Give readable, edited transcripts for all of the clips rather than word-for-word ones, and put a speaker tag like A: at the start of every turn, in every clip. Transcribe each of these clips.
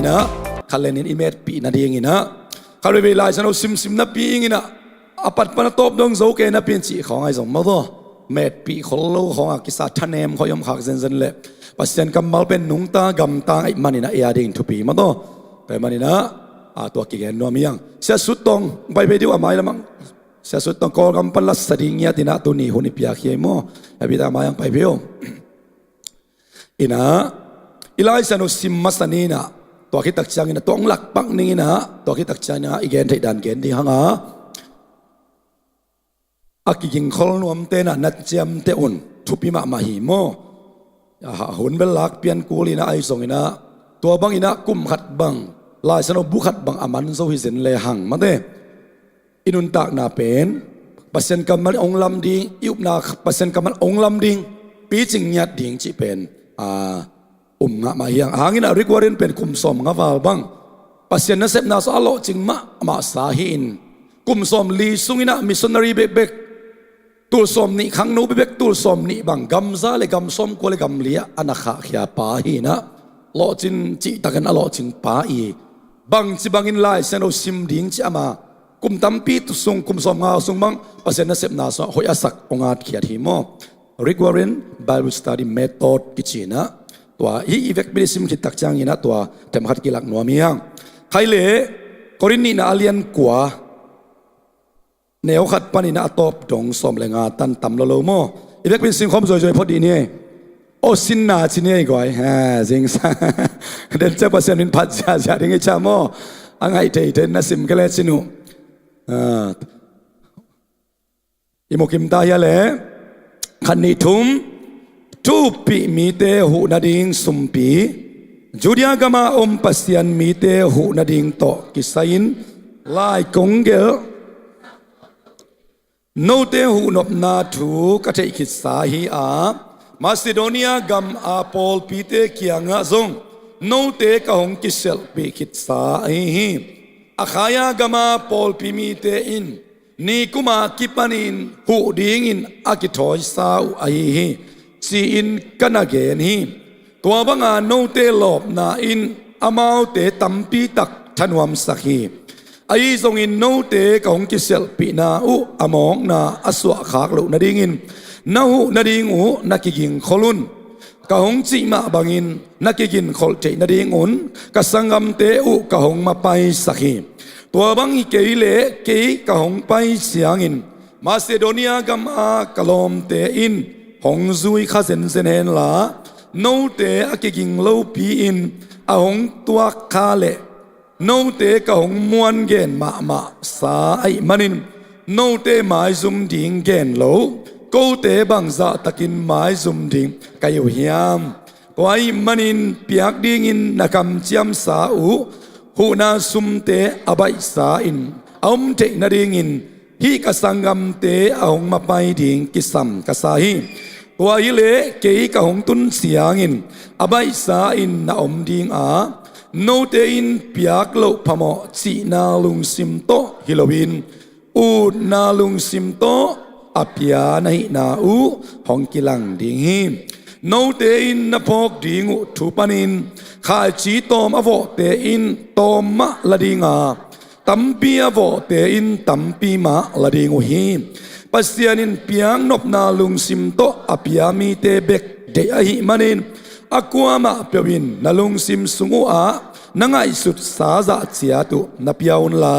A: อินะขันเลนินอิเมตปีนาดีงินะขันเวลาฉันเอาซิมนับปีงินะอปัตปนตบดงโซเกนับปีจีของไอ้สมมาตัวเมตปีขลโลของอากิสาทันเนมขอยมขักเซนเล่ปัสยันกำมัลเป็นนุงตากำตาไอ้มันนี่นะเอียดิ่งทุปีมาตัวแต่มันนี่นะตัวกิเกนนัวมียังเสียสุดตรงไปดีว่าไม่ละมั้งเสียสุดตรงกอลกำปั้นลัสสดิงเงียตินะตัวนี้หุ่นพิยาเขียโม่แต่พิธามายังไปเพียวอินะอิไลสันุสิมมัสนีนะตัวคิดตักจังอินะตัวองหลักปักนี้นะตัวคิดตักจังนะอีเกนไทยดันเกนที่หังอากิกิงคอลนวมเตนะนัดเจียมเตอุนทุพิมาหิโมหุ่นเบลลักเปลี่ยนกูลีนะไอส่งอินะตัวบังอินะกุมขัดบังลายสนุบุขัดบังอามันโซฮิเซนเลหังมาเตอินุนตักนาเป็นปัสเซนกำมันองลำดิงยุบนาปัสเซนกำมันองลำดิงปีจิงยัดดิงจีเป็นงะมาเฮียงหางินะริกวารินเป็นคุมสมงะฟาลบังปัสเซนนัสเซบนาสอลจิงมาสาหินคุมสมลีสุงินะมิสซนารีเบกตูสมนี่ขังนูเบกตูสมนี่บังกำซาเลกำสมกวเลกำเลียอนาคาขียปาหินะโลจินจิตะกันอโลจิงปาอีบังจิบังอินไลเซนโอซิมดิงจิอามากุมตัมปีตุสุงกุมสมงาสุงบังปัสเซนนัสเซบนาสหอยอาศักองอาขียทีโมริกวารินไบเบิลสตัดดี้เมธอดกิจินะตัวอีเวกบิลิซิมคิดตักจังยินะตัวเต็มขัดกิลักนัวมียังใครเล่กอรินีนาอาเลียนกัวเนวขัดปานินาตบดงสมเลงาตันตำละโลโมอีเวกบิลิซิมคอมสวยๆพอดีนี่โอสินนาชินี่ก่อยฮะจริงสังเดินเจ้าเปอร์เซ็นต์เป็นพัดชาดิ้งไอชาโมอังไอเทนนัสิมก็เลยสินุอิโมกิมตายาเล่ขันนิทุมทูปีมีเตหูนาดิงสุมปีจูดียากามาอมปัสยันมีเตหูนาดิงโตกิสัยนลายกงเกลโนเตหูนบนาทูกะเทคิดสาฮีอามาซิโดเนียกัมอาโปลปีเตกียงะซงโนเตกะหงกิเซลปีคิดสาฮีอาขายากามาโปลปีมีเตอินนี่กุมากิปันินหูดิงอินอากิทอยสาวไอฮีซีอินกันเกนฮีตัวบังอาโนเตลอบนาอินอามาวเตตัมปีตักทันวมสักฮีไอซงอินโนเตกะหงกิเซลปีนาอุอามองนาอสวะขากลุนาดิงอินนาหูนาดิงหูนักกิงขลุนกะหงจิมาบังอินนักกินขลเจนาดิงอุนกะสังกัมเตอุกะหงมาไปสักฮีตัวบังอีเกยเล่เกยกะหงไปเสียงอินมาซิโดเนียกัมอากะลอมเตอินหงซุยข้าเซนเซนเฮนลาโนเตอกิกิงโลปีอินอาหงตัวคาเลโนเตกะหงมวนเกนมาสาไอมันินโนเตหมายซุมดิงเกนโลโกเตบังซาตะกินหมายซุมดิงกายเฮียมไว้มันินเปียกดิงอินนักำเจียมสาอูหูนาซุมเตอบัยสาอินอมเจนาดิงอินฮีกสังกัมเตอาหงมาไปดิงกิสัมกษาฮีตัวฮิเลเกยกะหงตุนเสียงอินอบัยสาอินนาอมดิงโนเตอินเปียกโลพมอจีนาลุงซิมโตฮิโลวินอูนาลุงซิมโตอภิยาในนาอูหงกิลังดิงฮีโนเตอินนพกดิงอุทุปนินข้าจีตอมอโวเตอินตอมมะละดิงตัมปีอโวเตอินตัมปีมะละดิงอุฮีปัสยานินเปียงนบนาลุงซิมโตอภิยามีเตเบกเดอหิมันินอกัวมาเปียวินนาลุงซิมสุงูนังไอสุดสาจะเสียตุนับยาวนลา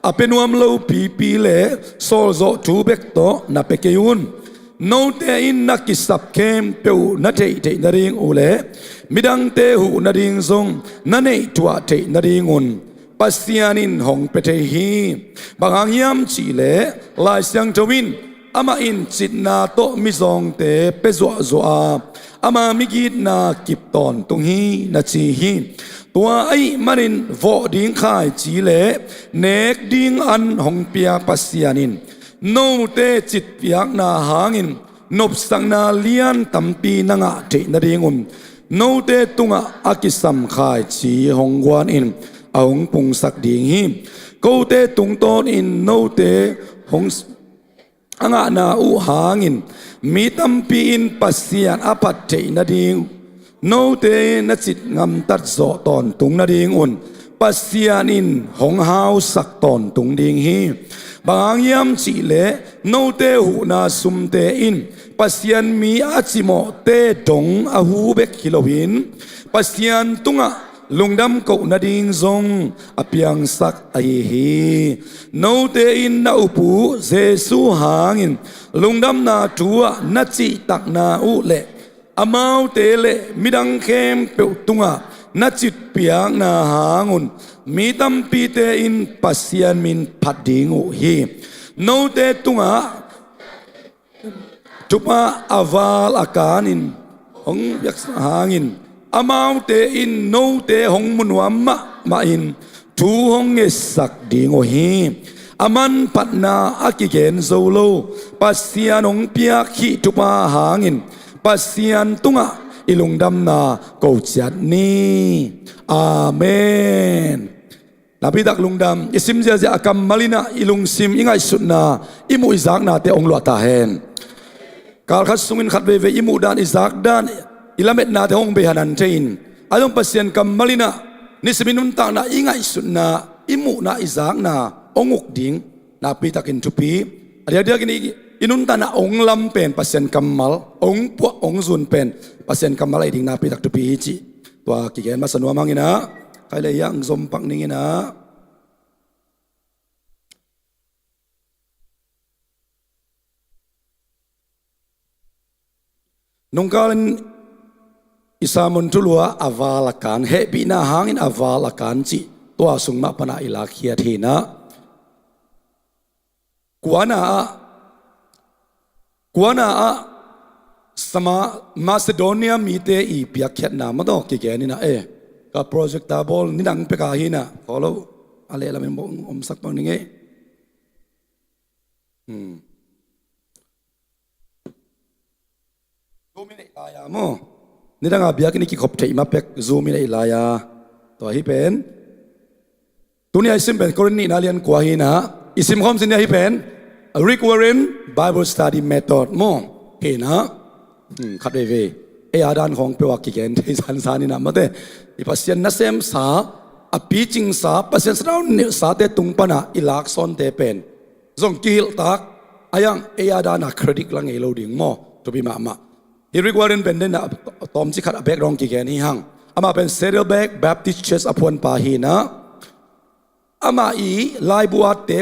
A: อเป็นวมโลปีเลโซลโซทูเบกโตนับเปกยุนโนเตอินนักกิสับเข้มเปียวนัดเตนาดิงอุเลมิดังเตหูนาดิงซงนันเอตัวเตนาดิงอุนปัสยานินหงเปเทฮีบางยามจีเลลายเสียงจวินอามาอินจิตนาโตมิซองเตเปจัวอามามิกิดนากิบตอนตุงฮีนาจีฮีตัวไอมันินวอดิงขายจีเลเนกดิงอันหงเปียปัสยานินโนเตจิตเปียกนาหางินนบสังนาเลียนตัมปีนังะเทนาดิงุนโนเตตุงะอากิสัมขายจีหงกวนอินอาหงปุงสักดิงฮีโกเตตุงตอนอินโนเตหงอังอานาอุหางินมีตัมปีอินปัสยานอปัตเทนาดิง โนเตนจิตงำตัดโซตอนตุงนาดิงอุ่นปัสยานินหงหาวสักตอนตุงดิงฮีบางยามจีเลโนเตหูนาสุมเตอินปัสยันมีอาจิโมเตดงอาหูเบกฮิโลวินปัสยันตุงะลุงดำกูนาดิงซงอภิยังสักไอฮีโนเตอินนาอุปูเจสุหางินลุงดำนาทัวนาจิตักนาอุเลอมาวเตเลมิดังเข้มเปตุงะนัจิตเปียงนาหางุนมีตัมปีเตอินปัสยันมินพัดดิงอุฮีโนเตตุงะจุปาอาวาลอาการินหงยักษหางินอมาวเตอินโนเตหงมุนวามมะมาอินทูหงเอสักดิงอุฮีอามันปัตนาอากิเกนโซโลปัสยันหงเปียขีจุปาหางินปัสยันตุงะอิลุงดำนาโกจัดนี้อาเมนนาบิดักลุงดำอิสิมเจจะกำมาลินาอิลุงซิมอิงไอสุดนาอิมูอิซักนาเตองลวตาเฮนกาลขัดสุงินขัดเวเวอิมูดานอิซักดานอิลาเมตนาเตองเบหันันเทอินอาดงปัสยันกำมาลินานิสมินุนตานาอิงไอสุดนาอิมูนาอิซักนาองกดิ่งนาบิดักินทุปีเดี๋ยวกินอินุนตานาองลำเป็นปัสยันกำมัลองปวองซุนเป็นปัสยันกำมัลไอดิ่งนาบิดักทุปีจีตัวกิเกนมาสนุมังอินะใครเลยยังสมปักนิ่งนะนงกาลอิสามุนทุลัวอาวาลกันเฮปีนาหางอินอาวาลกันจีตัวสุงมาปนาอิลาคียทีนะกวนนาสมาซิโดเนียมีเตอีเปียกเขียนนามาดอกกิเกนี่นะกับโปรเจกต์ตาบอลนี่ดังไปกาหินะขอเราอะไรละมันบอกสักบางนึงซูมินไอลายาโมนี่ดังอาเบียกนี่กิขบเทมาเป็กซูมินไอลายาตัวฮิเป็นตัวนี้ไอซิมเป็นกรณีนาเรียนกว่าหินะอิซิมคอมสินฮิเป็น Rick Warren Bible Study Method โมเห็นนะขัดเวอาดานของเปวากิเกนที่สันสานินะมาเตอิปัสยันนัสเซมสาอภิจิงสาปัสยันสราวเนสาเตตุงปนาอิลักซอนเตเป็นซงกิลตักอายังอาดานาเครดิตลังเอโลดิงโมตุบิมามาฮิริกวารินเป็นเดนตอมจิขัดแบกรองกิเกนฮิฮังอามาเป็นเซเรลแบกแบปติสเชสอพวนปาฮีนะอามาอีไลบัวเต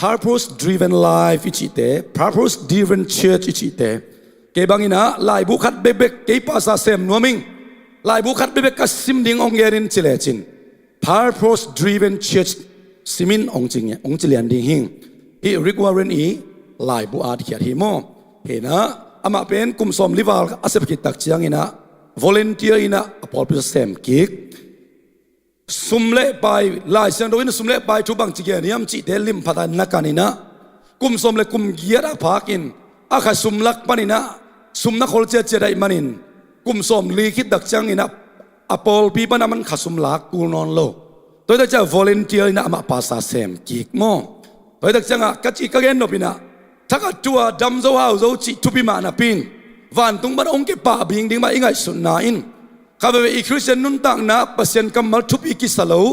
A: purpose driven life อิจิเต purpose driven church อิจิเตเก็บางอินะลายบุคัดเบบกเก็บภาษาเซมนัวมิงลายบุคัดเบบกกัสซิมดิงองเกรินจิเลจิน purpose driven church ซิมินองจิงเนี่ยองจิเลียนดิงหิงฮีริกวาเรนอีลายบุอาดเขียดฮิโมเห็นนะอามาเป็นกุมสมลิวาลอาเซบกิตักเชียงอินะ volunteer อินะอพอลพิเศษกิกสุมเล่ไปลายเซนโดอินสุมเล่ไปทุบังจิเกนิยมจิเดลิมพัฒนาการอินะกุมสมเล่กุมเกียร์พากินอาคาสุมลักปานินะสุมนักโคลเจเจได้มันินกุมสมลีคิดดักจังอินะอพอลปีปนามันขาสุมลักกูนอนโลตัวเด็กจะ volunteer อินะมาภาษาเซมกิกโมตัวเด็กจังอ่ะกัจจิกะเกนโนปินะถ้ากัดจัวดำโซฮาวโซจิทุปิมานะปินวันตุงบันองเก็บป่าบิงดิ้งมาอิงไงสุนนาอินข้าพเจ้าอีคริสเตียนนุ่นต่างนะปัสยันกำมัลทุบิกิสลาว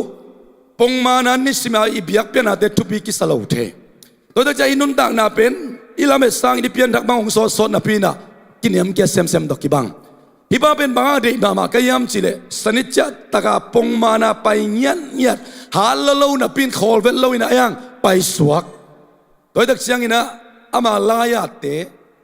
A: ปงมานันนิสิมาอิบยักเปียนาเตทุบิกิสลาวเทตัวเด็กจะอินุ่นต่างนะเป็นอิลาเมสังอิเปียนทักบังองโซโซนาปีนะกินยามเกษมเซมดอกกิบังฮิบาเป็นบางเด็กนามากยามจิเลสนิจจตะกาปงมานาไปเงียนเงียดหาละลูนะปีนคอลเวลลูนะยังไปสวกตัวเด็กเสียงอินะอามาลายาเต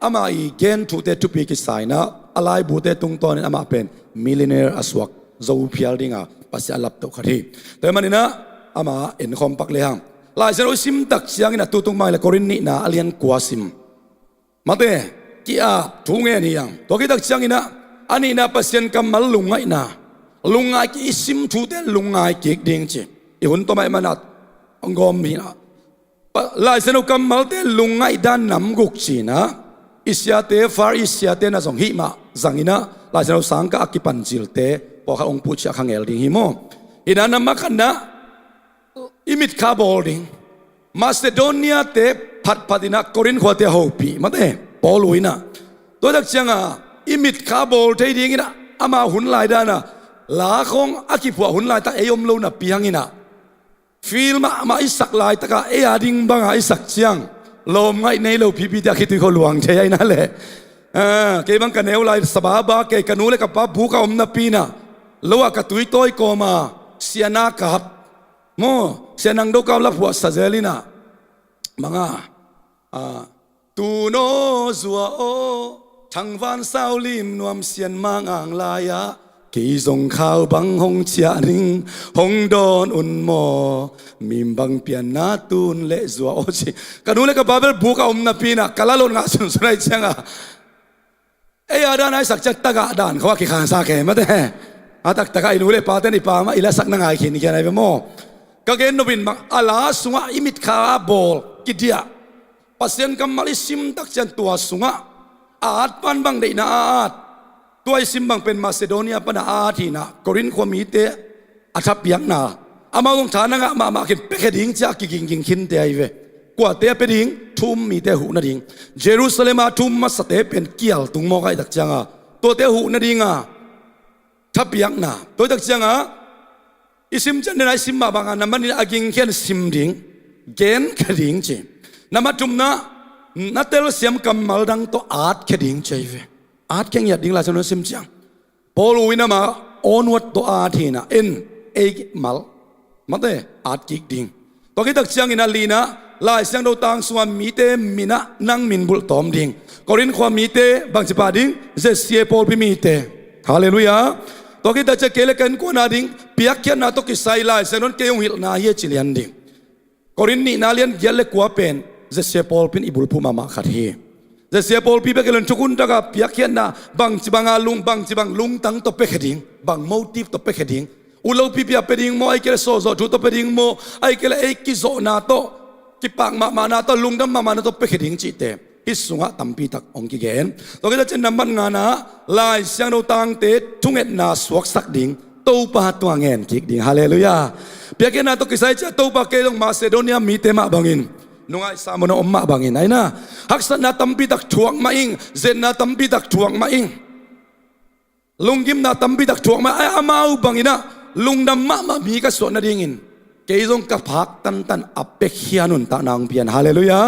A: อามาอีเกนทุเตทุบิกิสายนะอะไรบุเตตุงตอนนี้อามาเป็นมิลเลนเนอร์อสวกโซพิอัลดิงาภาษาลับตุขัดที่แต่มันนี่นะอามาเอ็นคอมปักเลยฮังลายเซโรซิมตักเสียงนะตุตุงมาเลโครินนี่นะอเลียนกัวซิมมาเตกี้อาทุ่งเงี้ยนี่ยังตัวกี้ตักเสียงนะอันนี้นะภาษากำมัลลุงไงนะลุงไงกี้ซิมทุเตลุงไงกี้ดิ่งจีอีหุ่นตัวไม่มานัดองกอมมีนะลายเซโรกำมัลเตลุงไงด้านน้ำกุกจีนะอิสยาเตฟาร์อิสยาเตนะส่งหิมาสังอินะลายเซโรสังกะอักกิปันจิลเตพอเขาองพูดจากขังเอลดิ่งหิโมอินานามากันนะอิมิดคาบอลดิงมาซิโดเนียเตพัดพัดินะโครินขวาเตฮอปีมาเตปอลุยนะตัวดักเชียงอ่ะอิมิดคาบอลเทดิ่งนะ อามาหุ่นลายด้านะลาคงอากิผัวหุ่นลายตาเอยมโลนะเปียงอินะฟิลมาอิสักลายตะกะเออาดิงบังอิสักเจียงลมไงในโลพิพิธาคิดเขาหลวงใช่ไหมนั่นแหละเก็บังกันเอวลายสบาบาเกกันนูเลกับป้าบุกอมนาปีนะลัวกับตุยต้อยก็มาเสียนากับโมเสียนังดูกับลับหัวสะเจลินะมังตูโนซัวโอทั้งวันสาวลิมนวมเสียนมังอ่างลายะกีจงข้าวบังหงเชียนิงหงโดนอุ่นหมอมิมบังเปียนนาตูนเละซัวโอชิกันนูเลกับป้าเบลบุกอมนาปีนะกะลาลนงาสุนสุนัยเชียงเอ้ยด้านไหนสักจัดตะกะด้านเขาว่าขี้ขานซาแก่มาแต่ตักตะกะอินูเลปาเตนิปามาอิละสักนังไงขินกันไงไปโมก็เกณฑ์นบินบังอาลาสุงะอิมิตขาบอลกิดียปัสเซนกัมมาลิซิมตักจันตัวสุงะอาดปันบังเดนาอาดตัวซิมบังเป็นมาซิโดเนียปนาอาทีนะกรินความมีเตะอาทับยังนาอามาองฐานะมาเก็บเป็ดดิ้งจากกิงขินเตะไอเวกว่าเตะเป็ดดิ้งทุ่มมีเตะหูนาดิ้งเยรูซาเล็มทุ่มมาสเตะเป็นเกี่ยวตุงมอไกตักจังตัวเตะหูนาดิ้งทับยังนาตัวตักจังอิซิมจันเนไอซิมมาบางน้ำมันนี่อากิงเขียนซิมดิ้งเกณฑ์ขดิ้งจีน้ำมันจุ่มนะนัดเตลเสียมกำมัลดังตัวอาร์ตขดิ้งใจเวอาร์ตแข่งหยัดดิ้งลาจนซิมจังพอรู้วินามาออนวัดตัวอาร์ตนะเอ็นเอมัลมาเตอาร์ตกิกดิ้งตัวกิตักจังอินาลีนะลายเสียงเราต่างส่วนมีเตมินะนั่งมินบุลตอมดิ้งกอรินความมีเตบางจิปาดิ้งเจสเซียพอลพิมีเตฮาเลลูยาตัวกิตักจะเกลกันกวนนาดิ้งเปียกเขียนนาตัวกิไซลายเซนนเกยงหิลนาเยจิเลียนดิ้งกอรินนี่นาเลียนเกลกว่าเป็นเจสเซียพอลเป็นอิบุลพูมามาขัดเฮเจสเซียพอลพี่เปกเลนชุกุนตะกับเปียกเขียนนาบางจิบังอาลุงบางจิบังลุงตั้งตัวเป็กดิ้งบางโมทีฟตัวเป็กดิ้งอุลพี่เปียเป็ดดิ้งโมไอเกลโซโซจุตัวเป็ดดิ้งโมไอเกลเอกิโซนาโตกิปังมานาโตลุงดำมานาโตเป็กดิ้งจิเตอิสุงะตัมปีตักองกิเกนตัวกิจะนำบันงานะลายเสียงเราตังเตทุ่งเอ็ดนาสวกสักดิ้งตัวปะตัวเงินกิกดิ้งฮาเลลูยาเปียกนาตัวกิไซจะตัวปะเกลงมาเซโดเนียมีเตมาบังอินนุ่งไอสามโนอมมาบังอินไอนะฮักษณะตัมปีตักถ่วงมาอิงเจนนาตัมปีตักถ่วงมาอิงลุงกิมนาตัมปีตักถ่วงมาไออามาอุบังอินะลุงดำมามีกระสวนนาดิ้งอินเกยจงกับพักตันอับเป็กเฮียนุนตานางเปียนฮาเลลูยา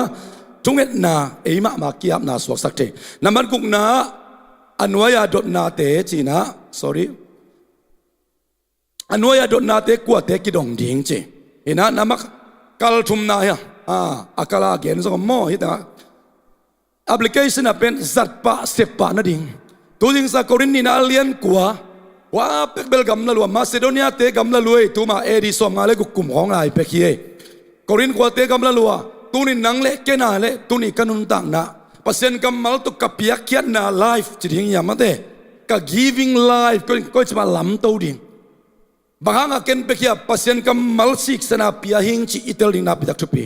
A: จงเอ็ดนาเอมาเกียบนาสวกสักเทน้ำมันกุกนาอันวายาดนาเตจีนะ sorry อันวายาดนาเตกัวเตกิดงดิ้งจีเห็นนะน้ำมันกัลทุมนาเฮอักลาเกนสกมอฮิตนะแอปพลิเคชันเป็นจัดปะเสพปะนั่นดิ้งตัวจริงสักคนนี่น่าเลียนกัวว่าเป็กเบลกัมละลัวมาซิโดเนียเตกัมละลัวตัวมาเอดิสอมงาเลกุกุมของนายเป็กเฮคนนี้กัวเตกัมละลัวตัวนี้นังเละแค่นาเละตัวนี้กันุนตังนะปัสเซนกัมมัลตุกับเปียกเขียนนาไลฟ์จริงอย่างมันเตะกับ giving life ก็จะมาล้ำตัวดิ่งบางครั้งอาเกนเปียกปัสเซนกัมมัลสิกสนาเปียหิงจีอิตาลีนาปิดักทุปี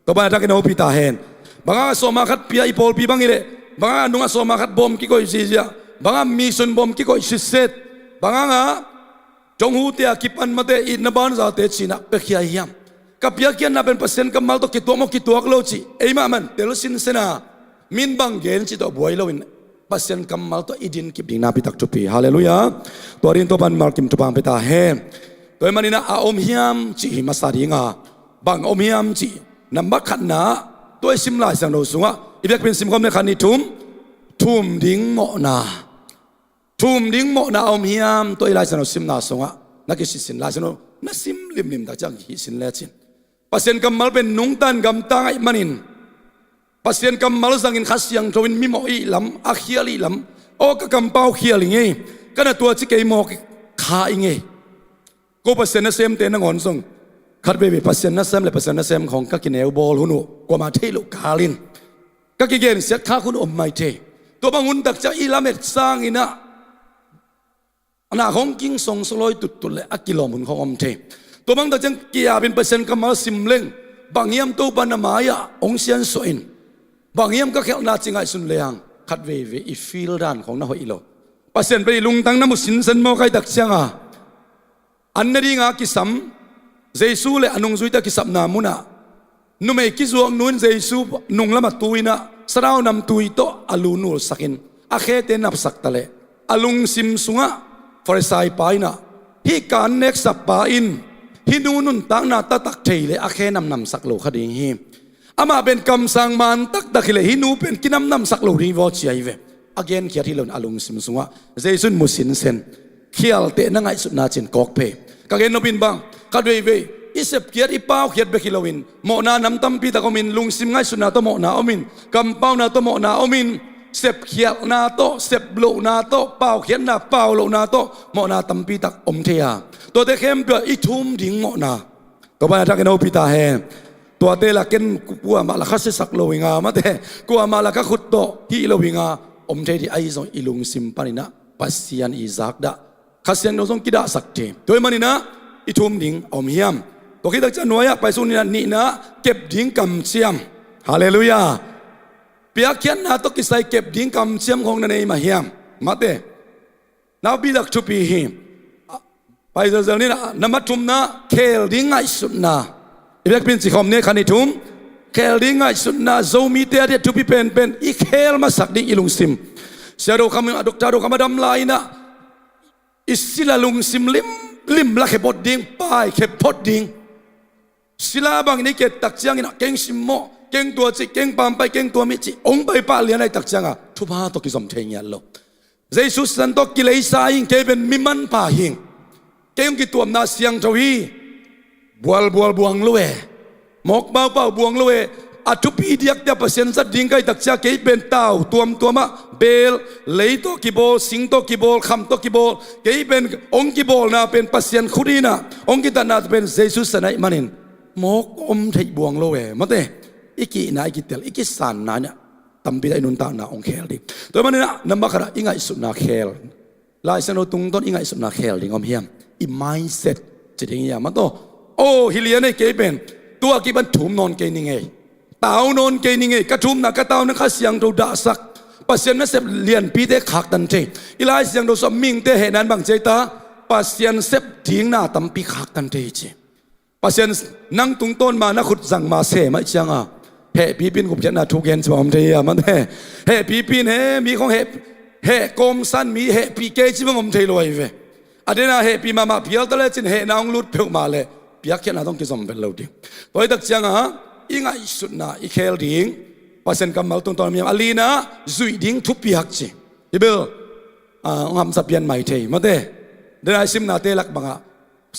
A: ตัวบ้านทักกันเอาพิตาเห็นบางครั้งสมาคัดเปียอีพอลปีบางอีเล่บางครั้งนุ่งสมาคัดบอมกิโกอิซิเซียบางครั้งมิชชันบอมกิโกอิซิเซตบางครั้งจงหูเตียกิปันมาเตะอินนบานซาเตชินะเปียยามกับยากินนับเป็นเปอร์เซ็นต์กับมัลตัวคิดตัวมคิดตัวกโลจีเอ้ยมันเตลสินเซนามินบังเกนจิตตัวบวยโลวินเปอร์เซ็นต์กับมัลตัวอิดินกิบดินาพิตักจุปีฮาเลลูยาตัวรินตัวบันมาร์กิมตุบังเปตาเฮตัวมันนี่นะอาอมฮิมจีมาสาริงาบังอมฮิมจีนับบักขันนาตัวซิมลายสังโลสุงะอีเบกเป็นซิมคอมในขันนี้ทุ่มดิ้งโมนาอมฮิมตัวลายสังโลซิมนาสุงะนักกิจสินลายสังโลนักซิมลิมตาจังหิสินเลจินปัสเซียนกำมัลเป็นนุ่งตันกำตังไอมันินปัสเซียนกำมัลสังอินขัดยังทวินมิโมอีลำอาเขียลีลำโอ้ก็กำเป้าเขียลิงไงก็น่ะตัวจิเกยโมกขาอิงไงก็ปัสเซียนนักเซมเตนังหอนส่งขัดเบบีปัสเซียนนักเซมเลยปัสเซียนนักเซมของกักกินเอลบอลหุนุกว่ามาเทลุกาลินกักกิเกนเสียข้าคุณอมไม่เทตัวบางหุ่นตักจะอีลาเม็ดสร้างอินะอันน่ะของกิ้งส่งสลอยตุดเลยอักกิโลมุนของอมเทตัวบางตัวจังเกียเป็นเปอร์เซ็นต์กำมาซิมเล่งบางยามตัวปันนามายาองเซียนสวยบางยามก็แค่นาจิงไอสุนเลียงขัดเวอีฟิลด้านของนาหอยโลเปอร์เซ็นต์ไปลุงตั้งน้ำมุสินเซนโมไกตักเชียงอันนี้ดีงากิสัมเจสูเลอนุงซุยตะกิสัมนามุนะนุ่มเอกิจวงนุ่นเจสูนุ่งละมาตุยนะสราวนำตุยโตอลูนูสักินอาเคเตนับสักตะเล อลุงซิมสุงะฟอร์ไซไปนะฮิการเน็กสับปาอินฮินูนุนตังนาตตักเทเลอาเคนำนำสักโลคดีฮิอามาเป็นคำสั่งมันตักตักเลฮินูเป็นกินนำสักโลรีวอชีไอเวอเกนเขียที่เราอลุงซิมสุงะเจสุนมุสินเซนเขียลเตนังไอสุนาจินกอกเพกเกนนบินบังกดเวอิเสบเขียดอีป้าเขียดเบกิลวินโมนานำตั้มปีตะกมินลุงซิมไงสุนาโตโมนาอมินกำเป้านาโตโมนาอมินเสบเขียดนาโตเสบโลนาโตเป้าเขียดนาเป้าโลนาโตโมนาตั้มปีตะอมเทียตัวเตเข้มเปอีทุ่มดิ่งโมนาตัวบ้านทักเกนเอาปีตาแหตัวเตละเกนกัวมาละคัสสักโลวิงามาเตกัวมาละคัขุดโตฮิโลวิงาอมเทดีไอซอนอิลุงซิมปานินะปัสยันอิซักดะขัสยันโนซงกิดาสักเทตัวมันนี่นะอีทุ่มดิ่งอมเฮียมตัวคิดจะหน่วยไปสุนีนี่นะเก็บดิ่งกำเชียมฮาเลลูยาเปียกเขียนนะตัวกิใส่เก็บดิ่งกำเชียมของนันเองมาเฮียมมาเตนาบิดักทุปีหิมไปเจอนี่นะนำมาทุ่มนะเคลดิ่งไงสุดนะอีเบกเป็นสิคอมเนี่ยขันนี่ทุ่มเคลดิ่งไงสุดนะโซมีเตียเดียทุปีเป็นอีเคลมาสักดิ่งอีลุงซิมเสียดคำดอกจาดคำดำลายนะอิสิลาลุงซิมลิมละเขบดดิ่งไปเขบดดิ่งศิลาบางนี่เกตักเจียงนะเก่งสิมโมเก่งตัวจิเก่งปามไปเก่งตัวมิจิองไปป้าเลียนไอตักเจียงอ่ะทุบหาตกิสมเทียนโลเจสุสันตกิเลสายิงเกเป็นมิมันป่าหิงเก่งกิตัวนาเสียงทวีบวลบวงลุเอหมกเบาบวงลุเออัตุปีเดียกเดียเปอร์เซ็นต์สัดดิ่งไอตักเจียงเกเป็นเต่าตัวมะเบลเลยโตกิโบสิงโตกิโบคำโตกิโบเกเป็นองกิโบนะเป็นเปอร์เซ็นต์คุดีนะองกิตานาเป็นเจสุสันไอมันินมกอมไทยบวงโลเอมาเตอีกีนาอีกีเตลอีกีสันนาเนี่ยตั้มปีได้นุนตานาองเคลดิตัวมันเนี่ยนับมาขณะอิงไงสุนาเคลลายเซโนตุงต้นอิงไงสุนาเคลดิงอมเฮียมอีไมเซ็ตจะดิ้งยามันโตโอ้ฮิเลียนไอเกเป็นตัวกีบันถุมนอนเกนิงเอเต่านอนเกนิงเอกระถุมนักกระเต่านักข้าเสียงเราด่าสักปัสเซียนนั่นเสพเลียนปีเตขักตันเจอีลายเสียงเราสมิงเตเหนันบางใจตาปัสเซียนเสพทิ้งหน้าตั้มปีขักตันเจปัสเซียนนั่งตุงต้นมานักขุดสั่งมาเสไม่เชียงอ่ะเฮปีปินกุบเจนาทุกเย็นสมองเทียมันเฮปีปินเฮมีของเฮกมสันมีเฮปีเกจิบังอมเทลอยเวอเดน่าเฮปีมาเพียวตะเลจินเฮนางลุดเพียวมาเลยเปียกแค่นาต้องกิสมเป็นเราดิตัวตักเชียงอ่ะอิงไอสุดนะอีเคลดิ้งปัสเซียนกำมาตุงต้นมีอลีนะจุยดิ้งทุบเปียกจีอีเบลงามสับเปียนใหม่เทมันเดน่าซิมนาเตลักบังอ่ะ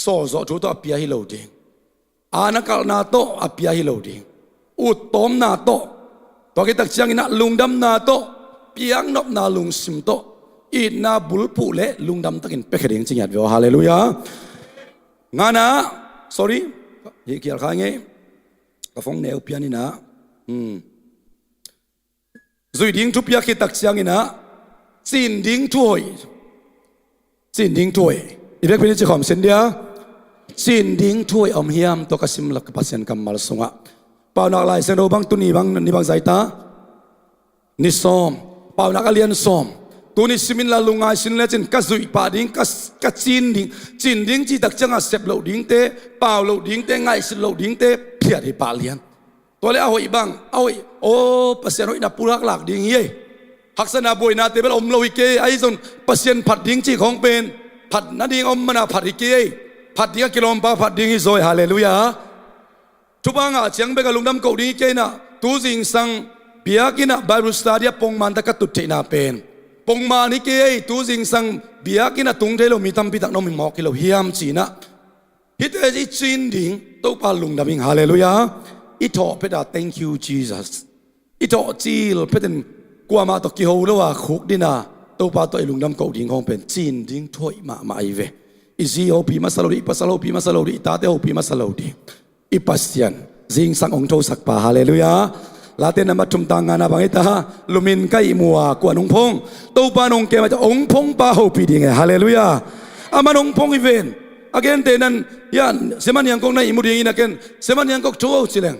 A: โซ่โซ่ทุกตัวเปียฮิโลดิ้งอานักนาโตอภิยาฮิโลดิอุตตมนาโตตัวกิตักเชียงอินะลุงดำนาโตเปียงนบนาลุงซิมโตอินาบุลปุเลลุงดำตักินเป็กเด้งจริงยัดเวอฮาเลลูยางานะ sorry ยี่เกี่ยวข้างงี้กระฟงเนวเปียนี่นะจุยดิ้งทุบยากิตักเชียงอินะจินดิ้งถ้วยอีเด็กเป็นเจ้าของเส้นเดียสินดิ้งถ้วยอมเฮียมตัวกสิมลักปัสยันกำมัลสงะเป่านักลายเซโนบังตุนีบังนี่บังใจตานิสอมเป่านักเลียนสอมตัวนี้สิมินลาลุงไอสินเลจินกัจุยป่าดิ้งกัจินดิ้งจีตักจังอาเสพเหลาดิ้งเตเป่าเหลาดิ้งเตไงสิเหลาดิ้งเตเพียดีป่าเลียนตัวเลี้ยเอาอีบังเอาอีโอ้ปัสยันโอ้ยนับปุรักหลักดิ้งเย่หักษณะบวยนาเตเบลอมโลวิเกไอซอนปัสยันผัดดิ้งจีของเป็นผัดนาดิ้งอมมนาผัดอีเกผัดดิ้งกิโลมปาผัดดิ้งอิโซยฮาเลลูยาทุบางอาเชียงเบกลุงดำเกาดีเกน่ะตูจิงสังเบียกินะบารุสตาเดียปงมันตะกัตุเทนาเป็นปงมานิเกยตูจิงสังเบียกินะตุงเทโลมีตัมปิตักนมิมอกกิโลเฮียมจีนะฮิตเอจิจินดิ้งตัวปาลุงดำอิงฮาเลลูยาอิโตเปดา thank you Jesus อิโตจีลเปดินกว่ามาตกิโฮลว่าคุกดินะตัวปาตัวลุงดำเกาดิ้งของเป็นจินดิ้งถอยมาไอเวอิซีโอปีมาสโลดีปัสโลปีมาสโลดีตาเตโอปีมาสโลดีอีปัสยันจิงสังองโทสักป่าฮาเลลูยาลาเตนมาจุมตังงานาบังอิตาลุมินไกมัวกวนองพงตัวปานองเกมาจะองพงป่าโฮปีดิงฮาเลลูยาอามันองพงอีเวนอาเกนเตนันยันเสมันยังกงในอิมุดิงินะเกนเสมันยังกงโชว์สิเลง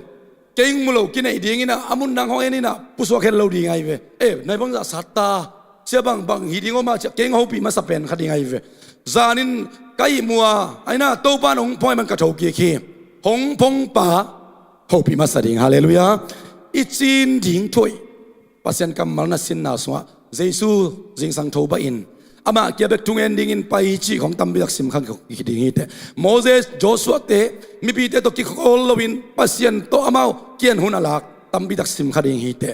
A: เก่งมุโลกินไอดิงินะอามุนนังห้องเอนี่นะปุสวะเคนโลดีไงเวในบังจะสัตตาเสียบังฮิดิงอมาจะเก่งโฮปีมาสเปนคดีไงเวจานินไกมัวไอ้น่ะตัวปานองพงมันกระโถกีคีหงพงป่าโฮปีมาสดิงฮาเลลูยาอิจินดิ้งถวยปัสยันกำมัลนัสินนาสวะเจซูจิงสังโทบะอิน อามาเกี่ยวกับทุงเอนดิ้งอินไปจีของตัมบิดักสิมขังกิดิ้งฮิตโมเสสโจชัวเตมีปีเตตกิโคลวินปัสยันโตอามาเกียนหุนอลักตัมบิดักสิมขัดดิ้งฮิต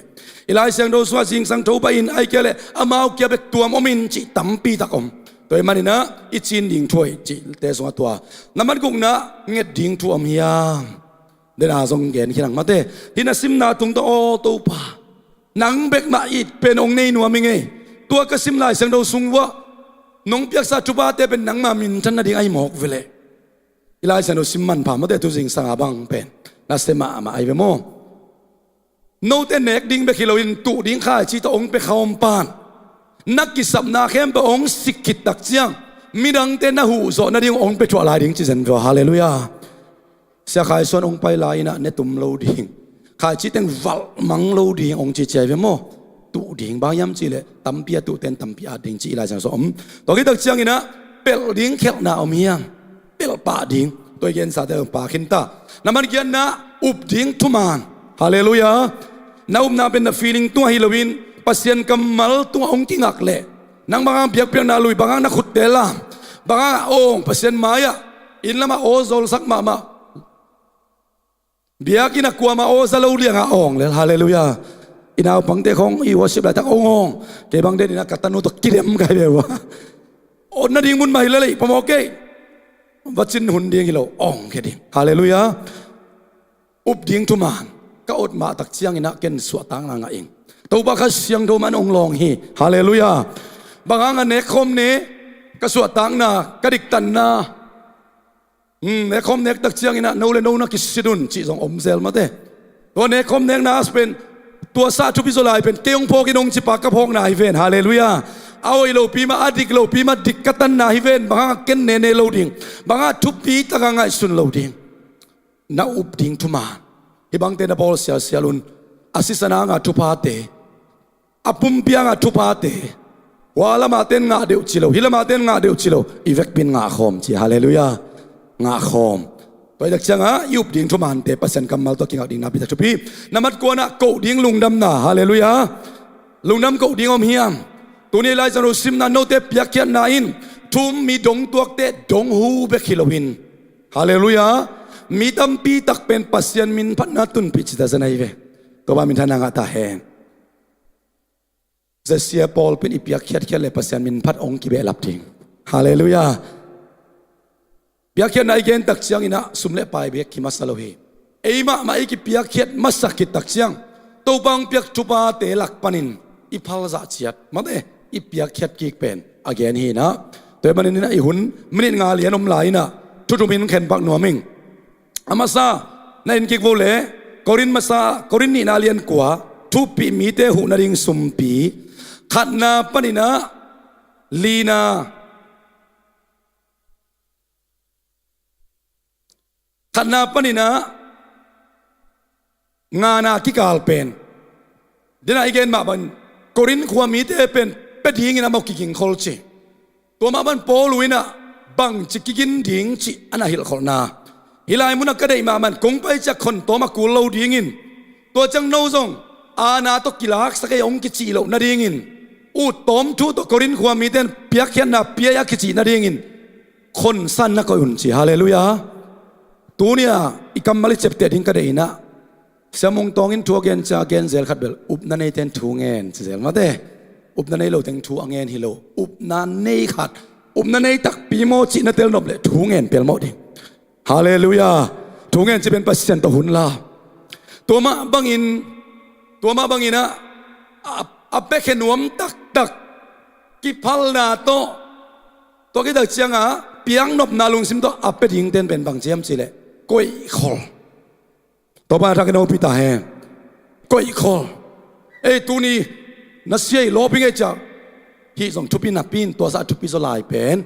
A: อีไลเซียงโดสวาจิงสังทูไปอินไอเกเลอามาเกี่ยวกับตัวมอมินจีตัมปีตะกอมตัวมันนะอิจินดิ้งช่วยจีเตสวตัวน้ำมันกุงนะเงียดิ้งทัวมียามเดนาทรงเกณฑ์ขีนังมาเตที่น่าซิมนาตุงโตโอตูปานังเบกมาอิดเป็นองในนัวมิงเงตัวกสิมลายเสียงเราสุงวะน้องเปียกซาจุบาเตเป็นนังมามินทันนาดิ้งไอหมอกเวเลอีลายเสียงเราซิมมันผ่ามาเตตุสิงสังอาบังเป็นน่าเสมาไอเวโมโนเตเนกดิ้งเบกิโลอินตุดิ้งข้าจีตองเปขาวมปานนักกิสับนาเข้มเปองสิกิตตักเจียงมีดังเตนาหูโซนาดิ้งองเปชัวลายดิ้งจิเซนโรฮาเลลูยาเสียขายส่วนองไปลายนะเนตุมโลดิ้งขายจีเต็งวัลมังโลดิ้งองจีเจเวโมตุดิ้งบางยามจีเลตัมเปียตุเต็นตัมเปียดิ้งจีลายสังสมตัวกิตักเจียงอินะเปลดิ้งเขลนาอมียงเปลป่าดิ้งตัวเย็นสาเตอป่าขินตาน้ำมันเกียนนะอุบดิ้งทุมานฮาเลลูยาน้าอุบนาเป็นน่ะฟีลิ่งตัวฮิโลวินปัสยันกำมัลตัวองกิงักเล่นังบางเปียกเปียกนาลุยบางนักขุดเตล่าบางองปัสยันมายาอินละมาโอโซลสักมาเบียกินักกลัวมาโอซาลูเลียงอ่องเลยฮาเลลูยาอินาบังเตของอีวอชิบลายทักองเกบังเดนินักกัตนุตกิเลมกันเลยวะโอ้นาดิ้งมุนมาฮิเลยพมโอเควัชินหุ่นดิ้งฮิโลอ่องแค่ดิ้งฮาเลลูยาอุบดิ้งทุมานก็อดมาตักเชียงอินักเกนสวดตังนางเองตัวบักเสียงโดมันองลองฮีฮาเลลูยาบางอันเนคอมเนก็สวดตังนากระดิกตันนาเนคอมเนกตักเชียงอินะโนเลโนนักกิสิดุนจีสองอมเซลมาเตตัวเนคอมเนกนาสเป็นตัวซาชุพิโซลายเป็นเกยงโพกินงจิปากกระพงนาฮิเวนฮาเลลูยาเอาไอโลปีมาอดิกโลปีมาดิกกัตันนาฮิเวนบางเกนเนเนโลดิงบางทุบปีตะกังไงสุนโลดิงนาอุบดิงทุมาฮิบังเตนบอลเสียเสียลุนอาศิสนางาทุพาเตอปุ่มเปียงาทุพาเตวาลามาเตนงาเดียวจิโลฮิลามาเตนงาเดียวจิโลอีเวกบินงาคอมจีฮาเลลูยางาคอมตัวดักเชียงยุบดิ้งทุมานเตปัสเซนกัมมัลตัวกิงดิ้งนาพิทักชุพีน้ำมันกวนโกดิ้งลุงดำนาฮาเลลูยาลุงดำโกดิ้งอมเฮียมตัวนี้ไล่จนุสิมนาโนเตปียกเขียนนาอินทุมมีดงตัวเตดงหูเบคิโลวินฮาเลลูยามีตัมปีตักเป็นปัสยันมินพันนาตุนปิจิตาสนายเวตัวบ้ามินทานังอัตาเฮจะเสียปอลเป็นอิปยักเขียนเขียนเลยปัสยันมินพัดองกิเบลับทิ้งฮาเลลูยาปียกเขียนนายเกณฑ์ตักเชียงอินะสุมเลปายเบียกขิมัสโลเฮเอมาไม่กี่ปียกเขียนมัสกิตักเชียงตัวบางปียกทุบาเตลักปนินอิพัลจัดเชียดมาเดอิปียกเขียนกิกเป็นอเกนฮีนะตัวมันนี่นะอิหุนมินิงาเลียนอมไหลนะทุกมินเข็นปักหนัวมิงอามาซาในอินกิกโวเลกอรินมาซากอรินนี่นาเลียนกว่าทุบปีมีเตหุนาริงสุมปีขัดนาปนินะลีนาขันนาปนินะงานาคิกาลเป็นเดี๋ยวอีกเกณฑ์มาบันกอรินขวามีเตเป็นเป็ดหิงนะมากิกิงคอลจีตัวมาบันโปลุยนะบังจิกิกินดิ่งจีอันนั้นฮิลคอลนาฮิลายมุนักกระไดมามันคงไปจากคนตัวมากูเลาดิ่งินตัวจังโนซงอาณาตกิลากสักยองกิจีเลานาดิ่งินอูตอมทูตัวกอรินขวามีเตนเปียกเขียนนาเปียยากิจีนาดิ่งินคนสั้นนักอุ่นจีฮาเลลูยาตัวเนี้ยอีกำมาลิเจ็บเตะดิ้งกระเดยนะสมองตองอินทัวเกนจากเกนเซลขัดเบลอุบนันเอเตนทูเงินเซลมาเตอุบนันเอโลเตนทูเงินฮิโลอุบนันเนขัดอุบนันเอตักปีโมจินเตลนบเลทูเงินเปลโมดิฮาเลลูยาทูเงินจะเป็นปัสยันตัวหุ่นลาตัวมาบังอินนะอับเปขนวมตักกิพัลนาโตตัวกิดักเชียงเปียงนบนาลุงซิมโตอับเปดิ้งเต้นเป็นบางเจียมสิเลก้อยคอลตัวบ้านทักโนพิตาแหงก้อยคอลตัวนี้นัสเซียโลบิงจ้าที่ส่งทุบินับปินตัวสัตว์ทุบิโซลายเป็น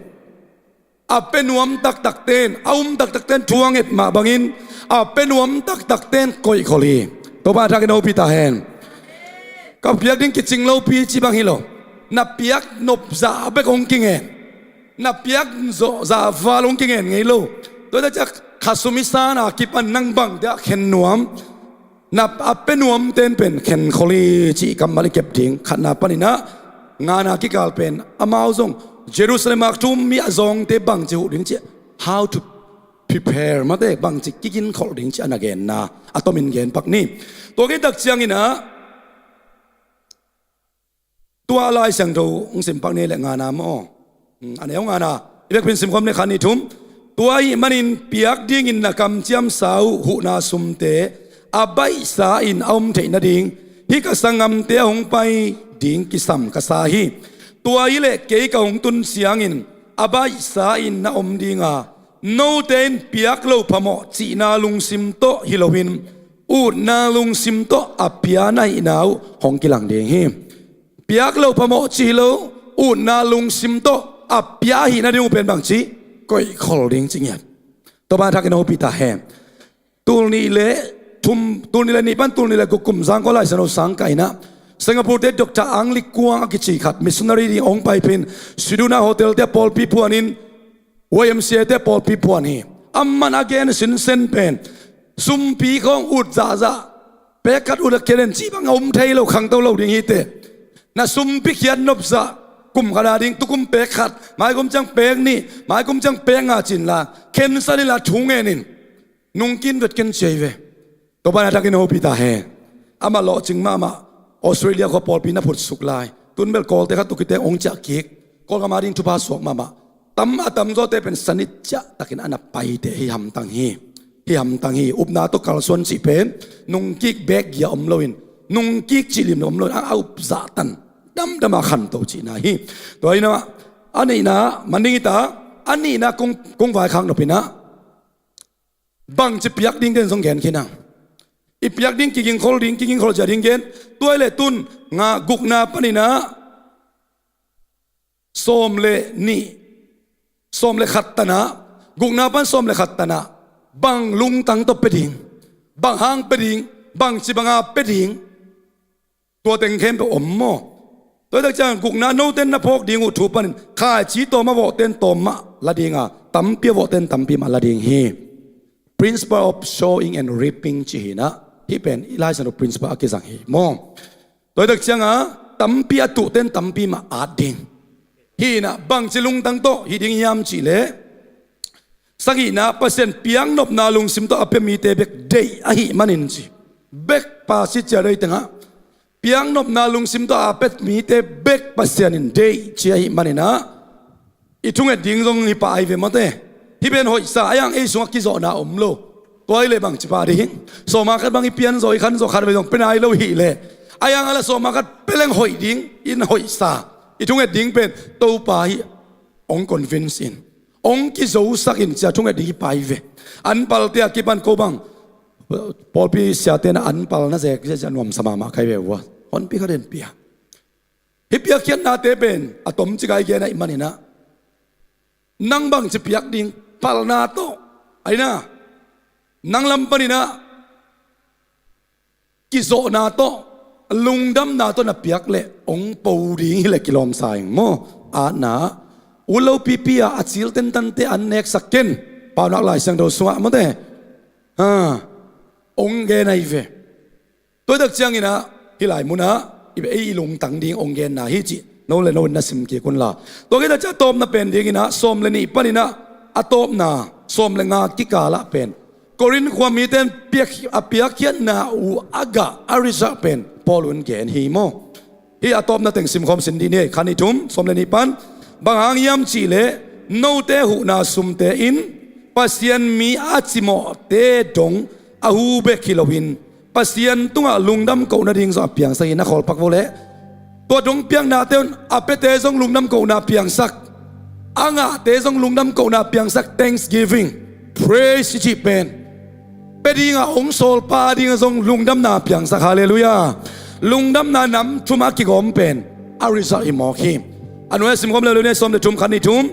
A: อับเป็นนวมตักเต้นเอาตักเต้นทวงเอ็ดมาบังอินอับเป็นนวมตักเต้นก้อยคอลีตัวบ้านทักโนพิตาแหงกับเปียกดิ้งกิจจิงโลปีจีบังฮิโลนับเปียกนบซาเบกองกิงเงนับเปียกซาฟาลงกิงเงไงโลตัวจะขัดสมิสานากิปันนังบังเดียเข็นนวมนับอับเป็นนวมเต้นเป็นเข็นคอลีจีกัมมาลิเก็บดิ้งขัดนับปนินะงานากิกาลเป็นอามาอุซง Jerusalem ak tum mi azong te bang che hu ding che how to prepare ma te bang che kikin khol ding che again na atomin gen pak ni to ke dak chiang ina tua lai sang do ong sim pak ne le nga na mo ane ong ana ibek pin sim khom ne khani thum tua hi manin piak ding in na kam chiam sau hu na sum te abai sa in om the na ding hi ka sangam te ong pai ding ki sam ka sa hi tua hi le ke ka ong tun siang in abai sa in na om dinga no ten piak lo phamo chi na lung sim to hilowin u na lung sim to apia na inau hong kilang ding hi piak lo phamo chi lo u na lung sim to apia hi na ding pen bang chi koi khol ding chi nyat to ba thak no pita he tul ni le thum tul ni le ni pan tul ni le ku kum sang ko lai sano sang kai na Singapore te Dr. Anglik Kuang ki chi khat missionary ding ong pai pin Siduna hotel te Paul Pi Puanin YMCA te Paul Pi Puan hi amman again sin sen pen sum pi khong ut za za pe kat ut keren chi bang om thai lo khang to lo ding hi te na sum pi khian nop za kum khada ding tu kum pe khat mai kum chang pek ni mai kum chang pe nga chin la ken sani la thung enin nung kin vet ken cheve to ba na takin ho pi ta he ama lo ching ma Australia ko Paul Pi na phut suk lai tun bel kol te khat tu kite ong cha ki kol ka maring tu pa sok mama tam zo te pen sanit cha takin ana pai te hi ham tang hi upna to kalson chi pen nung kik bek ya om loin nung kik chilim om loin au za tan dam khan to chi na hi to ina ani na maning ita ani na kung vai khang no pina bang chi piak ding den song gen kinang i piak ding kiking khol ja ding gen toile tun nga gukna panina som le khattana gukna pan som le khattana bang lung tang to peding bang hang peding bang chi banga peding to teng khem pe om mo to dak chang gukna no ten na phok ding u thu pan kha chi to ma wo ten to ma la dinga tam pi wo ten tam pi ma la ding hi principle of sowing and reaping chi na hi pen ilai san principle akizang hi mo to dak chang a tam pi atu ten tam pi ma a ding hi na bang chilung tang to hi ding yam chi le sagi na pasen piang nop na lung sim to ape mi te bek dei a hi manin chi bek pa si charai tanga piang nop na lung sim to apet mi te bek pasen in dei chi a hi manina i thung e ding jong hi pa ai ve mate hi ben hoi sa ayang e sung ki zo na om lo toy le bang chi pa ding so ma khat bang i pian zoi khan zo khan ve jong pen ai lo hi le ayang ala so ma khat peleng hoi ding in hoi sa i thung e ding pen to pa hi ong convince in ong ki zo sakin cha thung e di pai ve an pal te ki ban ko bang Paul Pi sia te na an pal na je je nuam sama ma khai ve wa on pi khaden pia hi pia khian na te pen atom chi gai ge na imanina nang bang chi piak ding pal na to aina nang lam panina ki zo na to lungdam na to na piak le ong po ding le kilom sai mo a na ulo pipia achil ten tan te an nek saken pa nak lai sang do suwa mo te ong ge nai ve to dak chang ina hilai muna ibe ei lung tang ding ong gen na hi chi no le no na sim ki kun la to ge da cha tom na pen ding ina som le ni panina atop na som le nga ki kala pen korin khwami ten piak khian na u aga arisa pen polun gen hi mo hi atop na teng sim khom sin di ne khani thum som le ni pan bangang yam chi le no te hu na sum te in pasian mi achimo te dong ahu be kilowin pasian tunga lungdam ko na ding zo piang sa ina khol pak vole to dong piang na te apete zong lungdam ko na piang sak anga te zong lungdam ko na piang sak thanksgiving praise chi pen pedinga ong sol pa dinga zong lungdam na piang sak hallelujah lungdam na nam thuma ki gom pen arisa imokhim anwe sim gom le ne som le thum khani thum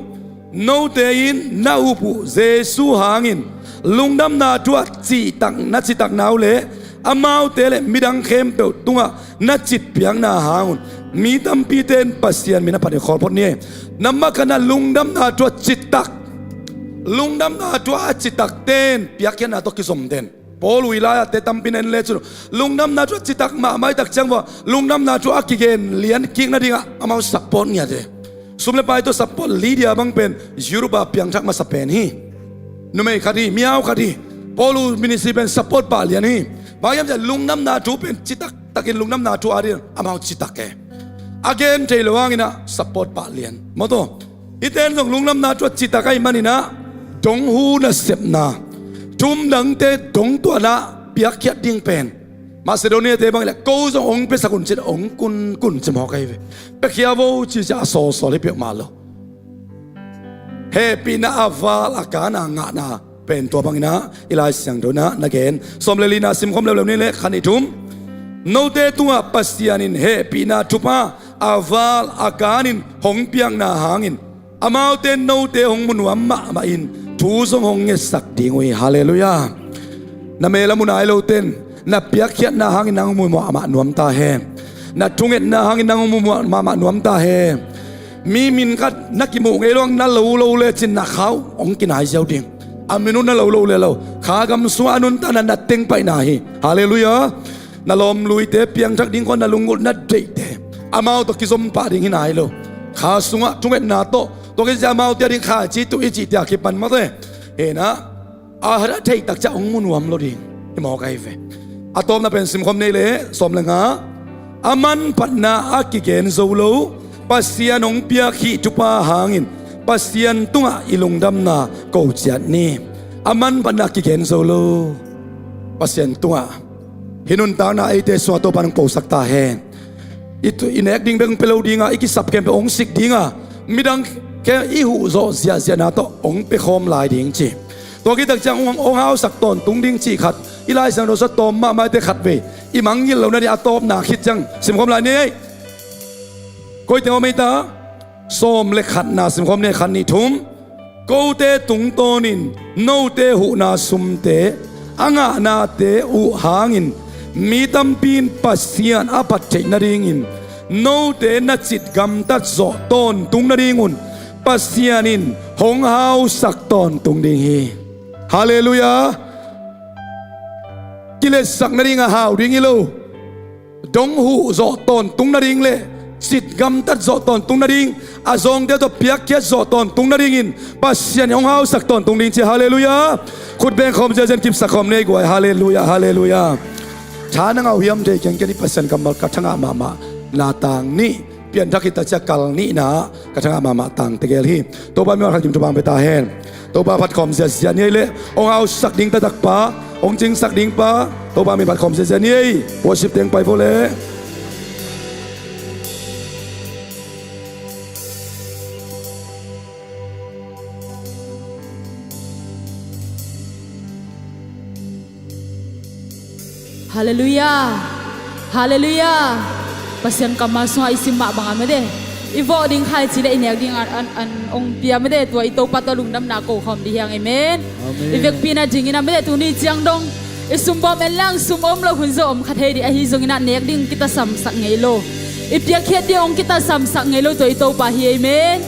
A: no te in na upu jesu hangin lungdam na tua chi tak nau le amau te le midang khem pe tunga na chit piang na hangun mi tam pi ten pasian mina pa de khol pot ni namma kana lungdam na tua chitak lungdam na tua chitak ten piak na to ki som den pol wilaya te tam pinen le chu lungdam na tua chitak ma mai tak chang wa lungdam na tua ki gen lian king na dinga amau support nya de สุมเลไปตัวสับปนลีเดียบังเป็นยูโรบาเปียงทักมาสเปนฮีนุ่มไอ้คดีมีเอาคดีพอลูมินิสีเป็นสับปนปาเลียนี่บางอย่างจะลุงน้ำนาทูเป็นจิตักตะกินลุงน้ำนาทูอารีอามาจิตักแกagain เทลวางินะสับปนปาเลียนมาตัวอีเตนส่งลุงน้ำนาทูจิตักไอ้มันนี่นะจงหูนะเสพนาจุ่มดังเตจงตัวนะเปียกเขียดดิ้งเป็นมาซิโดเนียเตบังเลยกูส่งองค์เป็นสกุลจิตองค์กุนจะมองใครเว้ยเปียกเขียวจีจะโซเลยเปียกมาแล้วเฮปีน่าอาวาลอาการงานาเป็นตัวบังนะอิลาเสียงโดนะนักเอ็นสมเลลีนาซิมคอมเลวๆนี่เลยขันอิทุมโนเตตัวปัสยานินเฮปีน่าทุปาอาวาลอาการนินหงเปียงนาหางินอามาเตนโนเตหงมุนวามะมาอินทูสงหงเงสักดิ่งวิฮาเลลูยานาเมลมุนายโลเตนนาเปียกเขียนนาหางินนางมุนวามะนวมตาเฮนาทุงเอ็ดนาหางินนางมุนวามะนวมตาเฮมีมินกัดนักกิมูเอลองนั่นเราเลจินนักเขาองกินหายเจ้าดิ่งอามินุนนั่นเราเลเราขากำสวานุนตานันนัดเต็งไปไหนฮาเลลูยานาลมลุยเตเปียงทักดิ่งคนนาลุงกุนัดเดเตอามาตกิสมปาดิ่งหินายโลขาสุงะทุงเอ็ดนาโตตัวกิจามาเตียดิ่งขาจีตุอิจิตยาคิปันมาเตเห็นะอาหารไทยตักจะองมุนวมโลดิ่งที่มองไกเฟอาตอมน่ะเป็นสิมคมนี่เลยสมเลยงะอามันปันนาอากิเกนโซโลปัสยานองเปียขีจุปาหางินปัสยันตุงะอิลุงดำนาโกจัดนี่อามันปันนากิเกนโซโลปัสยันตุงะหินุนตานาไอเตสวาโตปันโปสักตาเฮitu inek ding beng pelau dinga iki sap kem pe ong sik dinga midang ke i hu zo zia na to ong pe khom lai ding chi to ki tak chang ong hau sak ton tung ding chi khat ilai sang do sa tom ma te khat ve i mang ngil lo na di atop na khit chang sim khom lai ni koi te mai ta som le khat na sim khom ne khan ni thum ko te tung tonin no te hu na sum te anga na te u hanginมีตั้มปีนปัสยานอาปัจเจนาริงินโนเตนัดจิตกำตัดโซต้นตุงนาริงุนปัสยานินหงหาวสักตอนตุงดิงฮีฮาเลลูยากิเลสสักนาริงหาวดิงิโลดงหูโซต้นตุงนาริงเลจิตกำตัดโซต้นตุงนาริงอาซองเดียวตัวเปียกเกศโซต้นตุงนาริงินปัสยานหงหาวสักตอนตุงดิงเจฮาเลลูยาขุดเบงคอมเจเจนกิมสักคอมเนกวยฮาเลลูยาฮาเลลูยาชานังเอาเฮียมเด็กยังแค่นี้เปอร์เซ็นต์กำลังกระทั่งอามานาต่างนี่เปลี่ยนทักษิตจะกัลนี่นะกระทั่งอามาต่างตะเกียรี่ตัวบ้านไม่ว่าใครจิ้มตัวบ้านไปตาแห้งตัวบ้านผัดคอมเสียนี่เลยองเอาสักดิ่งตะตักป้าองจริงสักดิ่งป้าตัวบ้านมีผัดคอมเสียนี่วัวชิบเตียงไปโฟเล่
B: ฮาเลลูยาฮาเลลูยาปัสยันกามาสุงอิสิมาบังไม่ได้อีวอดิ้งใครจีได้อินเอกดิ้งอันองเปียไม่ได้ตัวอีโตปัตตลุงดำนาโกคอมดียังเอเมนอีเวกปีน่าจริงอินะไม่ได้ตัวนี้จังดงอีสุมบอมเอลังสุมอมเราหุ่นโซอมขัดเฮดีไอฮิซงอินะเนกดิ้งกิตาสัมสักไงโลอีเปียเคดีองกิตาสัมสักไงโลตัวอีโตปาเฮเมน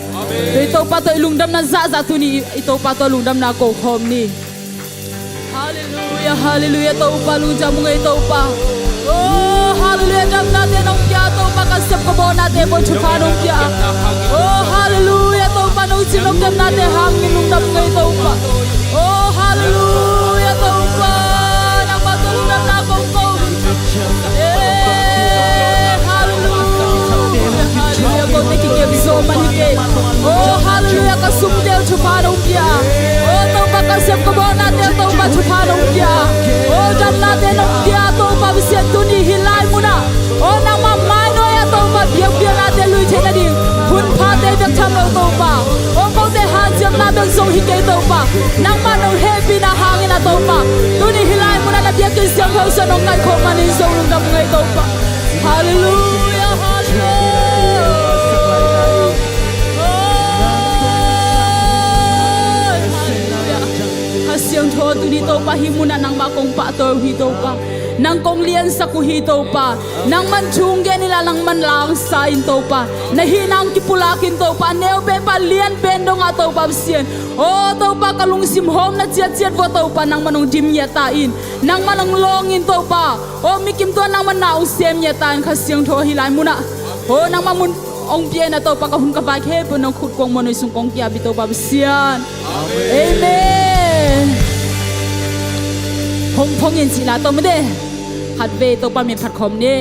B: ตัวอีโตปัตตลุงดำนาซาตัวนี้อีโตปัตตลุงดำนาโกคอมนี่Haleluya, haleluya, taupa lunja mungay taupa. Oh, haleluya, dam natin ang pia, taupa kasap ko bo natin mo chupa nung pia. Oh, haleluya, taupa nung sinong dam natin hangin nung dam ngay taupa. Oh, haleluya, taupa, nang matulong na nakong ko. Haleluya, haleluya, ko tikikim so manhigay. Oh, haleluya, kasumdel chupa nung pia. Oh, taupa kasap ko bo natin taupa chupa nung pia. Oh, dam natin nung pia taupa bisyan tuni hilay muna. Oh, nang mamano ya taupa biang natin luy na ding. Hun pa tayo bang chamlaw taupa. Oh, kung tayo hansyam na bang zong higay taupa. Nang manong happy na hangin na taupa. Tuni hilay muna na biang kisyang hausa nung ngay ko manin zong nung dam ngay taupa. Hallelujah, hallelujah. Hasyang tho tu dito pa himuna nang makong pator hito pa nang kong lian sa kuhito pa nang manchungge nila lang manlang sa into pa nahinang kipulakin to pa neobe pa lian bendo nga to pa siyan o to pa kalung simhom na tsiat vo to pa nang manong jim yatain nang manong longin to pa o mikim to nang manaw sem yatain hasyang tho hilay muna o nang mamun ông bia na to pa ka hun ka ba khe bu nong khut kong monoi sung kong kia bi to ba sian amen hong phong yin si la to me de hat ve to pa mi phat khom ne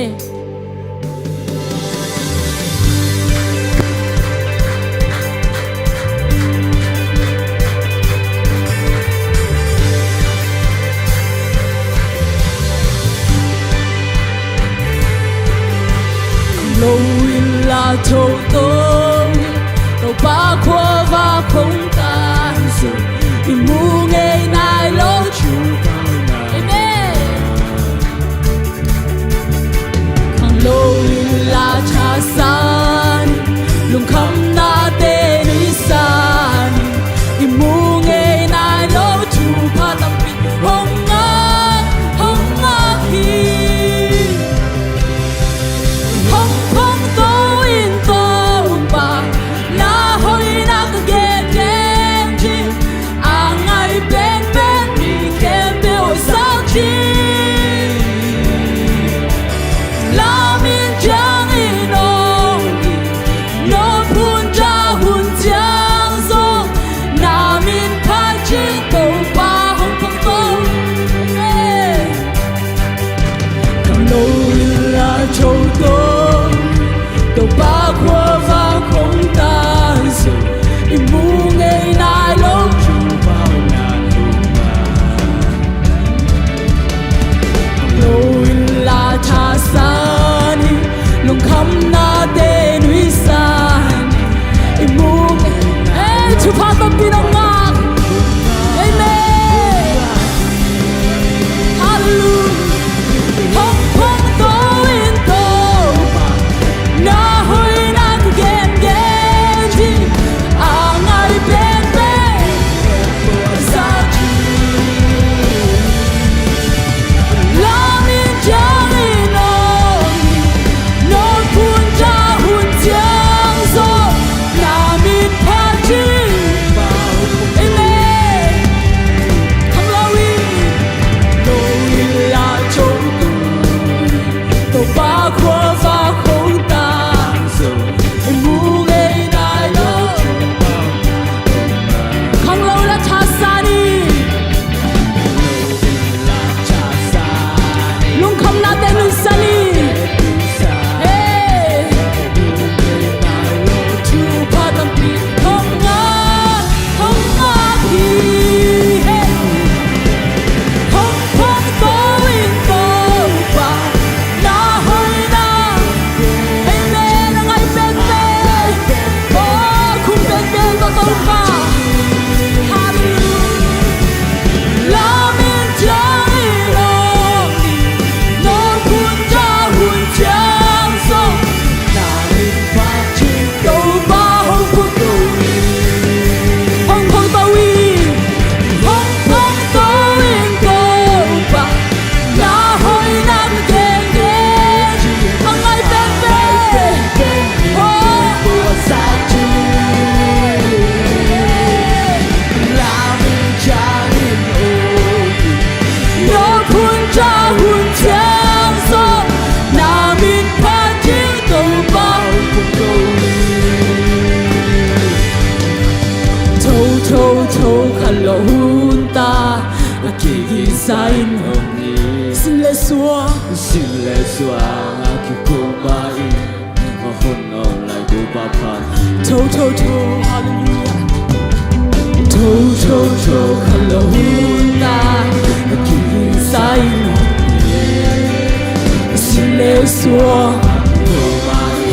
B: lâu là châu tôi đâu ba khoa và không tan rồi thì mu ngày nay lâu chủ amen khang lâu là cha san lùng khăm na tê núi san thì mu ngày nay lâu chủ pa tâm bị hong ngã khi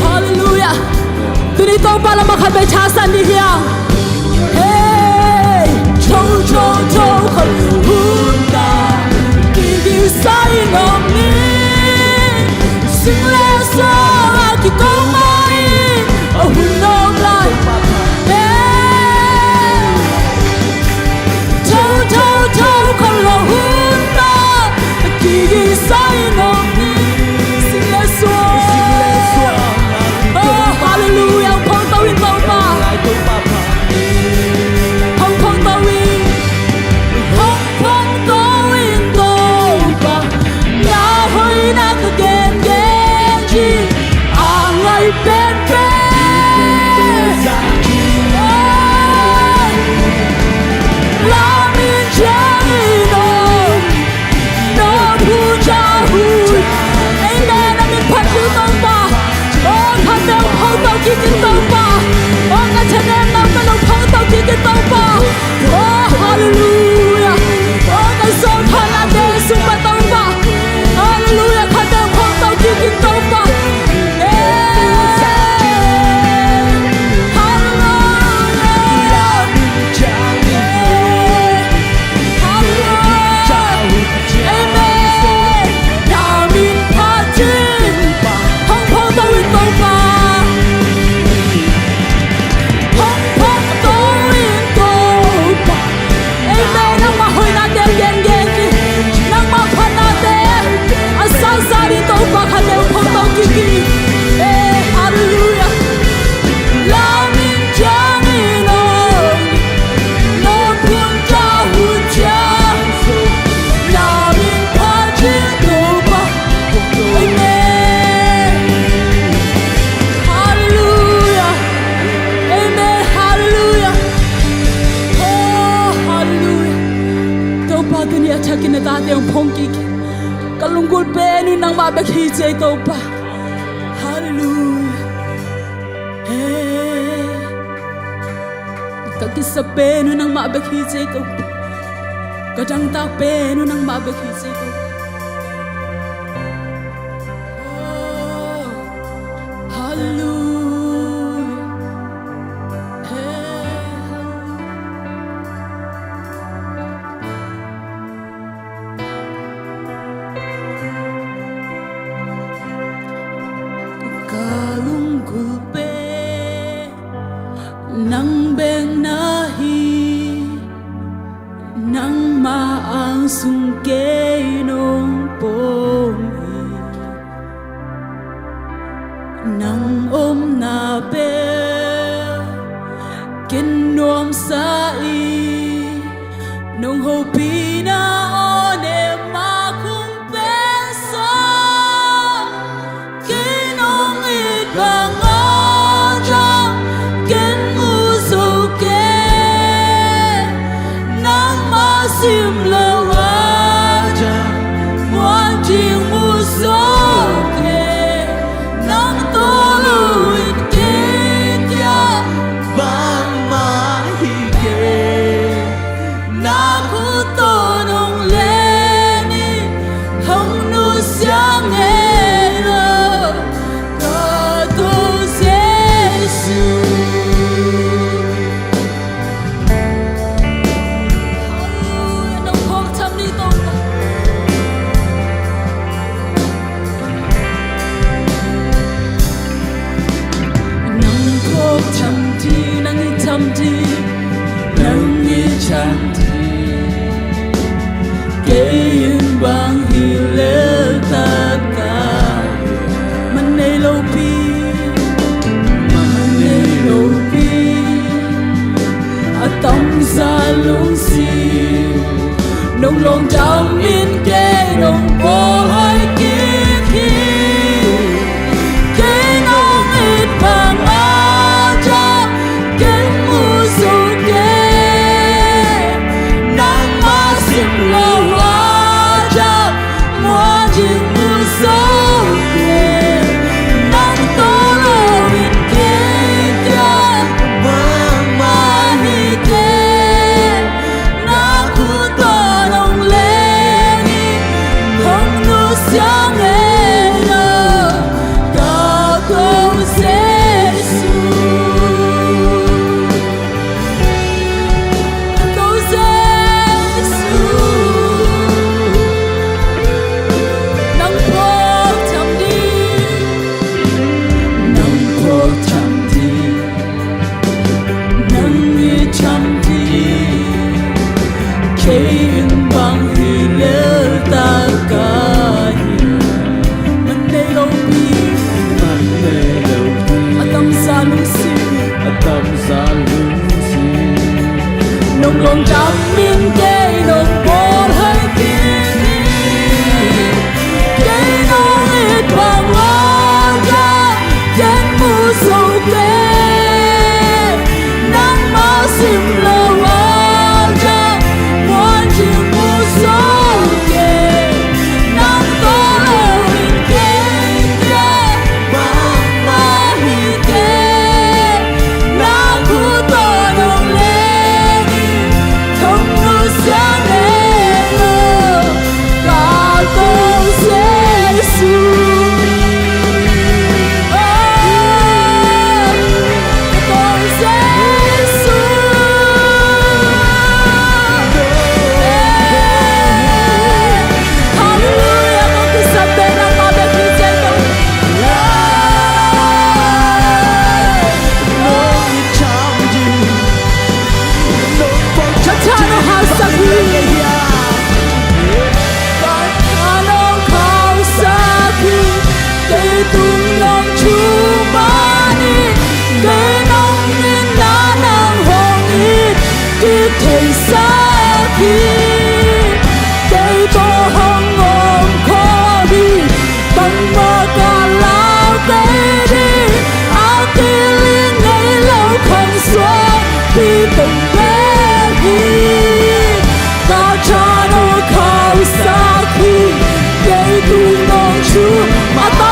B: Hallelujah. Tuni tong pala makan bay chasan di hiang. Hey, châu châu châu khẩn hunda, kỳ kỳ say ngom ni, sing le sa ki kong mai, hun nom lai. Hey, châu châu châu khẩn lo hunda, kỳ kỳ say ngom ni, sing le sa. Hallelujah, phong tao in tao pa, phong phong tao in, phong tông ba. Oh hallelujah. Oh cái số thằng anh để sung ba tông ba. Hallelujah. Khát đang phong tông kia kia tông ba. Kalunggol benu nang mabakhisay to pa. Hallelujah. Hey. Kagisa benu nang mabakhisay to pa. Kadang ta benu nang mabakhisay to pa. Oh. Hallelujah. Hey. Kalunggol be nang beng nahi nang maang sungkay nung pomi nang na be kinuam sa nung hopi na one makumpensa kinong ibangaja ken musuke nang masimlawaja wanjing musuke nang tuluin kitya bang mahige nakutonong leni hong nusyang ero katos Jesus. Hallelujah, nang kong tam nito pa. Nang kong tam di, nang itam di, nang itam di. Kayun bang hilal takay Manaylopi Manaylopi At ang salungsi Nung long jamin kay nung buhay kiki Kay nung itpangadya Kay musuke Nang masimlaw Wanjing musuke nang tuluin kitya mamahike nakutonong le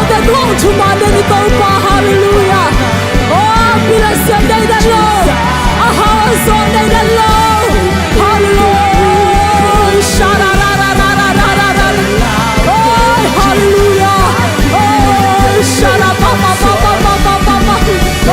B: 的光充满着你头发，哈利路亚！哦，比了神的的路，啊哈，神的的路，哈利路亚！沙啦啦啦啦啦啦啦啦，哦，哈利路亚！哦，沙啦吧吧吧吧吧吧吧吧，哦，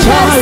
B: 阿门。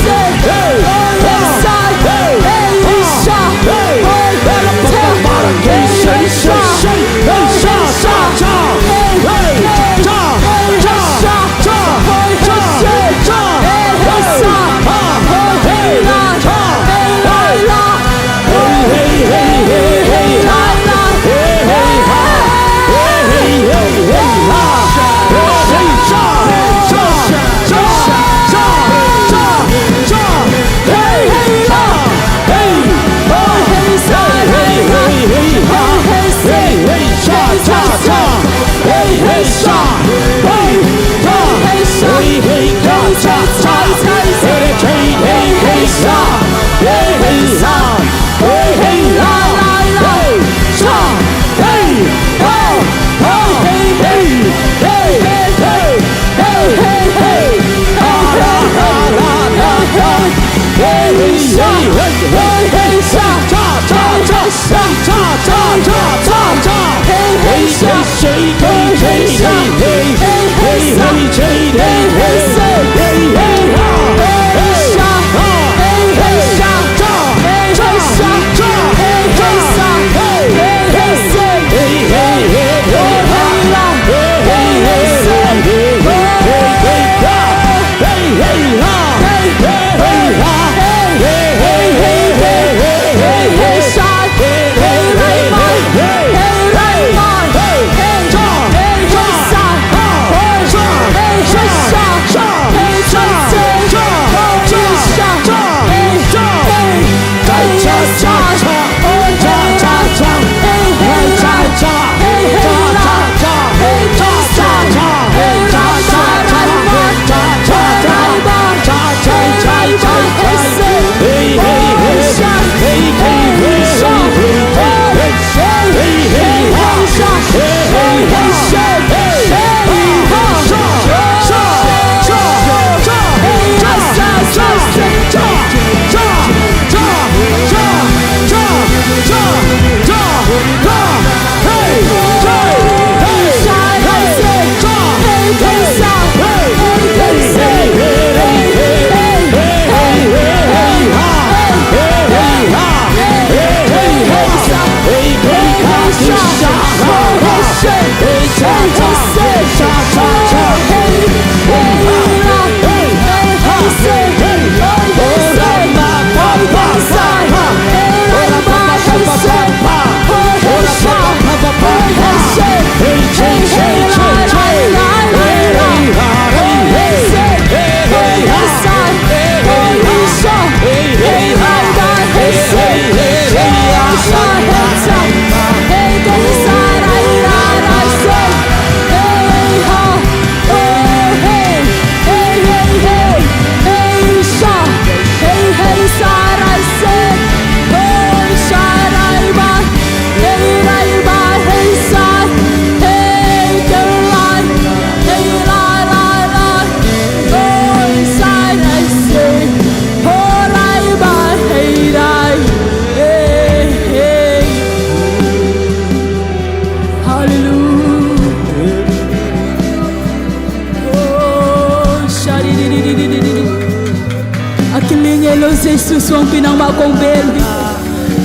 B: Jesus ang pinangmakumbel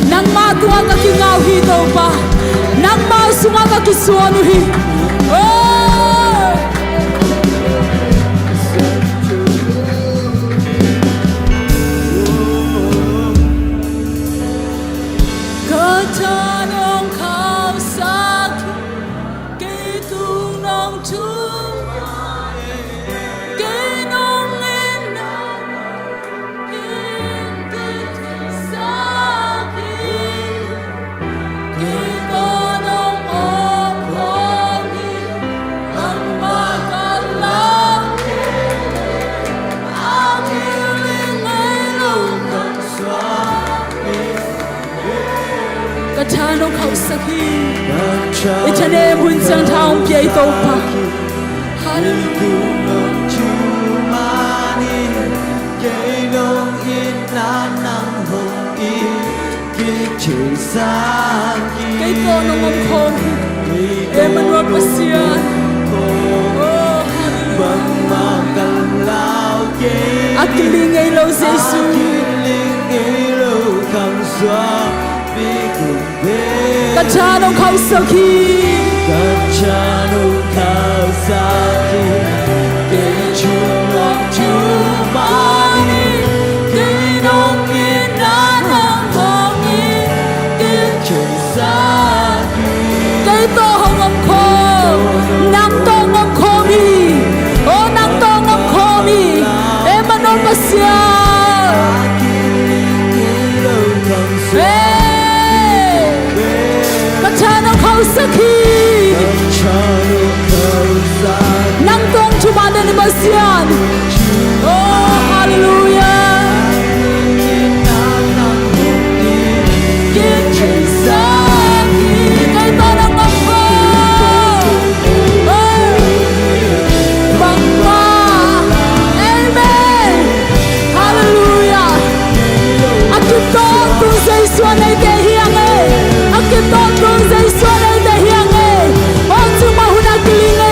B: nang matuwa ka kingawi daw pa nang masunga ka kisuanuhi Katanong kau sakit kitung nong cuma kinong enang kintit sakit kita nong omongin ang makalaki akhirnya ngelukang suami Katanong kau sakit Itane bunsang taong piyay ito pa Hallelujah Kay Tonong Amkon Emmanuel Pasian Oh hallelujah Akilingay lo sa Jesus Katanong kau sakit
C: Katanong kau sakit Cuma-cumani Tinong inanang hangin Kincay sakit
B: Kay Tohong ko Nang Tongong komi Oh nang Tongong komi Emmanuel Pasian Katanong kau sakit Nang tong cumada ni Pasian Oh hallelujah Kincay sakit Kay Tonong ako Bangma Amen Hallelujah Akiton kung sa iswan ay kahiyang Akiton kung sa iswan ay kahiyang O sumahunag kiling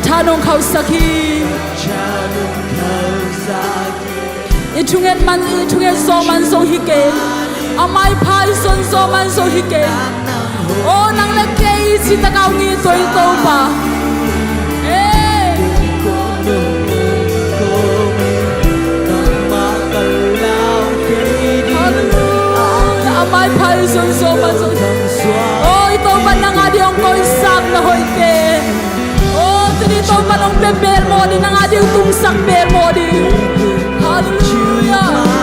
B: tanong kau sakit
C: Chanung kau sakit
B: Itungen man itungen so man so hike Amai pai son so man so hike Oh nang lagay si takaw ni toy to pa Eh Hallelujah Amai pai son so man so Oh ito man nang adi ang ko isak na hoy ke Oh tinito man ang beber mo di nang adi ang tumsak ber mo di Hallelujah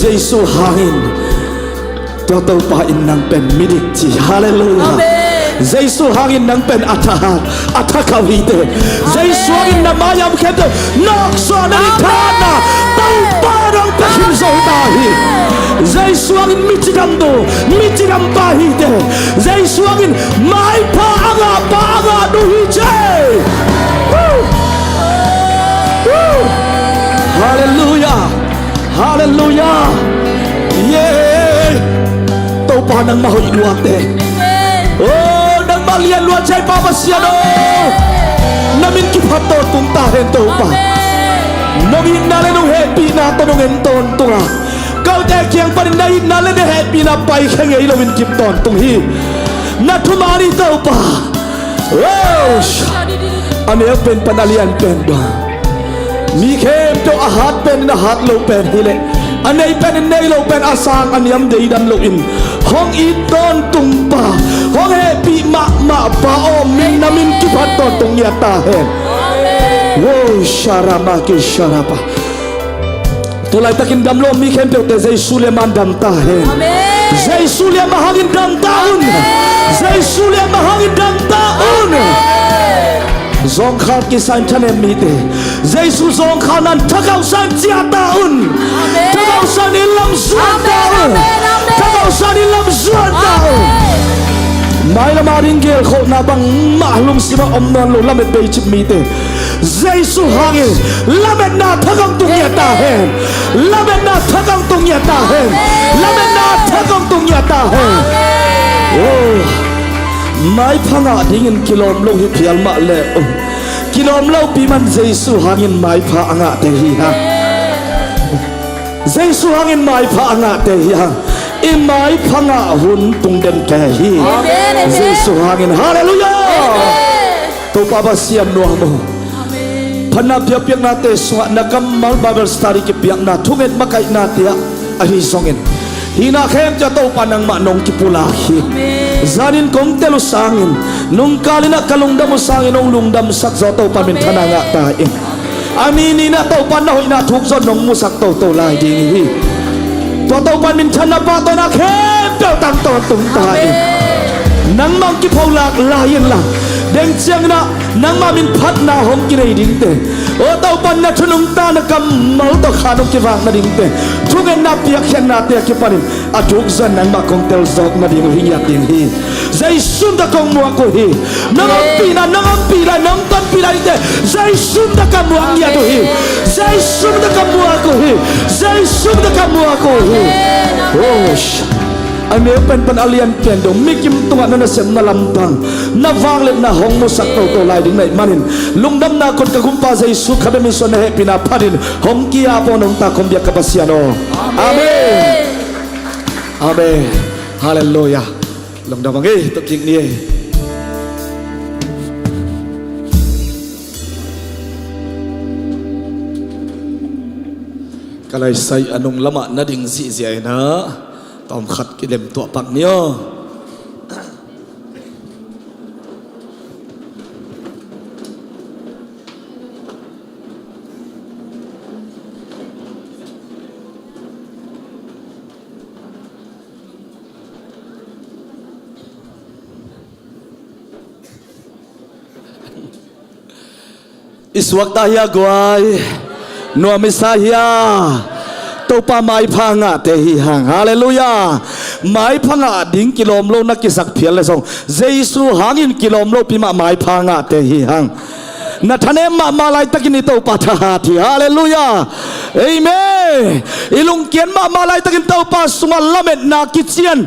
D: Giêsu hangin to to pa in nang pen midik chi hallelujah Giêsu hangin nang pen athakawite Giêsu hangin na mayam kheto nok so na thana tau pa rong pakhim so ta hi Giêsu hangin michidam pa hi te Giêsu hangin mai pa anga du hi che hallelujah Hallelujah. Yeah. Tau pa nang mahoy luwak te. Oh, nang malian luwak chay papasyan oh. Namin kipato tuntahin tau pa. Nagin nale nung happy na tanong enton tunga. Kau te kiyang paninayin nale na happy na pay kaya ilawin kipton tunghi. Natumani tau pa. Oh, ano yung pen panalian pen ba? Mi khem to a hat pen na hat lo pen hile anei pen nei lo pen asang aniam dei dan lo in hong i ton tumpa hong he pi ma pa o min namin kipat tong yata hen wo sharama ki sharapa tulay takin damlo mi kempe te zay suleman dam ta hen zay suleman mahangin dam taun zay suleman mahangin dam taun zong khat ki san chane mi te zay su zong khanan thakau san chia taun thakau san ilam suan taun thakau san ilam suan taun mai la maring gel kho na bang mahlum sima omnon lo lamet be chip mi te Giêsu hangin lamet na thakang tung ya ta hen lamet na thakang tung ya ta hen lamet na thakang tung ya ta hen oh mai phanga dingin kilom lo hi phial ma le kilom lo pi man Giêsu hangin mai pha anga te hi ha Giêsu hangin mai pha anga te hi ha imai phanga hun tung den ke hi Giêsu hangin hallelujah to papa siam no mo phana piak na te swa na kamal bible study ki piak na thunget makai na te ari songin hina khem cha to panang ma nong ki pula hi zanin kong telu sangin nung kalina kalungdam mo sangin ong lungdam sak zo to pamin thana nga ta in amini na to pan na hoi na thuk zo nong mu sak to lai ding hi to pamin thana pa to na khem to tang to tung ta in nang mang ki pholak lain la deng chiang na nang ma min phat na hom ki nei ding te o tau pan na thunung ta na kam mal to khanong ki wang na ding te thugen na pia khen na te ki panin a thuk zan nang ma kong tel zok na ding hi ya ding hi zai sun da kong mo ko hi nang pi na nang tan pi lai te zai sun da kam mo ya do hi zai sun da kam mo ko hi zai sun da kam mo ko hi oh ame pen alian pen do mikim tunga na sem na lampang na wanglet na hong mo sak to lai ding nai manin lungdam na kon ka gumpa Giêsu khabe min son he pina pharin hom kia po nong ta khom bia kapasiano amen amen hallelujah lungdam nge to king ni kalai sai anong lama na ding si zai na Tom khát cái đêm tọa bạc nhớ is waktu ya guai no misahia to pa mai phanga te hi hang hallelujah mai phanga ding kilom lo na kisak phial le song Giêsu hangin kilom lo pi ma mai phanga te hi hang na thane ma malai takin to pa tha thi hallelujah amen ilung kian ma malai takin to pa suma lamet na kichian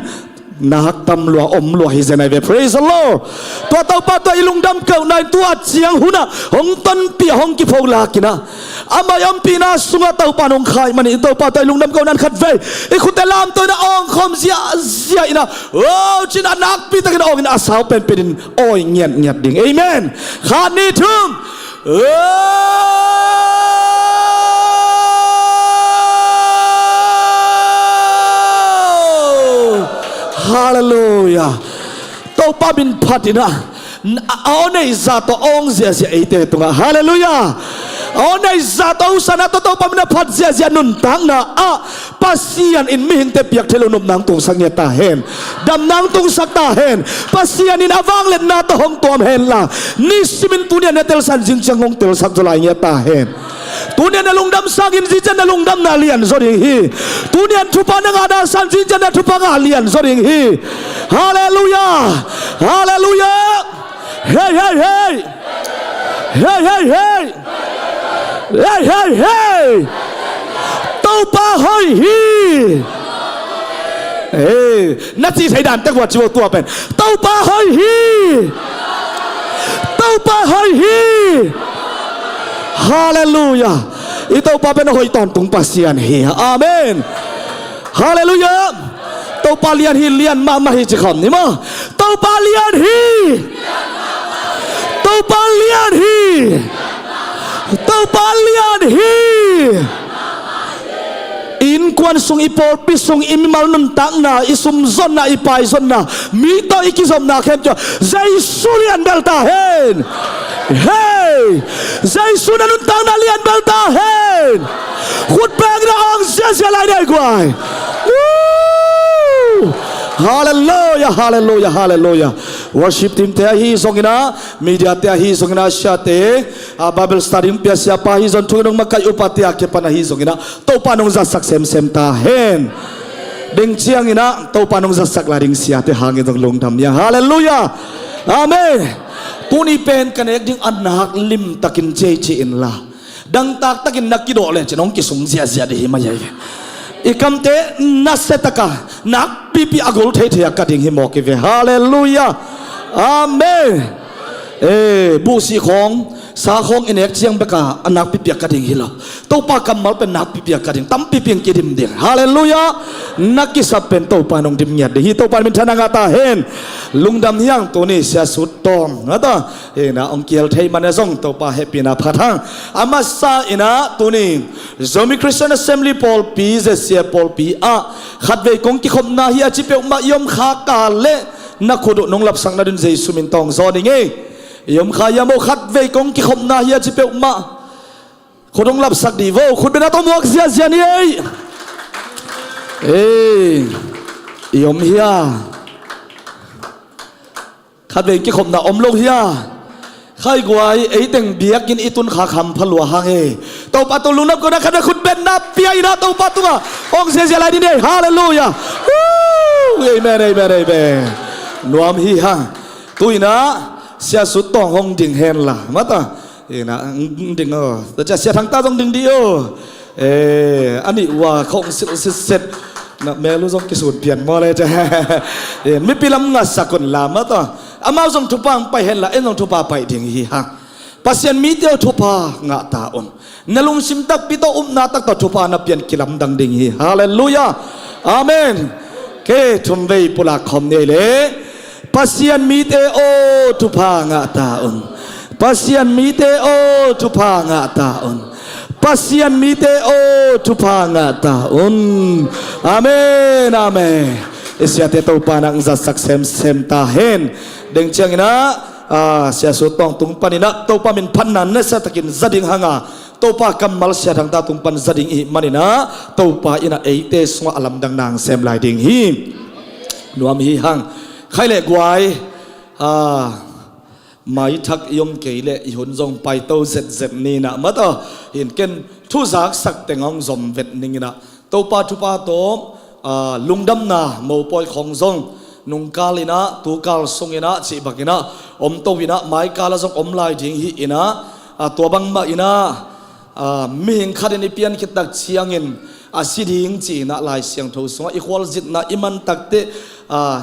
D: nak tam lua om lua hi zenai ve praise the Lord to pa to ilung dam kau nai tua chiang huna hong ton pi hong ki phok la kina amai am pina sunga tau panong khai mani to pa to ilung dam kau nan khat ve I khute lam to na ong khom zia ina oh chin anak pi takin ong in asau pen pedin oi nyat ding amen khat ni thum hallelujah to pa bin phatina aonai za to ong zia ate tunga hallelujah aonai za to sana to pa bin phat zia nun tang na a pasian in mihing te piak thelo nop nang tung sang ta hen dam nang tung sak ta hen pasian in awang let na to hong tom hen la ni simin tunia na tel san jing chang hong tel sak jolai nya ta hen tunia na lungdam sangin zijan na lungdam na lian zoring hi tunia thupa na ada san zijan na thupa nga lian zoring hi hallelujah hallelujah hey hey hey hey hey hey hey hey hey tau pa hoi hi hey na chi thai dan tak wa chiu tua pen tau pa hoi hi tau pa hoi hi hallelujah ito pa pen hoi ton tung pasian hi amen hallelujah tau pa lian hi lian ma hi chi khom ni ma tau pa lian hi tau pa lian hi tau pa lian hi in kwa luan sung ipol pisung imimal nun tang na isum zon na ipai zon na mito ikizom na kem cho Jaisu lian belta hen hey Jaisu na nun tang na lian belta hen khut bang na ong sia lai dai kwai Hallelujah, hallelujah, hallelujah. Worship team te hi songina, media te hi songina syate, Bible study pia siapa hi zon tunong makai upati ake pana hi songina, tau panong zasak sem ta hen. Ding chiang ina, tau panong zasak lading siate hangin dong long damnya. Hallelujah. Amen. Tuni pen kanek ding anak lim takin cece in la. Dang tak takin nakido le chenong kisung zia de himayai. Ikam te nasetaka nak pipi agol the akading himoke ve hallelujah amen busi khong sa khong inek chiang beka anak pipi akading hilo to pa kamal pen nak pipi akading tam pipi ang kidim ding hallelujah nakisap pen to pa nong dim nyat hi to pa min thananga ta hen lungdam hiang to ni sia sut tong ata na ong kiel thei man zong to pa happy na phathang amasa ina to ni Zomi Christian Assembly Paul P sia Paul P a khatve kong ki khom na hi a chi pe ma yom kha ka le na khodo nong lap sang na dun Jesu min tong zo ni nge yom kha ya mo khatve kong ki khom na hi a chi pe ma khodong lap sak di vo khut be na to mok sia ni yom hiya khatve ki khom na om lo hiya khai guai ấy từng biếc in itun khá khăm phalua hange tàu pa tu lunap ko na khada khut ben na piai na tàu pa tu ma ong se lai đi đây hallelujah amen amen amen nuam hi ha tui na sia sut tong hong ding hen la mata na ding ta cha sia thang ta jong ding di ani wa khong set na melu jong ki sut pian mo le cha mi pilam nga sakon la mata amau jong thupang pai hen la en jong thupa pai ding hi ha pasien mi teo thupa nga ta on nalung sim tak pito na tak to thupa na pian kilam dang ding hi hallelujah amen ke thumvei pula khom ne le pasien mi te o thupa nga ta on pasien mi te o thupa nga ta on pasien mi te o thupa nga ta on amen amen isya te to panang za saksem sem ta hen deng chiang ina sia su tong tung panina to pa min phannan na sa takin zading hanga to pa kamal sia thang ta tung pan zading i manina to pa ina eite swa alam dang nang sem lai ding hi nuam hi hang khaile gwai mai thak yom keile i hun jong pai to zet ni na ma to hin ken thu zak sak tengong zom vet ningina to pa thu pa to lungdam na mo poi khong zong nung kalina tu kal sungina chi bakina om to wina mai kala jong om lai ding hi ina to bang ma ina mi hing khaden pian khit tak chiangin asiding chi na lai siang tho so equal zit na iman takte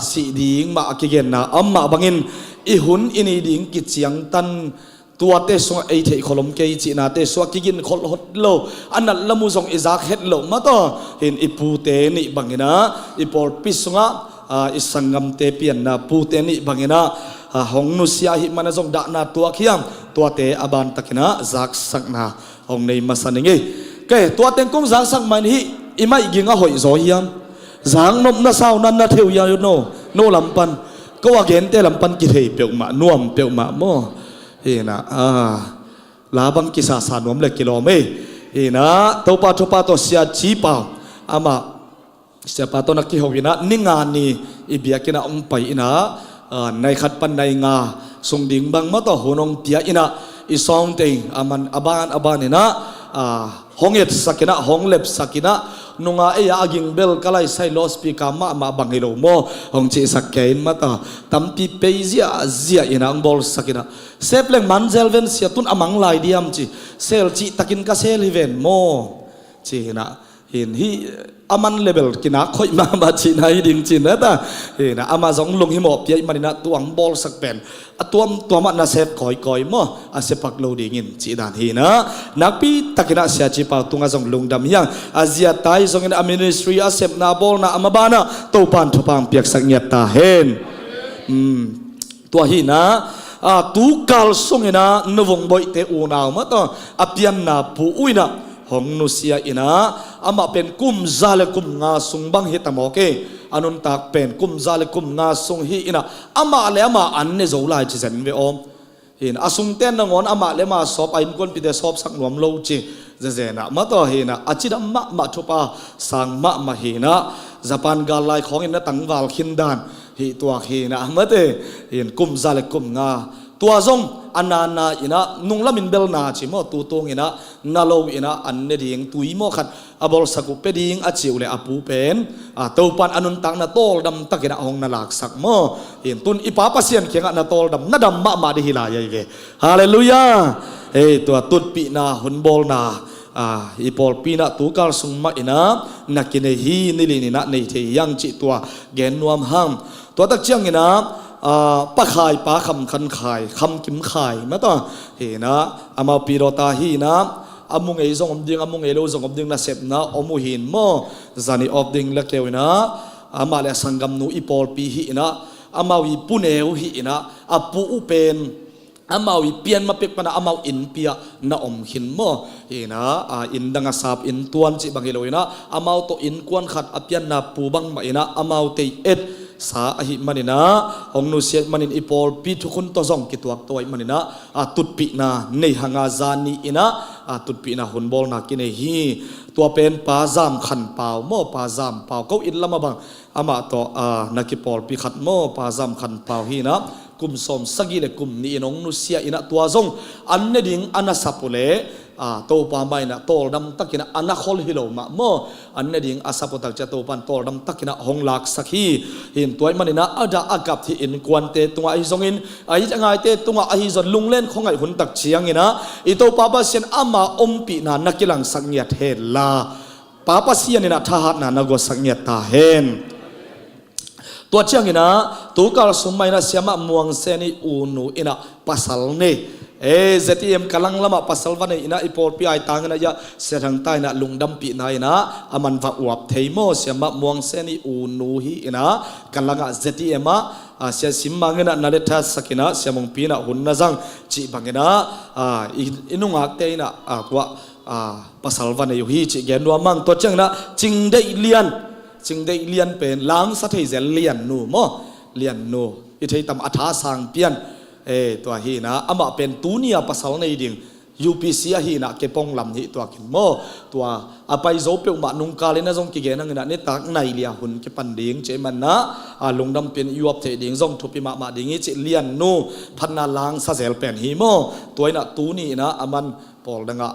D: si ding ma akigen na amma bangin i hun ini ding ki chiang tan tua te so ai thei kholom ke chi na te so kigin khol hot lo anal lamu jong izak het lo ma to hin ipu te ni bangina ipor pisunga isangam te pian na pu te ni bangina hong nu sia hi mana jong da na tua khiam tua te aban takina zak sak na hong nei masaningi ke tua teng kong zak sak man hi imai ginga hoi zo hiam zang nom na sao nan na theu ya no lampan ko again te lampan ki thei pe ma nuam pe ma mo ina labang kisa sa nuam le kilome ina topa to sia chi pa ama sia pa to na ki howina ninga ni ibiakina ong pai ina nai khat pan nai nga sung ding bang ma to honong tia ina i song ting aman aban ina honget sakina honglep sakina nunga eya aging bel kalai sai los pi kama ma bangilo mo hong chi sakkein mata tampi peizia zia ina ang bol sakina sepleng manzelven sia tun amang lai diam chi sel chi takin ka sel hiven mo chi na hin hi aman level kina khoi ma ba chi na hi ding chin na ta na amazon lung hi mo pi manina tuang bol sak pen atuam tuama na sep koi mo a sepak lo ding in chi dan hi na nakpi takina sia chi pa tunga jong lungdam hiang azia tai jong in ministry a sep na bol na amabana to pan thopang piak sak nyat ta hen tua hi na tu kal songina novong boy te unaw ma to apian na pu uina hong nusia ina ama pen kum zale kum nga sung bang hi tamoke anun tak pen kum zale kum nga sung hi ina ama le ama an ne zo lai chi zen ve om hin asung ten na ngon ama le ma sop ain kon pi de sop sak nuam lo chi zena ma to hina achida ma thupa sang ma hina Japan gal lai khong in na tangwal khin dan hi tua hina amate hin kum zale kum nga tua zong anana ina nunglamin bel na chi mo tu tong ina nalo ina anne ding tui mo khat abol saku peding achiu le apu pen a topan anun tang na tol dam takina hong na lak sak mo in tun ipa pasien khenga na tol dam na dam ma di hilaya ge hallelujah tua tut pi na hun bol na ipol pina tu kal sung ma ina nakine hi nilini na nei the yang chi tua gen nuam ham tua tak chiang ina pa khai pa kham khan khai kham kim khai ma to he na amau pirota hi na amung ei zong omding amung ei lo zong omding na sep na omu hin mo zani opding la kewina amale sangam nu ipol pi hi na amawi puneu hi ina apu upen amawi pian mapek pana amaw in pia na hin mo ina in danga sap in tuan chi bangilo ina amaw to in kwan khat apian na pu bang ma ina amaw te et sa ahi manina ong nu siat manin ipol pi thukun to zong kituak toy manina tut pi na nei hanga zani ina tut pi na hun bol na kine hi tua pen pa zam khan pau mo pa zam pau ko in lama bang ama to nakipol pi khat mo pa zam khan pau hi na kum som sagi le kum ni inong nu sia ina tua zong anne ding anasapule to pa mai na tol dam takina anakhol hilo ma mo anne ding asapotak cha to pan tol dam takina hong lak sakhi hin toy manina ada agap thi in kwante tunga ai zongin ai changai te tunga ai zon lunglen khongai hun tak chiang ina ito papa sen ama ompi na nakilang sangyat hela papa sian ina thahat na nago sangyat ta hen tua chiang ina tu kal sumai na siama muang seni unu ina pasal ne ZTM kalang lama pasal vane ina ipol pi ai tang na ya serang tai na lungdam pi na ina aman va uap theimo siama muang seni unu hi ina kalanga ZTM sia simmangena naletha sakina siamong pi na hunna jang chi bangena inunga te ina kwa pasal vane yu hi chi genwa mang to chang na chingdei lian pen lang sa thei zel lian nu mo lian nu i thei tam atha sang pian tua hi na ama pen tunia pasal nei ding UPC hi na ke pong lam hi tua kin mo tua apai zo pe ma nung ka le na jong ki ge na ngina ne tak nai lia hun ke pan ding che man na lungdam pen yuap the ding jong thupi ma ding hi che lian nu phanna lang sa zel pen hi mo toina tu ni na aman pol danga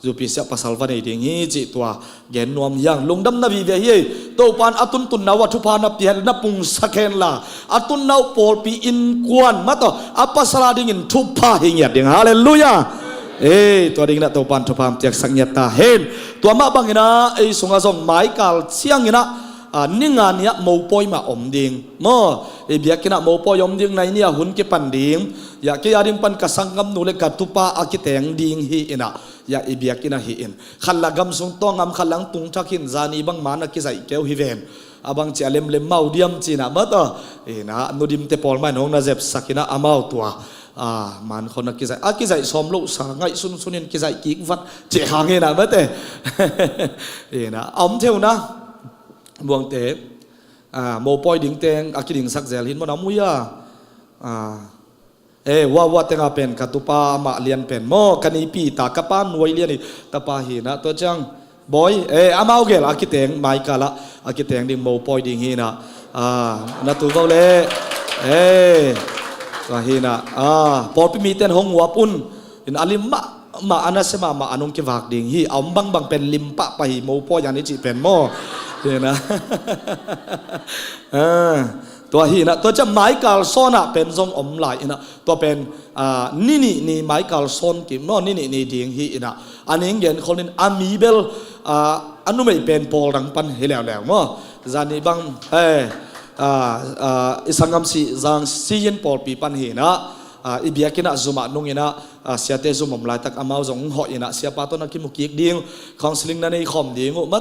D: UPC pasal va nei ding hi chi tua gen nom yang lungdam na vi ve hi to pan atun tun na wa thu pa na pian na pung sakhen la atun nau pol pi in kwan ma to apasala ding in thu pa hi ngiat ding hallelujah tua ding na to pan thu pam tiak saknyat ta hen tua ma bangina sunga zong mai kal chiang ina ninga nia mo poi ma om ding mo biakina mo poi om ding nai nia hun ke pan ding ya ke yaring pan ka sangam nu le ka tupa akiteng ding hi ina ya ibiakina hi in khalagam sung tongam khalang tung thakin zani bang mana ki zai keu hi vem abang chalem lem mau diam china ma to ina nudim te pol mai nong na zep sakina amau tua man khona ki zai som lo sa ngai sunin ki zai ki vat che hange na mate ina om theo na buang te mo poi ding teng akiding sak zel hin mo na muya wa tenga pen katupa ma lian pen mo kani pi ta kapan wai lian ni tapa hi na to chang boy amau gel akiteng mai kala akiteng ding mo poi ding hi na na tu go le wa hi na por pi mi ten hong wa pun in alim ma anasema ma anong ki wak ding hi om bang pen limpa pa hi mo po yan ni chi pen mo naตัวฮีนะตัวจะไม้กาลซอนเป็นทรงอมไหลนะตัวเป็นนี่ไม้กาลซอนกิมโน่นี่ดิ่งฮีนะอันนี้เห็นคนนี้อามีเบลอันนู้นไม่เป็นโพลังปันเหี่ยวมั้งจานี่บังสังกัมสีจางซีเย็นปอลปีปันเหี่นะอีเบียกินะจุมานุ่งนะเสียเตจุมอมไหลตักอามาจงหอยนะเสียปาตัวนักกิมุกิกดิ่งคอนซิลิงนั่นในคอมดิ่งมา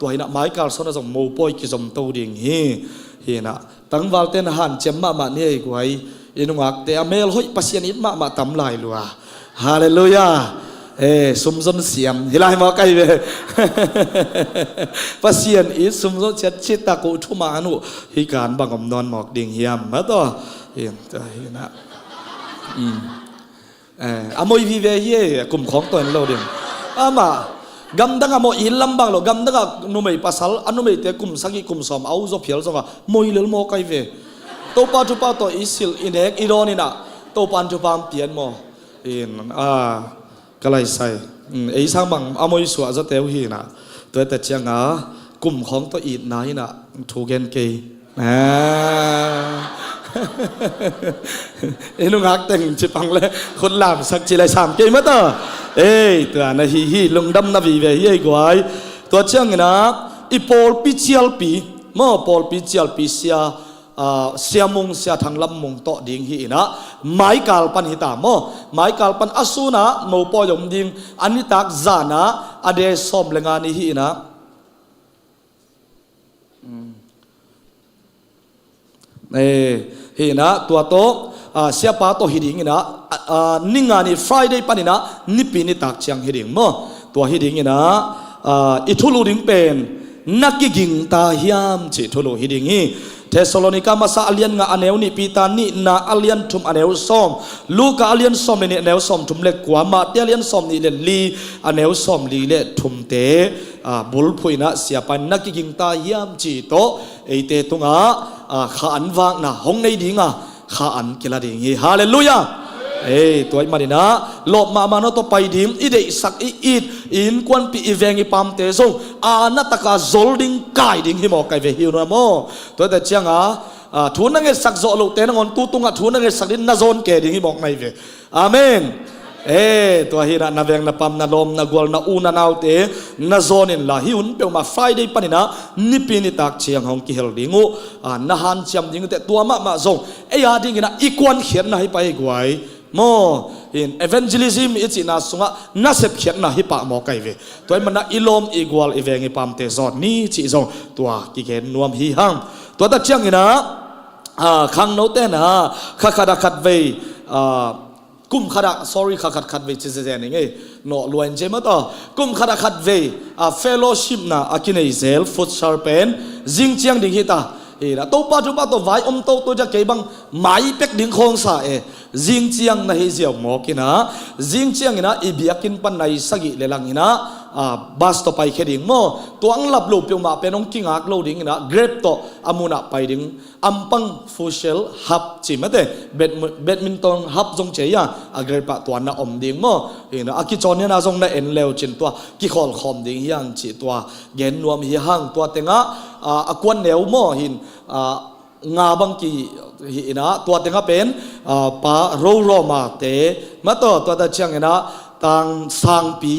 D: ตัวฮีนะไม้กาลซอนจงโมปอยกิจมโตดิ่งฮีนะตั้งวัลเตนหันเจมมาเนี่ยอีกไว้อินุงักแต่เมลหอยปัสยานิดมาตำลายลัวฮาเลลูยา สมจนเสียมฮิลายมาไกลเวภาษาอีสมจนเช็ดชิตตะกุทุมานุฮิการบังอมนอนหมอกดิ่งเฮียมมาต่อเฮียนะอโมยวิเวเย่กลุ่มของตัวเราเดิมมากำดังอโมอินลำบากหรอกำดังนุ่มไอภาษาอันนุ่มไอเตะกลุ่มสักกี่กลุ่มสอมเอาจบเพียรสงะมวยเลี้ยงโมไกเวตัวปาทุปาตัวอิสิลอินเอกอิรอนี่นะตัวปันทุปามเปลี่ยนโมก็เลยใส่ไอ้สร้างบังอโมยสวะจะเตวฮีนะตัวแต่เชียงกลุ่มของตัวอีนายนะถูกเกณฑ์เกย์นุ่งหักแต่งจิปังเลยคนลามสักจีไรสามเกย์มาต่อตัวน่ะฮีลงดำนาวีเวียกวายตัวเชียงนะอีพอลปิเชียลปีมอพอลปิเชียลปีเสียมงเสียทางลำมงโตดิ่งฮีนะไม้กาลปันหิตามอไม้กาลปันอสูนะโนปอยมดิ่งอันนี้ตักจานะอเดสอมเลงานี่ฮีนะฮีนะตัวโตเสียป้าโตฮิดิ่งนะนิ่งงานี่ Friday ปันนี่นะนิปีนี่ตักเชียงฮิดิ่งมอตัวฮิดิ่งนะอิทุลูดิ่งเป็นนักกิงตาฮิามจิทุลูฮิดิ่งฮีเทสโลนิกามาซาอเลียนงาอเนวนี่ปีตานี่นาอเลียนทุมอเนวซอมลูกอเลียนซอมนี่อเนวซอมทุมเล็กกว่ามาเตอเลียนซอมนี่เลลีอเนวซอมลีเลทุมเตบุลพุยนะเสียปันนักกิงตาฮิามจิโตเอเตตุงข้าอันวางนะห้องในดิ่งข้าอันกิลาดิ่งฮีฮาเลลูยาตัวมาดินะหลบมาโนตัวไปดิมอีเดสักอีดอินควันปีอีเวงอีปามเตซงนัตตะโจลดิ้งไก่ดิ้งฮิโมไก่เวฮิวนะโมตัวแต่เชียงทุนนั่งสักโจลูเตนังอนตูตุงทุนนั่งสักดินนาโจนเกดิ้งฮิโมไก่เวอาเมนตัวฮิระนาเวงนาปั๊มนาลมนากวลนาอูนานาวเตนาโจนินลาฮิอุนเปียวมาไฟเดย์ปนินะนิปินิตักเชียงฮองกิเฮลดิ้งูนาฮันเชียมดิ้งเตตัวมาซงดิ้งนะอีกวนเขียนนะให้ไปกวยโมอินเอเวนเจลิซึมอิจินาสุงะน่าเสพเขียนนะฮิปะโมไกเวตัวมันนะอิลอมอีกวลอีเวงอีปามเตซอนนี่จิซงตัวกิเกนนวมฮิฮังตัวตัดเชียงนะขังโนเตนะขัดขัดเวกุมขัดsorryขัดเวจิเจนี่ไงโนลวนเจมาต่อกุมขัดเวfellowship นะอากินอิเซลฟุตชาร์เปนจิงเชียงดิ่งฮิตาตัวป้าจุป้าตัวไว้ตัวจะเก็บบังไม้เป็กดิ่งโคงสาจิงเชียงนะฮิเจียวหมอกินะจิงเชียงนะอีเบียกินปันในสกิเลลังนะบัสตัวไปแค่ดิ่งโมตัวอังลับลูปยงมาเป็นองกิงอักโลดิ่งนะเกรปตัวอามุนะไปดิ่งอัมปังฟูเชลฮับจิมเตเบดมินตันฮับจงเจียเกรปตัวน่ะอมดิ่งโมอากิจอนเนี่ยนะจงน่ะเอ็นเลวจินตัวกิขอลคอมดิ่งยังจิตัวเย็นนวมฮิฮังตัวเต็งกวนเหนียวโมหินงาบังกีหินะตัวเต็งเป็นปาโรมาเตมาตัวตะเชียงนะตังสังปี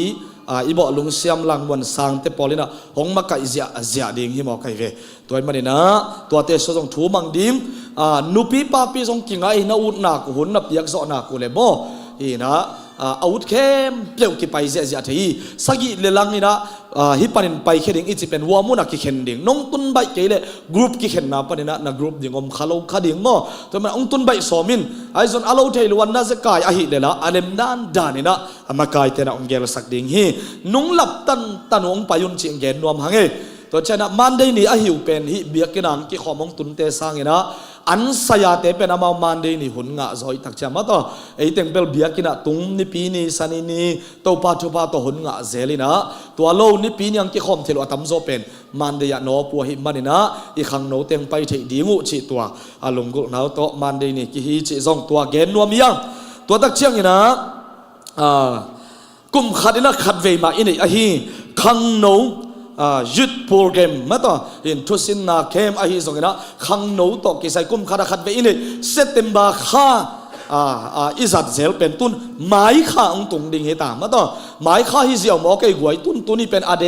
D: อีบอกลุงเสียมลังวันสังเตปอลินะหงมาไก่เสียดิ่งฮิมอไก่เวตัวมันนี่นะตัวเตสงถูมังดิมนุปีป้าปีสงกิงไอนะอุดนักหุ่นนับยักษ์สอนักกูเลยโมหินะอาวุธเข้มเปลี่ยวกี่ไปเสียทีสกิเลลังนี่นะฮิปันินไปแค่ดิ่งอีจิเป็นวัวมุนักกี่เข็นดิ่งน้องตุนใบเกลกรุ๊ปกี่เข็นนะปนินะกรุ๊ปดิ่งอมขาโลขาดิ่งโม่ตัวมันองตุนใบสอมินไอซอนอาโลเทลวันน่าจะกายอาหิเลละอเลมด้านด้านนี่นะมากายเตนะองเกลสักดิ่งฮีนุ่งหลับตันองไปยุนจิงเกนนวมหังเอตัวเช่นมันได้นี่อาหิวเป็นฮิเบียกินังกี่ขอมองตุนเตสังนะอันสยามเตเป็นอามามันเดนี่หุ่นงะจอยตักจามาต่อไอเต็งเปลเบียกินะตุงนิปีนี่สันนี่ตัวปัจจุบันตัวหุ่นงะเจลินะตัวโลนิปีนี่ยังกี่ขอมเทลอัตมโซเป็นมันเดียโนปัวหิมันนี่นะอีขังโนเต็งไปที่ดีงูจิตัวอารมณ์กุนาวโตมันเดนี่กี่ฮิจิซองตัวเกนนัวมียังตัวตักเชียงนี่นะกุมขัดนี่นะขัดเวมาอินี่อะฮีขังโนยุดโปรแกรมมาต่อเห็นทุสินนาเข้มอาฮิสงนะขังโนต่อกิสัยกุมขัดขัดเวอินี่เซตเต็มบาข้าอิสัดเซลเป็นตุนไม้ข้าองตุงดิ่งเหตามาต่อไม้ข้าฮิเซียวหมอไก่หวยตุนนี่เป็นอเด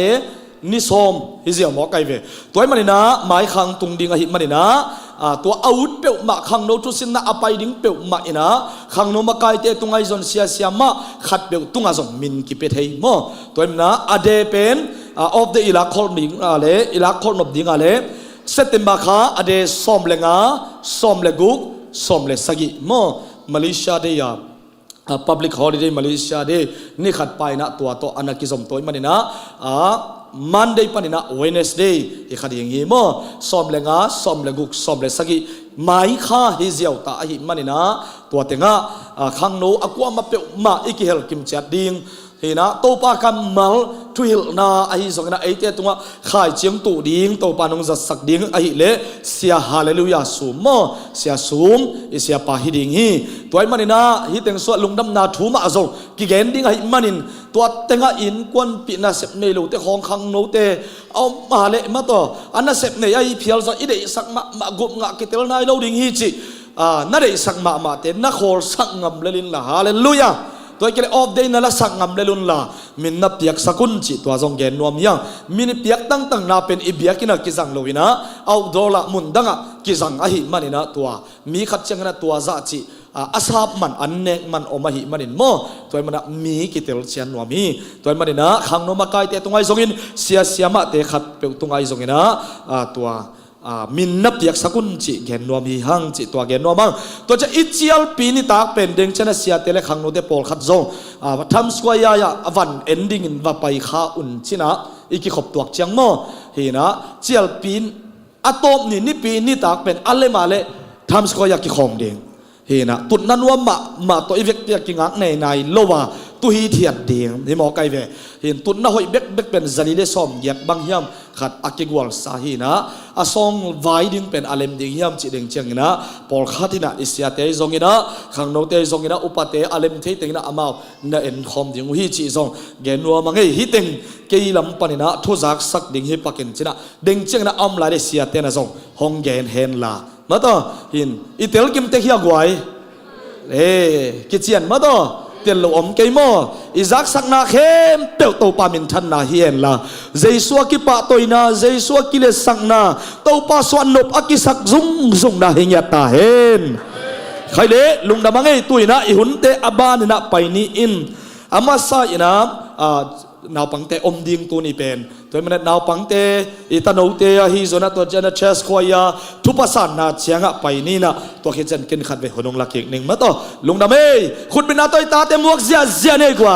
D: นิสอมฮิเซียวหมอไก่เวตัวมันนี่นะไม้ข้างตุงดิ่งอาฮิมันนี่นะตัวอาวุธเปียวมาขังโนทุสินนาอภัยดิ่งเปียวมาอินะขังโนมาไก่เตตุงไอซอนเสียมาขัดเปียวตุงอาซอนมินกิเปเทยมอตัวมันนะอเดเป็นof the ilakol ning ale ilakol nob ding ale September kha ade som lenga som leguk som le sagi mo Malaysia de ya public holiday Malaysia day ni khat pai na tua to anakizom toy manina Monday panina Wednesday i khading hi mo som lenga som leguk som le sagi mai kha hi ziaw ta hi manina tua tenga khang no akwa ma pe ma ikihel kim chat ding hina to pa kam mal thuil na ahi zongna aite tunga khai chiang tu ding to pa nong za sak ding ahi le sia hallelujah sumo sia sum isia pa hi ding hi toy manina hi teng so lungdam na thuma azong ki gen ding ahi manin to tenga in kwan pi na sep nei lo te khong khang no te au ma le ma to ana sep nei ai phial za ide sak ma gup nga kitel nai lo ding hi chi na dei sak ma te na khol sak ngam lelin la hallelujahตัวเกลออฟเดย์นั่นละสังงามเลลุนละมินนับเปียกสักุนจิตัวจงเกนนวมยังมินเปียกตั้งนาเป็นอิเบียกินักกิจังโลวินะเอาดอละมุนดังอ่ะกิจังอหิมันนะตัวมีขัดเชิงนะตัวจะจิอาสาบมันอันเนกมันอมหิมันโมตัวมันมีกิเตลเชียนนวมีตัวมันนะขังโนมาไกเตตรงไอจงินเสียมาเตขัดเปียกตรงไอจงินะตัวมินนับเปียกสักุนจิเกนนวมีหังจิตัวเกนนวมังตัวจะอิจิอัลปีนิตากเป็นเด้งเชนเสียเตเลขังโนเตปอลขัดจงทำสกวยายาวันเอนดิ้งว่าไปข้าอุ่นชินะอีกขบตัวเชียงโมเห็นะจิอัลปีนอะตอมนี่ปีนิตากเป็นอะไรมาเลทำสกวยากิขอมเด้งเห็นะตุนนั้นว่ามาตัวอีเวกเปียกิงักในโลวาตุฮีเทียดเดียงนี่หมอไกเวเห็นตุนน่ะหอยเบกเป็นจารีเลซอมเย็บบางยามขัดอักเกกวลสาฮีนะอาซองไวดิ้งเป็นอาเลมดิ้งยามจิเด้งเชียงนะปอลขัดที่น่ะอิสยาเตยซงนะขังโนเตยซงนะอุปเตอาเลมเทติงนะอามาวน่ะเอ็นคอมดิ้งฮีจิซงเกนัวมังเฮฮิติงเกยลำปนินะทุจักสักดิ้งฮีปักเกนจินะเด้งเชียงนะอมลายเดเสียเตนะซงฮงเกนเฮนลามาต่อหินอิเตลกิมเตฮิยากวยกิจเจียนมาต่อเตียนลมเกยโมอิจักสักนาเข้มเปียวโตปามินทันนาเฮียนละเจสัวกิปะตัวนาเจสัวกิเลสักนาโตปาสวนนบอากิสักซุงนาเฮียตาเฮนใครเละลุงดามังเอตุยนะอิหุนเตอบานนะไปนี่อินอามาซาอินะนาวปังเตอมดิงตัวนี้เป็นตัวมันนาวปังเตอิตานูเตฮิโซนะตัวเจนเชสควายาทุปสันนาเชียงะไปนี่นะตัวเขจันกินขัดไปหนงลักเอกหนึ่งมาต่อลุงดำเอ้คุณเป็นนาตัวตาเตมวกเสียเนี่ยกว่า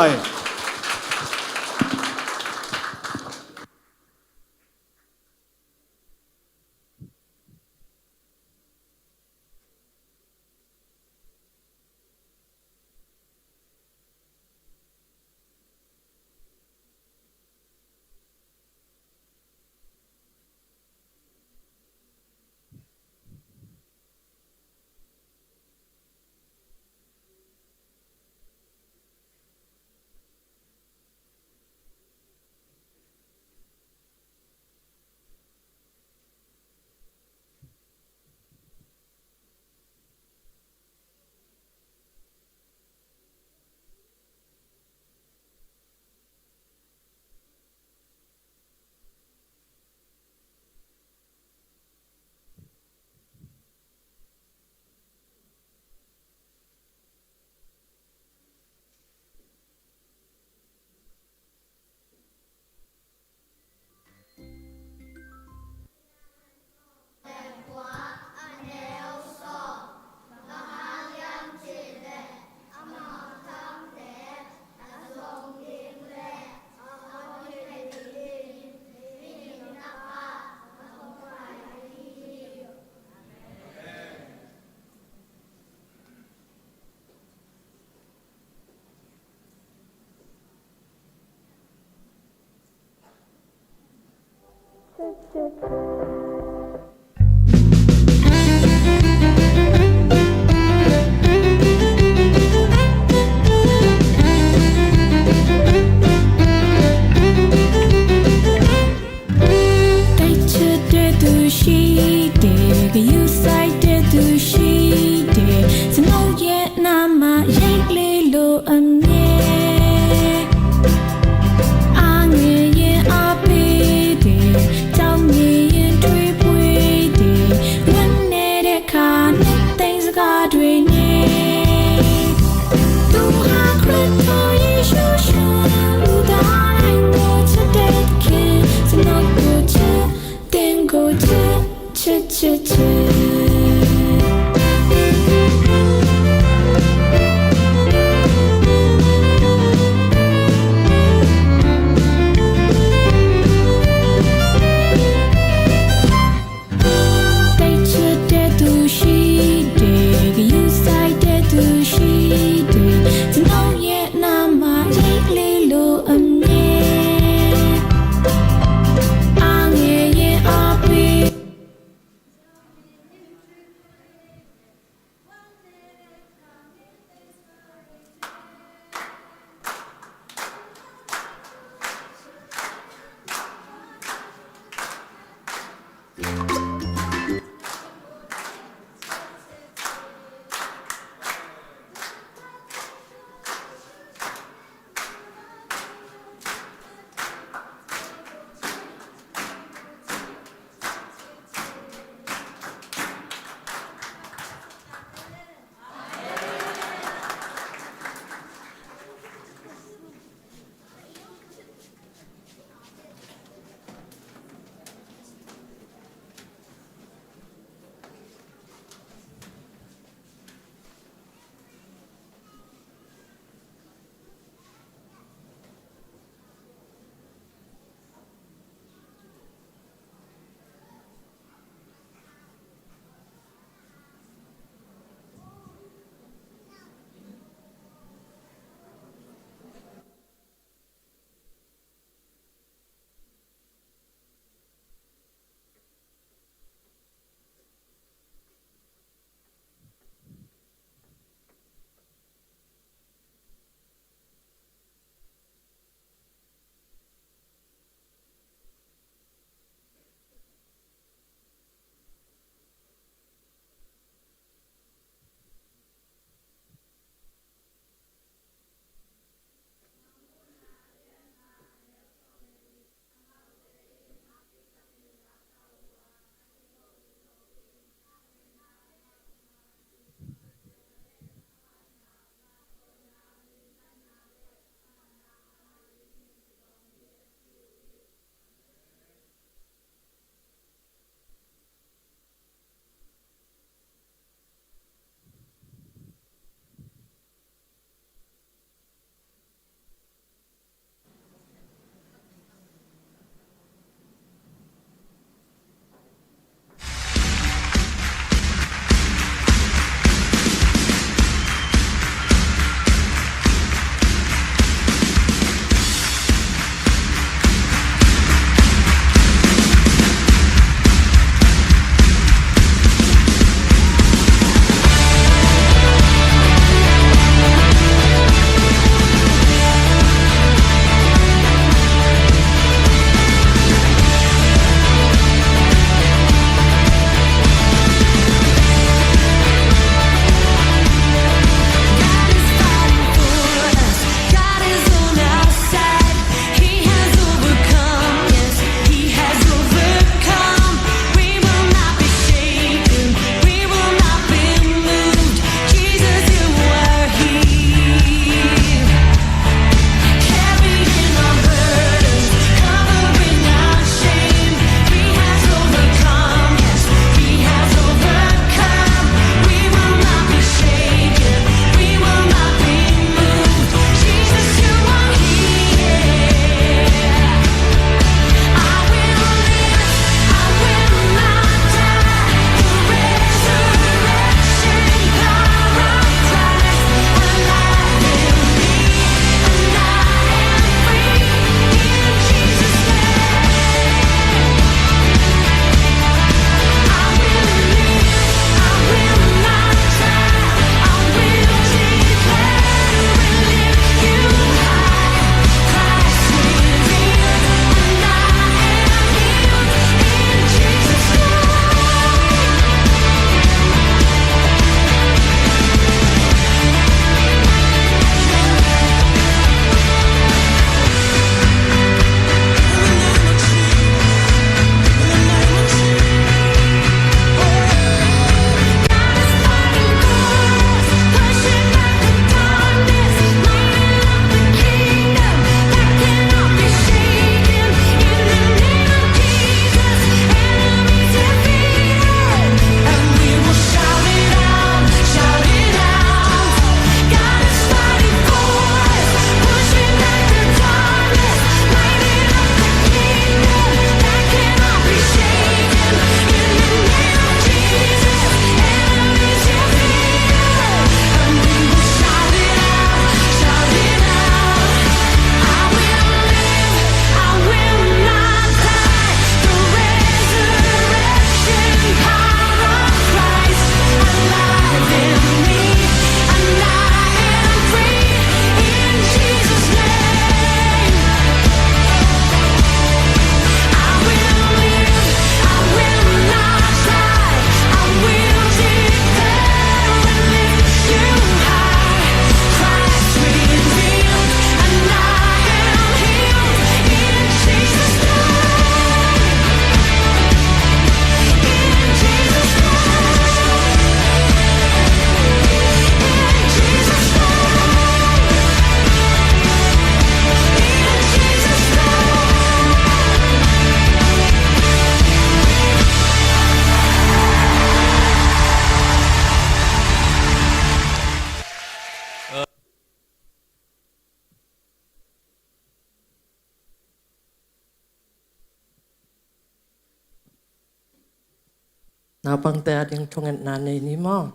C: na pang te ading thongen na nei ni mo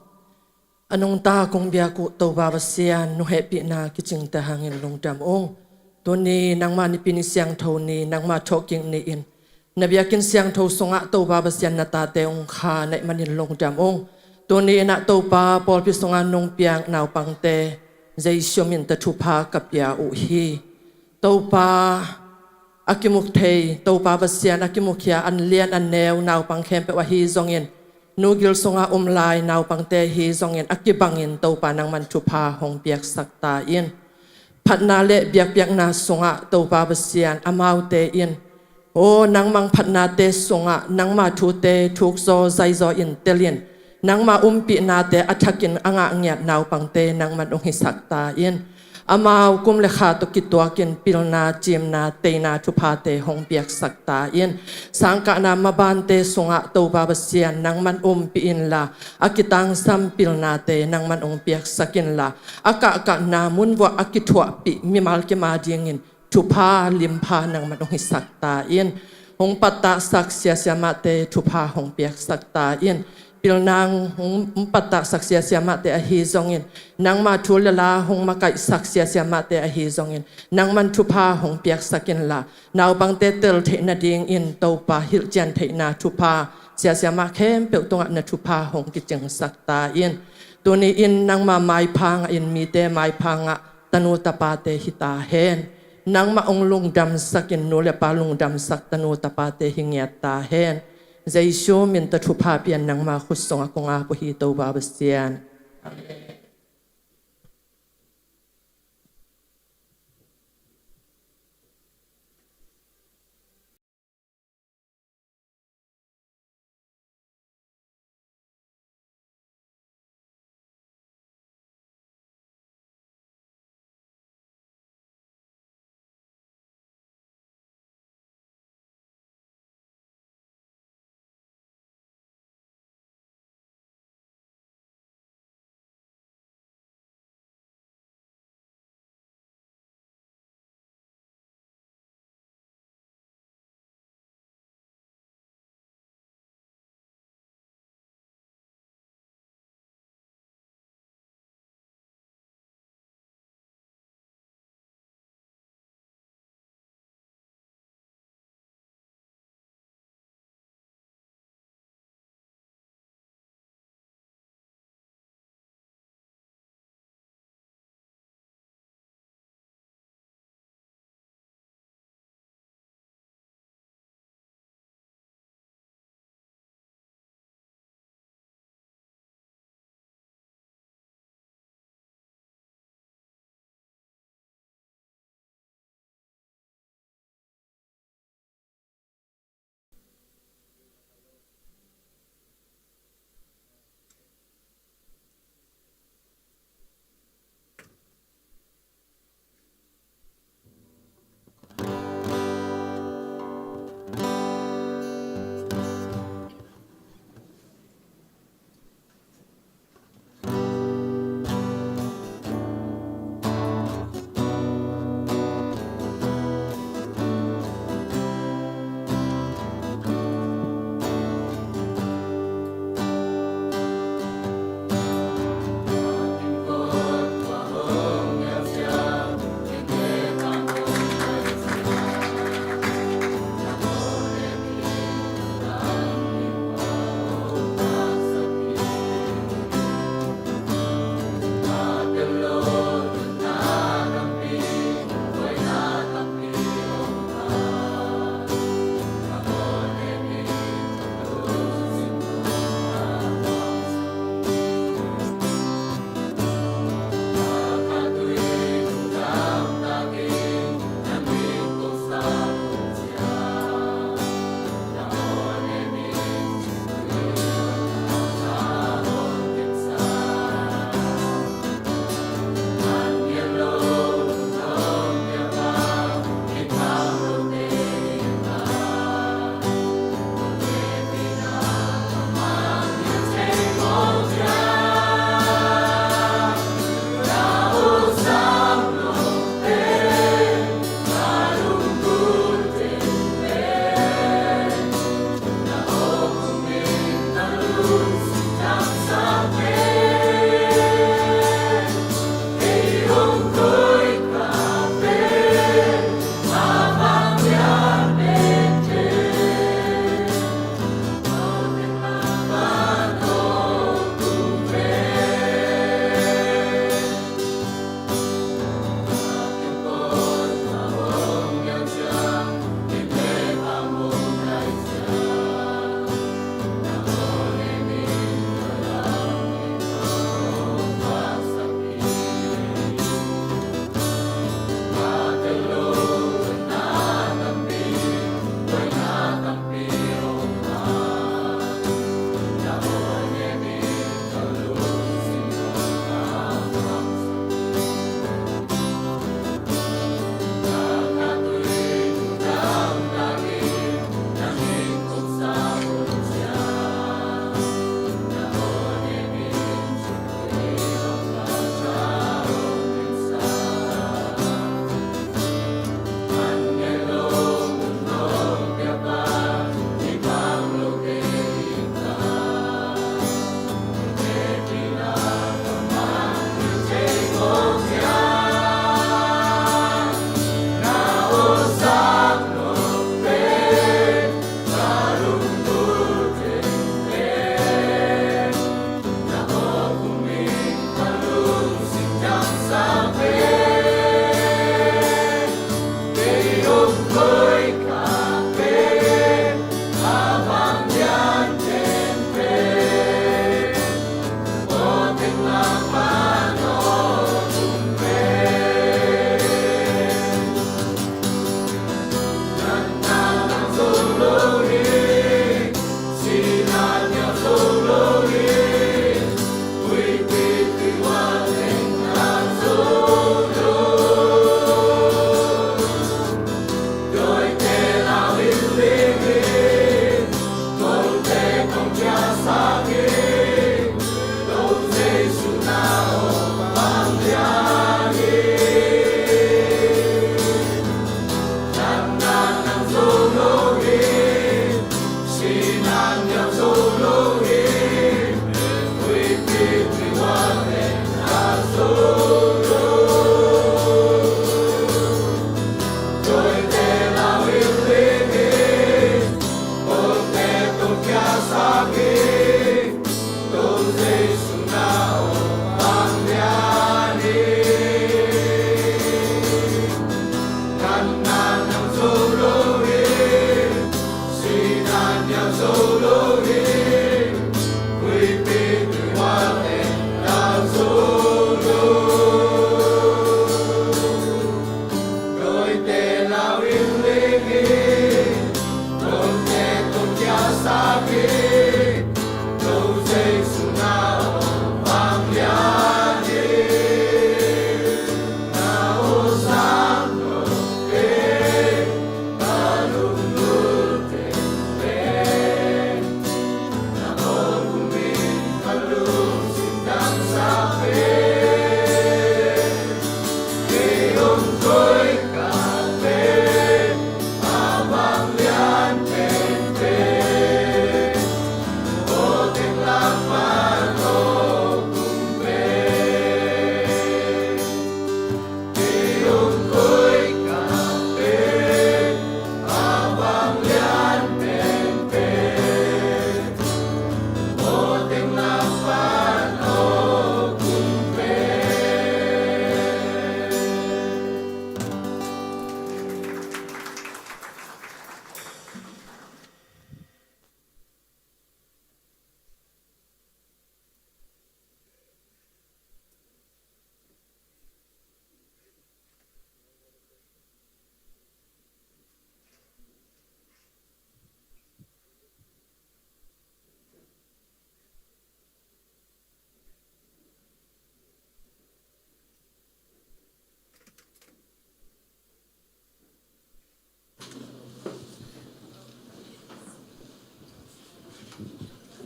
C: anong ta kong bia ku to ba sian no happy na kiching ta hangin long dam ong to ni nang ma ni pini siang tho ni nang ma talking ni in na bia kin siang tho songa to ba sian na ta te ong kha nei manin long dam ong to ni na to pa pol pi songa nong piang naw pang te zai shomin ta thu pa kapya u hi to pa akimuk thei to pa sian akimuk khia an lian an neu naw pang khem pe wa hi zongin nugil songa umlai naw pangte hi zongin akibangin to pa nang man thupa hong piak sakta in phatna le biak biak na songa to pa basian amau te in o nang mang phatna te songa nang ma thu te thuk zo zai zo in telin nang ma umpi na te athakin anga ngiat naw pangte nang man ong hi sakta in amau kum le kha to kitwa kin pilna chimna teina thupa te hong piak sakta in sangka na mabante songa to babasian nang man pi in la akitang sam pilna te nang man ong piak sakin la aka ka na munwa akithwa pi mimal ke ma dingin thupa limpa nang man ong hi sakta in hong pata saksia siama te thupa hong piak sakta in pilnang hong pata saksia siama te a hi zongin nang ma thulala hong makai saksia siama te a hi zongin nang man thupa hong piak sakin la naw bang te tel the na ding in to pa hil jan the na thupa sia siama khem pe tonga na thupa hong ki cheng sakta in tuni in nang ma mai phang in mi te mai phanga tanu tapa te hita hen nang ma ong lung dam sakin no le pa lung dam sak tanu tapa te hingyat ta hen zai sho min ta thupa pian nang ma khusong akonga po hi to ba basian amen.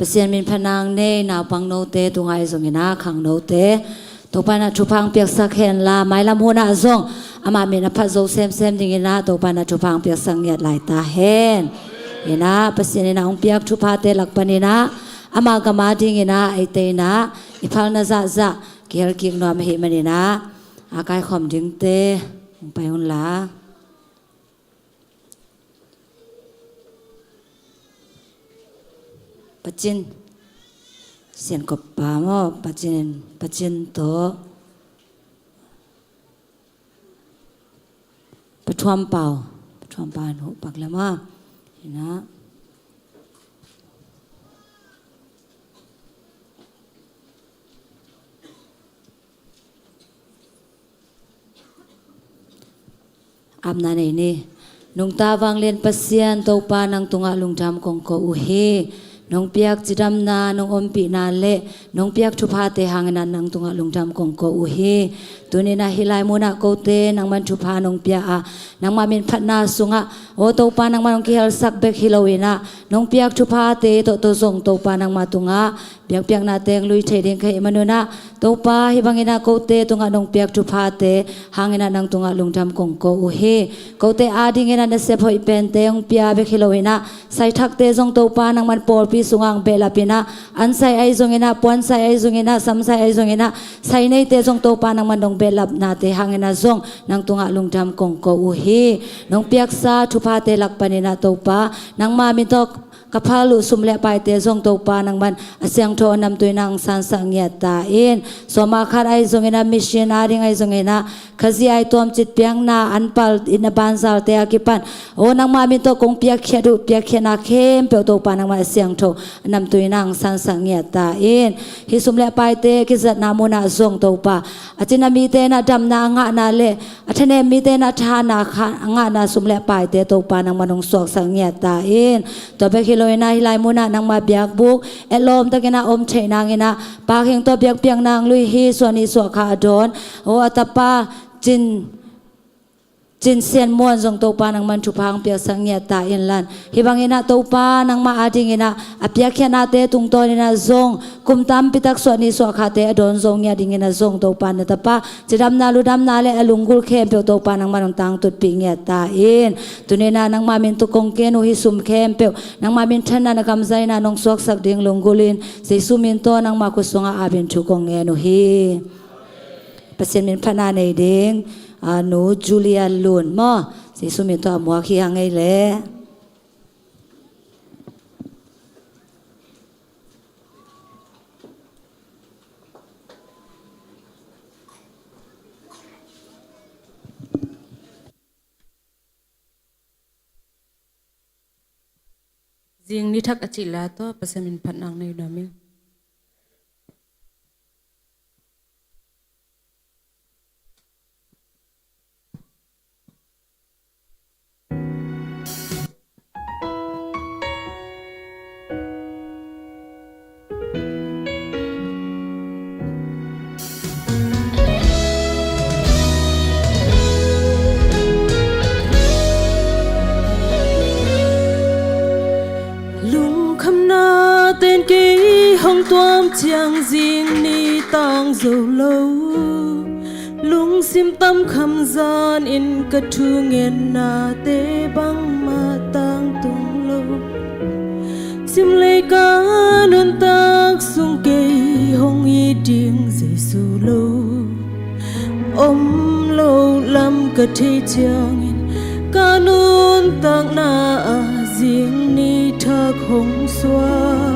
E: ปเสียนมินพนางเน่นาปังโนเตตุงไอซงอินาขังโนเตตัวปานาชุพังเปียกสักเห็นลาไม้ลำหัวหน้าซงอามามีนพัดโซเซมดิงินาตัวปานาชุพังเปียกสังเงียดไหลตาเห็นอินาปเสียนนาองเปียกชุพาเตลักปนินาอามากมาดิงินาไอเตนาอิพัลนาซาเกียร์กิกนอมหิมันินาอากายขอมดึงเตไปหุ่นลาปัจจินเสียนกบปามอปัจจินโตปะทวมเป่าหนูปักแล้วมาเห็นนะอาบนาในนี่นงตาวังเลียนปัสเซียนโตปานังตุงะลุงทำกงโกอุเฮนงเปียกจิดำนานงอมปีนาเละนงเปียกชุพาเตหังนันนังตุงะลุงทำกงโกอุเฮตัวนี้นะฮิลายมุนะโกเตนังมันชุพานงเปียอานังมามินพัดนาสุงะโอโตปานังมันงกิฮัลสักเบกฮิโลวินะนงเปียกชุพาเตโตซงโตปานังมาตุงะเปียกนาเตงลุยเทดิงเคมนุนะโตปาฮิบังอินาโกเตตุงะนงเปียกชุพาเตหังนันนังตุงะลุงทำกงโกอุเฮโกเตอาดิงนันเสพอยเป็นเตงเปียเบกฮิโลวินะไซทักเตซงโตปานังมันปอลปีสุงอังเบลาปินะอันไซไอซงอินะปอนไซไอซงอินะซัมไซไอซงอินะไซในเตซงโตปานังมันดงเบลานาเตหังอินะซงนังตุงะลุงทำกงโกอุเฮนงเปียกซาชุพาเตลักปานินะโตปานังมามิตกกับพาลุสุมเลไปเตซงโตปานังมันเสียงโทนำตัวนางสันสังเงียตาอินสมาคาไอซงอินะมิชชันนาริงไอซงอินะขจีไอตัวมจิตเปียงนาอันปัลอินบันซาลเตอกิปันโอนังมามิตกงเปียกเขดุเปียกเขนาเข้มเปียวโตปานังมันเสียงโทนำตัวนางสันสังเงียตาอินฮิสุมเลไปเตกิจัดนามุนาซงโตปาอาจินามีเตนะดำนางะนาเลอัทเนมีเตนะทานาขางะนาสุมเลไปเตโตปานังมันงสวกสังเงียตาอินตัวเบกิโลนาลายมุนานังมาเบียกบุกเอลมตะกินาอมเชนางอินะปากเฮงตัวเบียกเปียงนางลุยฮีส่วนนี้ส่วนขาดอนโออัตปาจินเซียนมวนทรงโตปานังมันชุพังเปียกสังเงียตาอินลันฮิบังอินะโตปานังมาอาดิงอินะอเปียกเขนาเตตุงโตนินะซงกุมตามปิตักส่วนนี้ส่วนขาเตอดอนซงเงียดิงอินะซงโตปานะตปาจิดำนาลุดำนาเลอลุงกุลเข้มเปียวโตปานังมันตังตุดปิงเงียตาอินตุเนนานังมามินตุกงเกนุฮิสุมเข้มเปียวนังมามินทันนานกำไซนานงสวกสักดิงลุงกุลินสิสุมินโตนังมาคุสงอาบินชุกงเงนุฮีเปเซนมินพนาในเด้งหนูจูเลียลุนมอสิสุมิตัวมัวขี้ยังไงเล่
B: จิงนิทักอจิลาตัวเปเซมินพันนางในดามิงtên ký hồng toam chàng riêng ni tang dầu lâu lung sim tâm khăm gian in cất thu nghẹn na tê băng mà tang tung lâu sim lấy cá nôn tác sung cây hồng y điên dây su lâu ôm lâu lắm cất thi chàng in cá nôn tác na riêng ni thác hồng xoa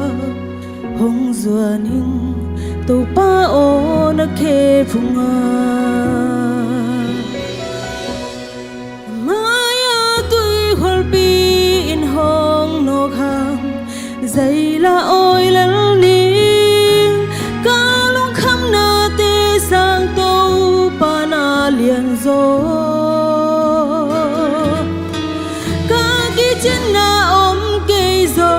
B: hong zua ning to pa o na khe phunga maya tui hol pi in hong no khang zai la oi lal ning ka long kham na te sang to pa na lian zo ka ki chen na om ke zo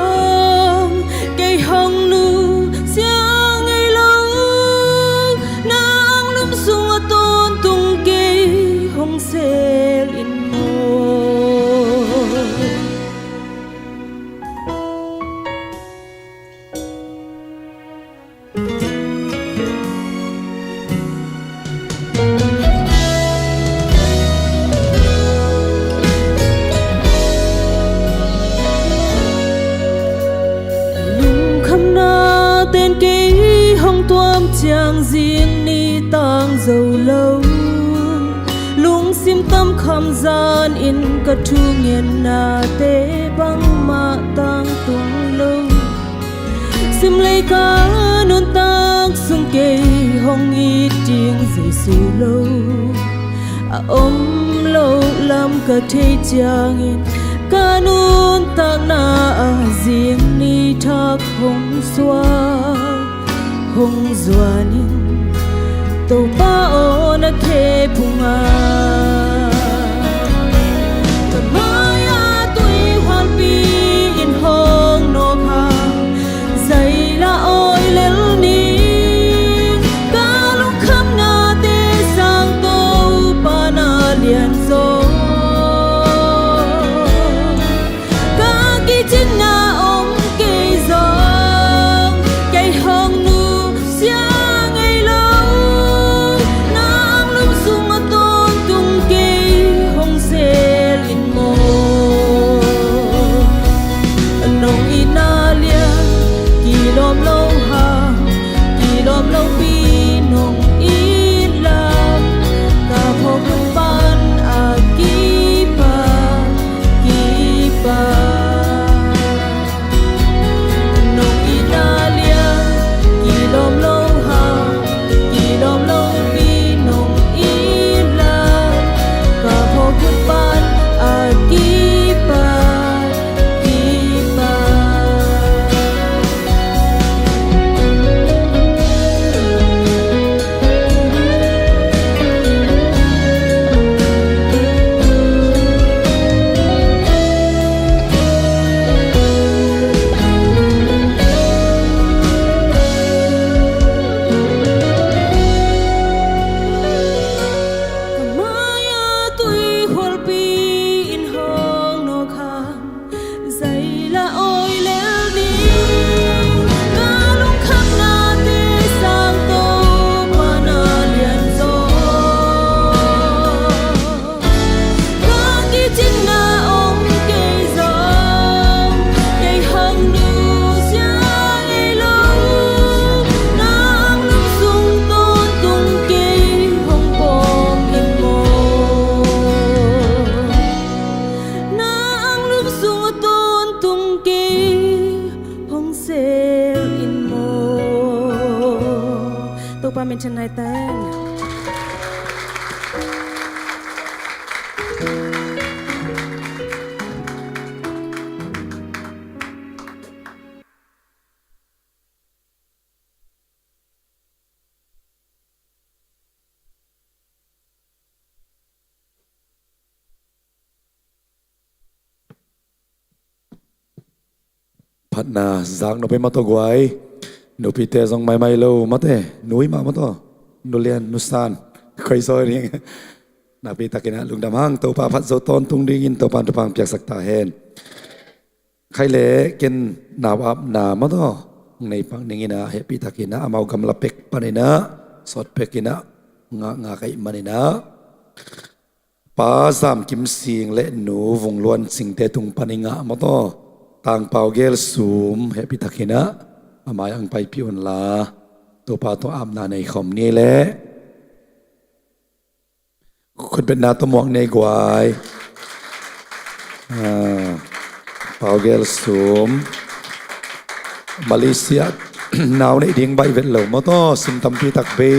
B: chàng riêng ni tang dầu lâu lung sim tâm kham gian in cả thu nghiền na tế băng ma tang tung lâu sim lấy cá non tang sung kê hong y tiếng Giêsu lâu ôm lâu làm cả thế chàng in cả non tang na riêng ni thác hong xoa hong doanin tàu pa o na khe punga maya tui hoàn pi in hong no kha dây la oi lel ni ka lu kham na te sang tàu pa na lian zo ka ki chin na om ke zo cái hong nu xiang ai lâu nang lum sung a ton tung ke hong se lin mo nong inalia ki lom lâu ha ki lom lâu pi nong ila ka pho kun ban a ki pa nong inalia ki lom lâu ha ki lom lâu pi nong ila ka pho kun ban a ki pa maya tui hol pi in hong no khan dây la oi lel ni ka lung kham na te sang to pa na lian zo ka ki chin na om ke zo cái hong nu sia ai lo nang lung sung ton tung ke hong pom in mo nang lum sung ton tung ke hong sel in mo to pa men chen nai tan
A: Phát na giang nó bên mắt tôi guai nó bị tê dòng mai lâu mắt thế núi mà mắt to nó liền nó san khơi soi riêng na bị ta kena lung đam hang tàu pa phát dấu tôn tung đi in tàu pan tàu pang piak sắc ta hen khai lệ ken nào áp na mắt to này pang ningi na happy ta kena amau gam lapek panina sot pekina nga kai manina pa sam kim sing le nu vung luan sing te tung paninga mắt to tang pau gel sum happy takina amay ang pai pion la to pa to am na nei khom ni le khut ben na to mong nei gwai pau gel sum Malaysia nào nei ding bai vet lo mo to sim tam pi tak be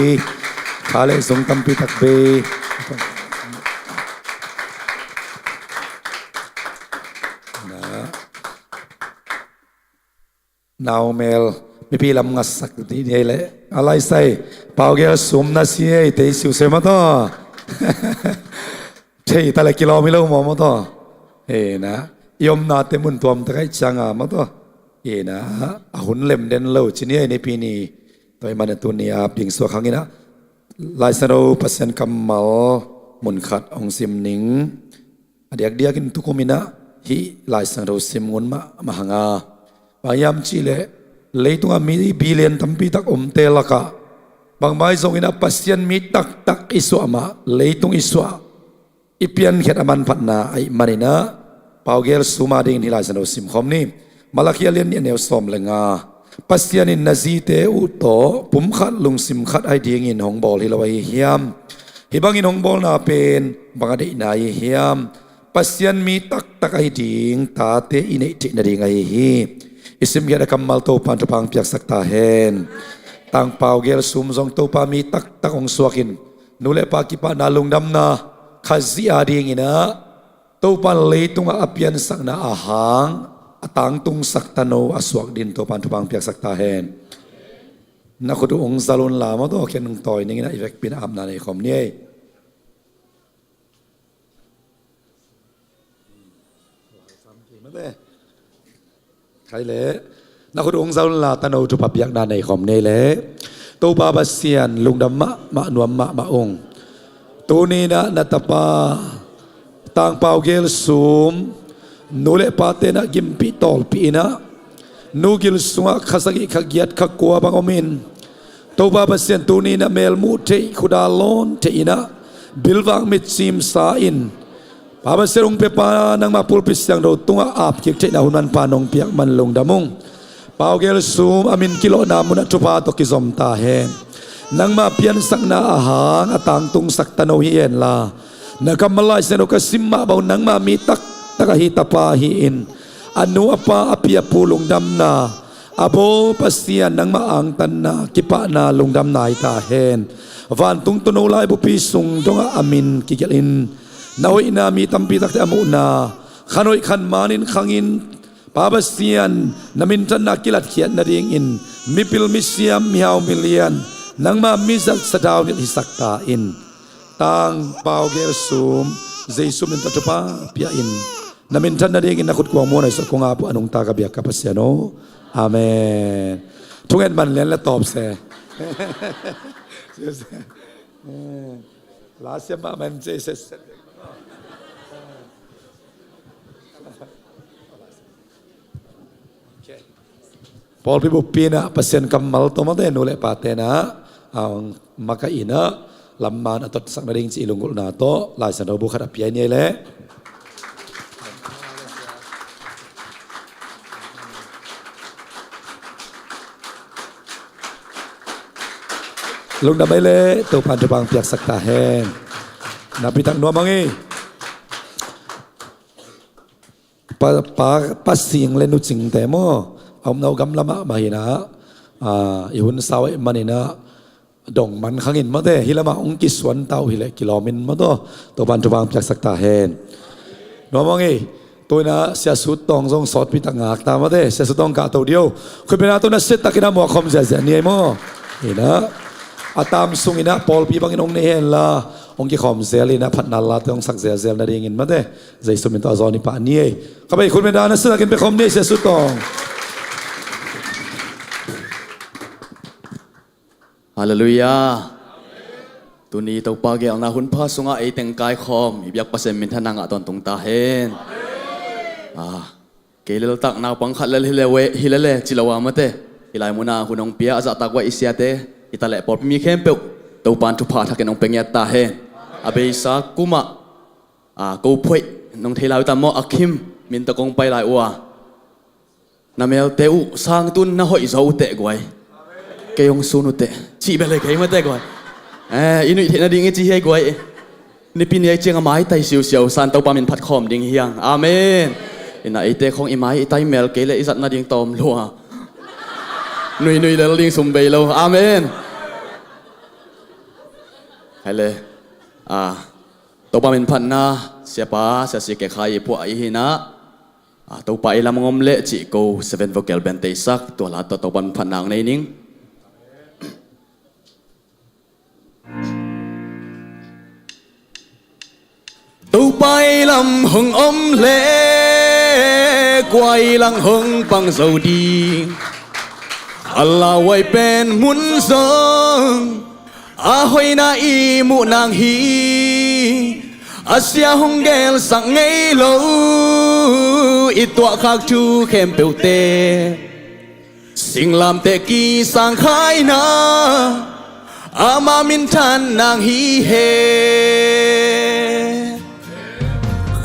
A: khale sung tam pi tak be nào mel mi pi lam ngas sak ti ni le alai sai pau ge sum na si ei te siu se ma to thei ta le kilo mi lo mo to e na yom na te mun tuam ta kai changa ma to e na a hun lem den lo chi ni ni pi ni toy man tu ni a ping so khangina lai sa ro pasen kamal mun khat ong sim ning adiak dia kin tu komina hi lai sa ro sim ngun ma hanga bayam chile leitung a mi billion tampi tak omte laka bang mai zong ina pasien mi tak tak isu ama leitung iswa ipian khet aman phatna ai manina paugel suma ding hilai sano sim khom ni malakia len ni neu som lenga ปัสยานินนาซีเตอุโตปุ่มขัดลุงสิมขัดไอเดียงินหงบอลฮิลาวายเฮียมฮิบังอินหงบอลนาเป็นบังอดีนายเฮียมปัสยันมีตักไอดิงตาเตอินเอตินาดิงไอฮีอิสิมเกดกัมมัลโตปันทุพังเปียกสักตาเฮนตังเปาเกลซุมซงโตปามีตักองสวกินนูเลปากิปานาลุงดำนาขาซีอาดิงอินะโตปันเลยตุงอาเปียนสักนาอาหังตังตุงสักตาโนอสวกดินโตปันทุพังเปียกสักตาเฮนนักขุดองซาลุนลามาโตเขียนต่อยนี่นะอีเวกปินอับนาในคอมนี่ใครเลยนักขุดองซาลุนลาตาโนจุปเปียกนาในคอมนี่เลยโตบาบาเซียนลุงดำมะนวมมะองตัวนี้นะนัตปาต่างเปาเกลซูมนูเลปาเตนะกิมปิตอลปีนะนูกิลสุงะขัสกิขกิยัดขกัวบังอมินตัวบาบาเซียนตัวนี้นะเมลมูเทขุดาลอนเทอินะบิลวังมิดซิมซาอินบาบาเซียนองเปปานังมาปูลปิสยังโดตุงอาบกิเทนะหุนันปานองเปียกมันลงดามุงเปาเกลซูมอามินกิโลนามุนัทุปาตกิซอมตาเฮนนังมาเปียนสักนาอาหารอตังตุงสักตโนฮิเอ็นลานักมาลายเซนโอกัสิมมาเบานังมามีตักฮิตาปาฮิอินอนุอปาอภิยปูลงดำนาอโบปัสเซียนนังมาอังตันนากิปะนาลงดำนายตาเฮนวันตุงตโนลายบุปีสุงดงอามินกิเกลินนาวินามีตัมปีตักเตอมุนาขนอยขันมานินขังอินปาบเซียนนามินจันนักกิลัดเขียนนาดิงอินมิปิลมิเซียมมิฮาวมิเลียนนังมามิจักสดาวนิฮิสักตาอินตังเปาเกลซูมเจสุมินตัจปาเปียอินนามินจันนาดิงอินนักขุดกวางมัวในสกงอาปุอนุงตากระเบียกกับเซียโนอาเมนทุกเอ็นบันเลียนและตอบเสลาเซียมามันเจสพอลพิบุปีนะเปอร์เซ็นต์กำมัลตัวมันได้นูเลปาเตนะมักอินะลำมานอัตสังนริงจีลุงกุลนาโตลายสันโดบุขัดเปียนี่แหละลุงดำไปเลยตัวพันธุบังเปียกสักตาแหงนับพิทักษ์นัวมังงี้ป้าเสียงเล่นนุจิงแต่โมเอาเงากำละมะมาเห็นนะอีหุ่นสาวมันนี่นะดงมันขังอินมาเด้ฮิละมาองกิสวนเต้าฮิเลกิโลมินมาตัวพันธุบังเปียกสักตาแหงนัวมังงี้ตัวน่ะเสียสุดตองทรงสอดพิทักษ์งากตามมาเด้เสียสุดตองกาตัวเดียวคุณเป็นตัวน่ะเสร็จตะกินหมวกคมเสียนี่ไอ้โมเห็นนะอาตามสุงินะพอลปีบังอินองเนเฮนลาองกิขอมเซลินะพัดนัลลาต้องสักเซลนาเรียงินมาเด้ใจสมินตัวจอนิปานี่ข้าไปคุณเมดานะสนักินไปคอมนี่เสียสุดตอง
F: ฮาเลลูยาตัวนี้ตัวปากเกี่ยวนาหุ่นพาสุงะไอเต็งกายคอมอีบยักษ์เปอร์เซ็นต์มินทนังอะตอนตรงตาเฮนเกลิลตักนาปังขัดเลฮิเลจิลาวามาเต้ฮิลายมุนาหุ่นองเปียอาจัตากว่าอิเซียเต้อิตาเล่ปอดมีเข้มเปลวตัวปานทุพาทักกันน้องเป็งยาตาเฮอาเบสากุมะกูพวยน้องเทลาวิตามออักขิมมินตะกงไปหลายอัวนาเมลเตอุสร้างตุนน่าหอยจะอุเตะกวยเกยองซูนุเตะชีเบลเลยเกยมาเตะกวยอินุอิเทนาดิ่งจีเฮกวยนี่ปีนี้เจียงไม้ไต่เสียวๆสันตัวปามินพัดคอมดิ่งเฮียงอาเมนอินาไอเตะของอิไม้ไต่เมลเกยเลยอิสัตนาดิ่งตอมลัวนุยเลยดิ่งสุ่มเบลโลอาเมนให้เลยตัวปามินพันนะเสียป้าเสียเกขายพวกไอหินะตัวไปลำงมเละจิโก้เซเว่นโวเกลเบนเตซักตัวละตัวปามินพันนางในนิ่งตัวไปลำหงอมเละกวยลังหงปังโซดีอัลลาไว้เป็นมุนซงอาหอยนาอีมุนางฮีอาเซียฮงเกลสังไงโลอีตัวขากจูเข้มเปียวเตสิ่งลำเตกีสังขายนาอามามินทันนางฮีเฮ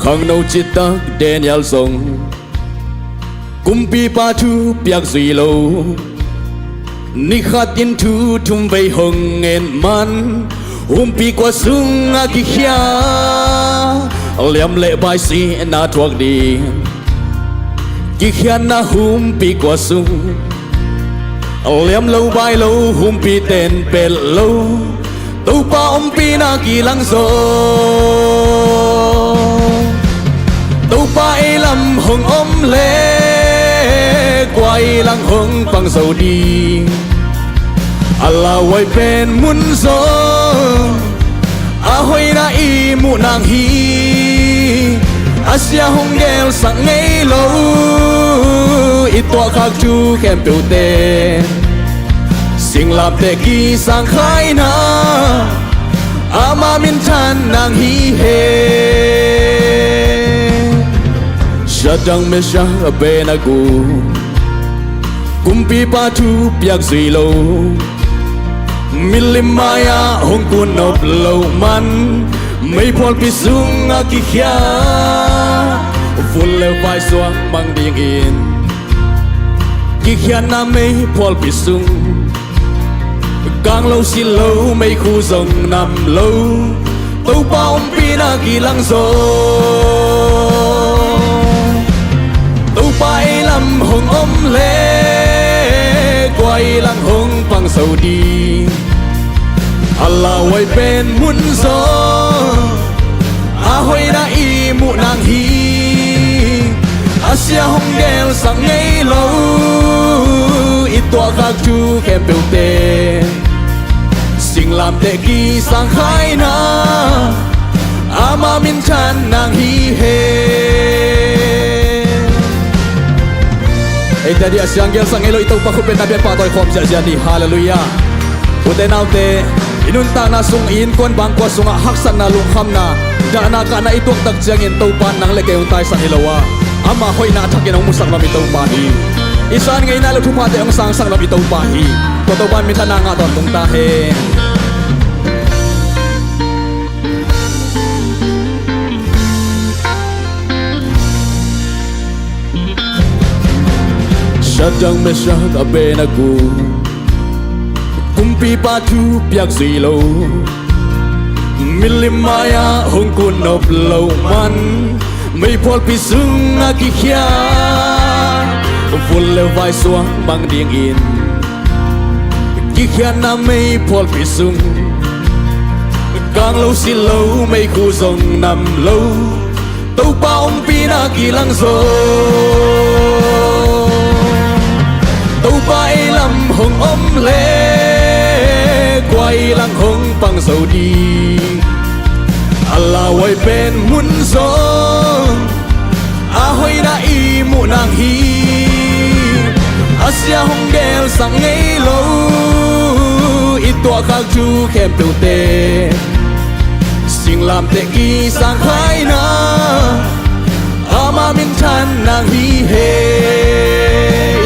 F: ขังโนจิตตักเดนยัลซงกุมปีปาทูเปียกซีโล ni khatin thu thum vei hong en man pi qua sung a ki khia liam le bai si na thuak đi ki khia na pi qua sung liam lâu bai lâu pi tên pel lâu tu pa pi na ki lang zo tu pa e lam hong le quay lang hong pang dầu đi Allah wai pen mun zo a hoi na i mu nang hi asia hong gel sang ngei lo i tua khak chu kem pe te sing lam te ki sang khai na ama min chan nang hi he Shadang me sha be na gu kumpi pa thu piak zui lo milim maya hong kun nop lo man mei phol pi sung a ki khia full le vai suang mang ding in ki khia na mei phol pi sung gang lo si lo mei khu zong nam lo tau pa pi na ki lang zo pa e lam hong le quay lang hong pang sầu đi Allah wai pen mun zo a hoi na i mu nang hi asia hong gel sang ngei lo i tua khak chu kem pe te sing lam te ki sang khai na ama min chan nang hi he Ei tadi asyang gel sang elo ito pa kupet na bian patoy khom sia sia ni hallelujah ute naute inun ta na sung in kon bang ko sunga haksan na lungkham na da na ka na itok tak jang in topan nang le kayong tay sa hilawa ama hoy na thakin ang musak na mitaw pa hi isan ngay na lu thupate ang sang sang na mitaw pa hi to ban mi thana nga ton tung ta he Shadang me sha ka be na gu kumpi pa thu piak zui lo milim maya hong kun nop lo man mei phol pi sung a ki khia full le vai suang bang ding in ki khia na mei phol pi sung gang lo si lo mei khu zong nam lo tau pa pi na ki lang zo tau pa e lam hong le quay lang hong pang dầu đi Allah wai pen mun zo a hoi na i mu nang hi asia hong gel sang ngei lo i tua khak chu kem pe te sing lam te ki sang khai na ama min chan nang hi he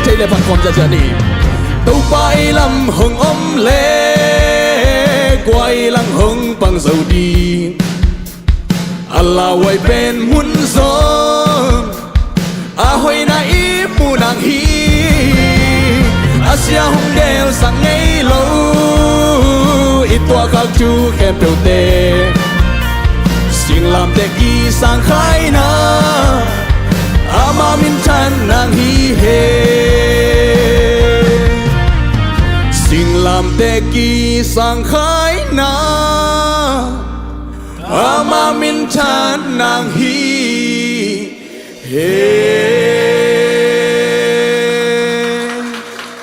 F: Thế là phật con ra ra đi tàu bay lâm hồng le quay lăng hồng bằng dầu đi Allah wai pen mun zo a hoi na i mu nang hi asia hong del sang ngei lo i tua khak chu kem pe te sing lam te ki sang khai na ama min chan nang hi he sing lam te ki sang khai na ama min chan nang hi he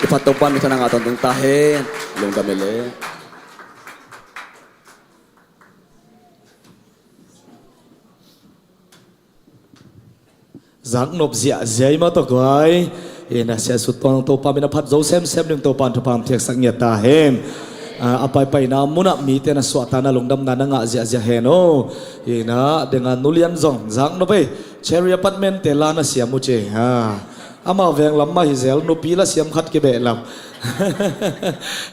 F: ipatopan mi tanang aton tung tahen long gamele
D: Giang nộp dịa dây mà tôi gọi Ina sẽ sụt toàn tô pa mình phát dấu xem đừng tô pan tô pam thiệt sắc nhiệt ta hem apai pai na muna mi te na swata na lungdam na nga zia zia he no ina dengan nulian zong Giang no pe cherry apartment te la na siamu che ha ama veng lam ma hi zel no pi la siam khat ke be lam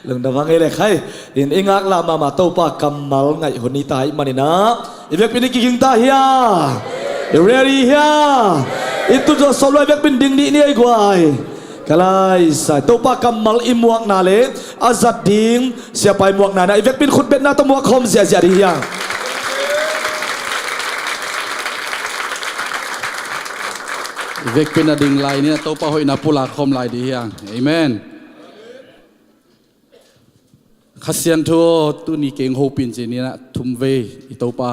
D: lungdam wang ele khai in ingak la ma tô pa kamal ngai honi tai manina ivek pini ki ta hia you ready here itu jo solo vek bin ding ni ai guai กลายสายตัวปากกำมัลอิมวกนาเลอาจัดดิ้งเสียไปมวกนานะอีเวกเป็นขุดเบ็ดนาตัวมวกคมเสียดียัง
G: เวกเป็นอดิ่งลายเนี่ยตัวป้าหอยนับปุลาคมลายดียังเอเมนขัดเสียงโทตุนี่เก่งโฮปินจีนี่นะทุ่มเวอีตัวป้า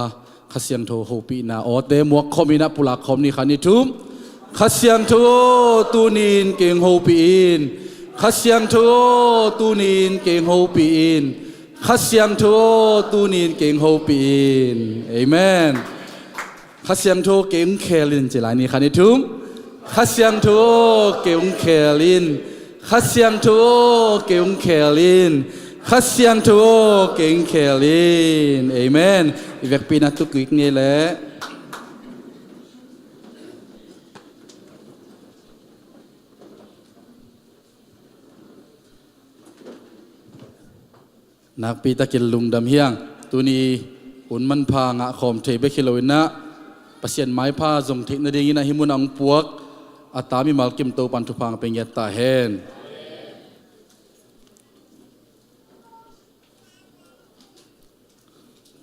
G: ขัดเสียงโทโฮปินะโอเตมวกคมอินะปุลาคมนี่ขันนี่ทุ่มขัดเสียงโทตุนี่เก่งโฮปินขัดเสียงโทตุนี่เก่งโฮปินขัดเสียงโทตุนี่เก่งโฮปินเอเมนขัดเสียงโทเก่งเคลินจีลายนี่ขันนี่ทุ่มขัดเสียงโทเก่งเคลินขัดเสียงโทเก่งเคลินขัดเสียงโทเก่งเคลินเอเมนอีเวกปีนักตุกิกนี่แหละนักปีตะกินลุงดำเฮียงตัวนี้อุ่นมันพางะคอมเทเบคิโลวินะปัสเซียนไม้ผ้าทรงเทคโนโลยีนะหิมุนังปวกอัตามิมัลกิมโตปันทุพังเป็นยตาเฮน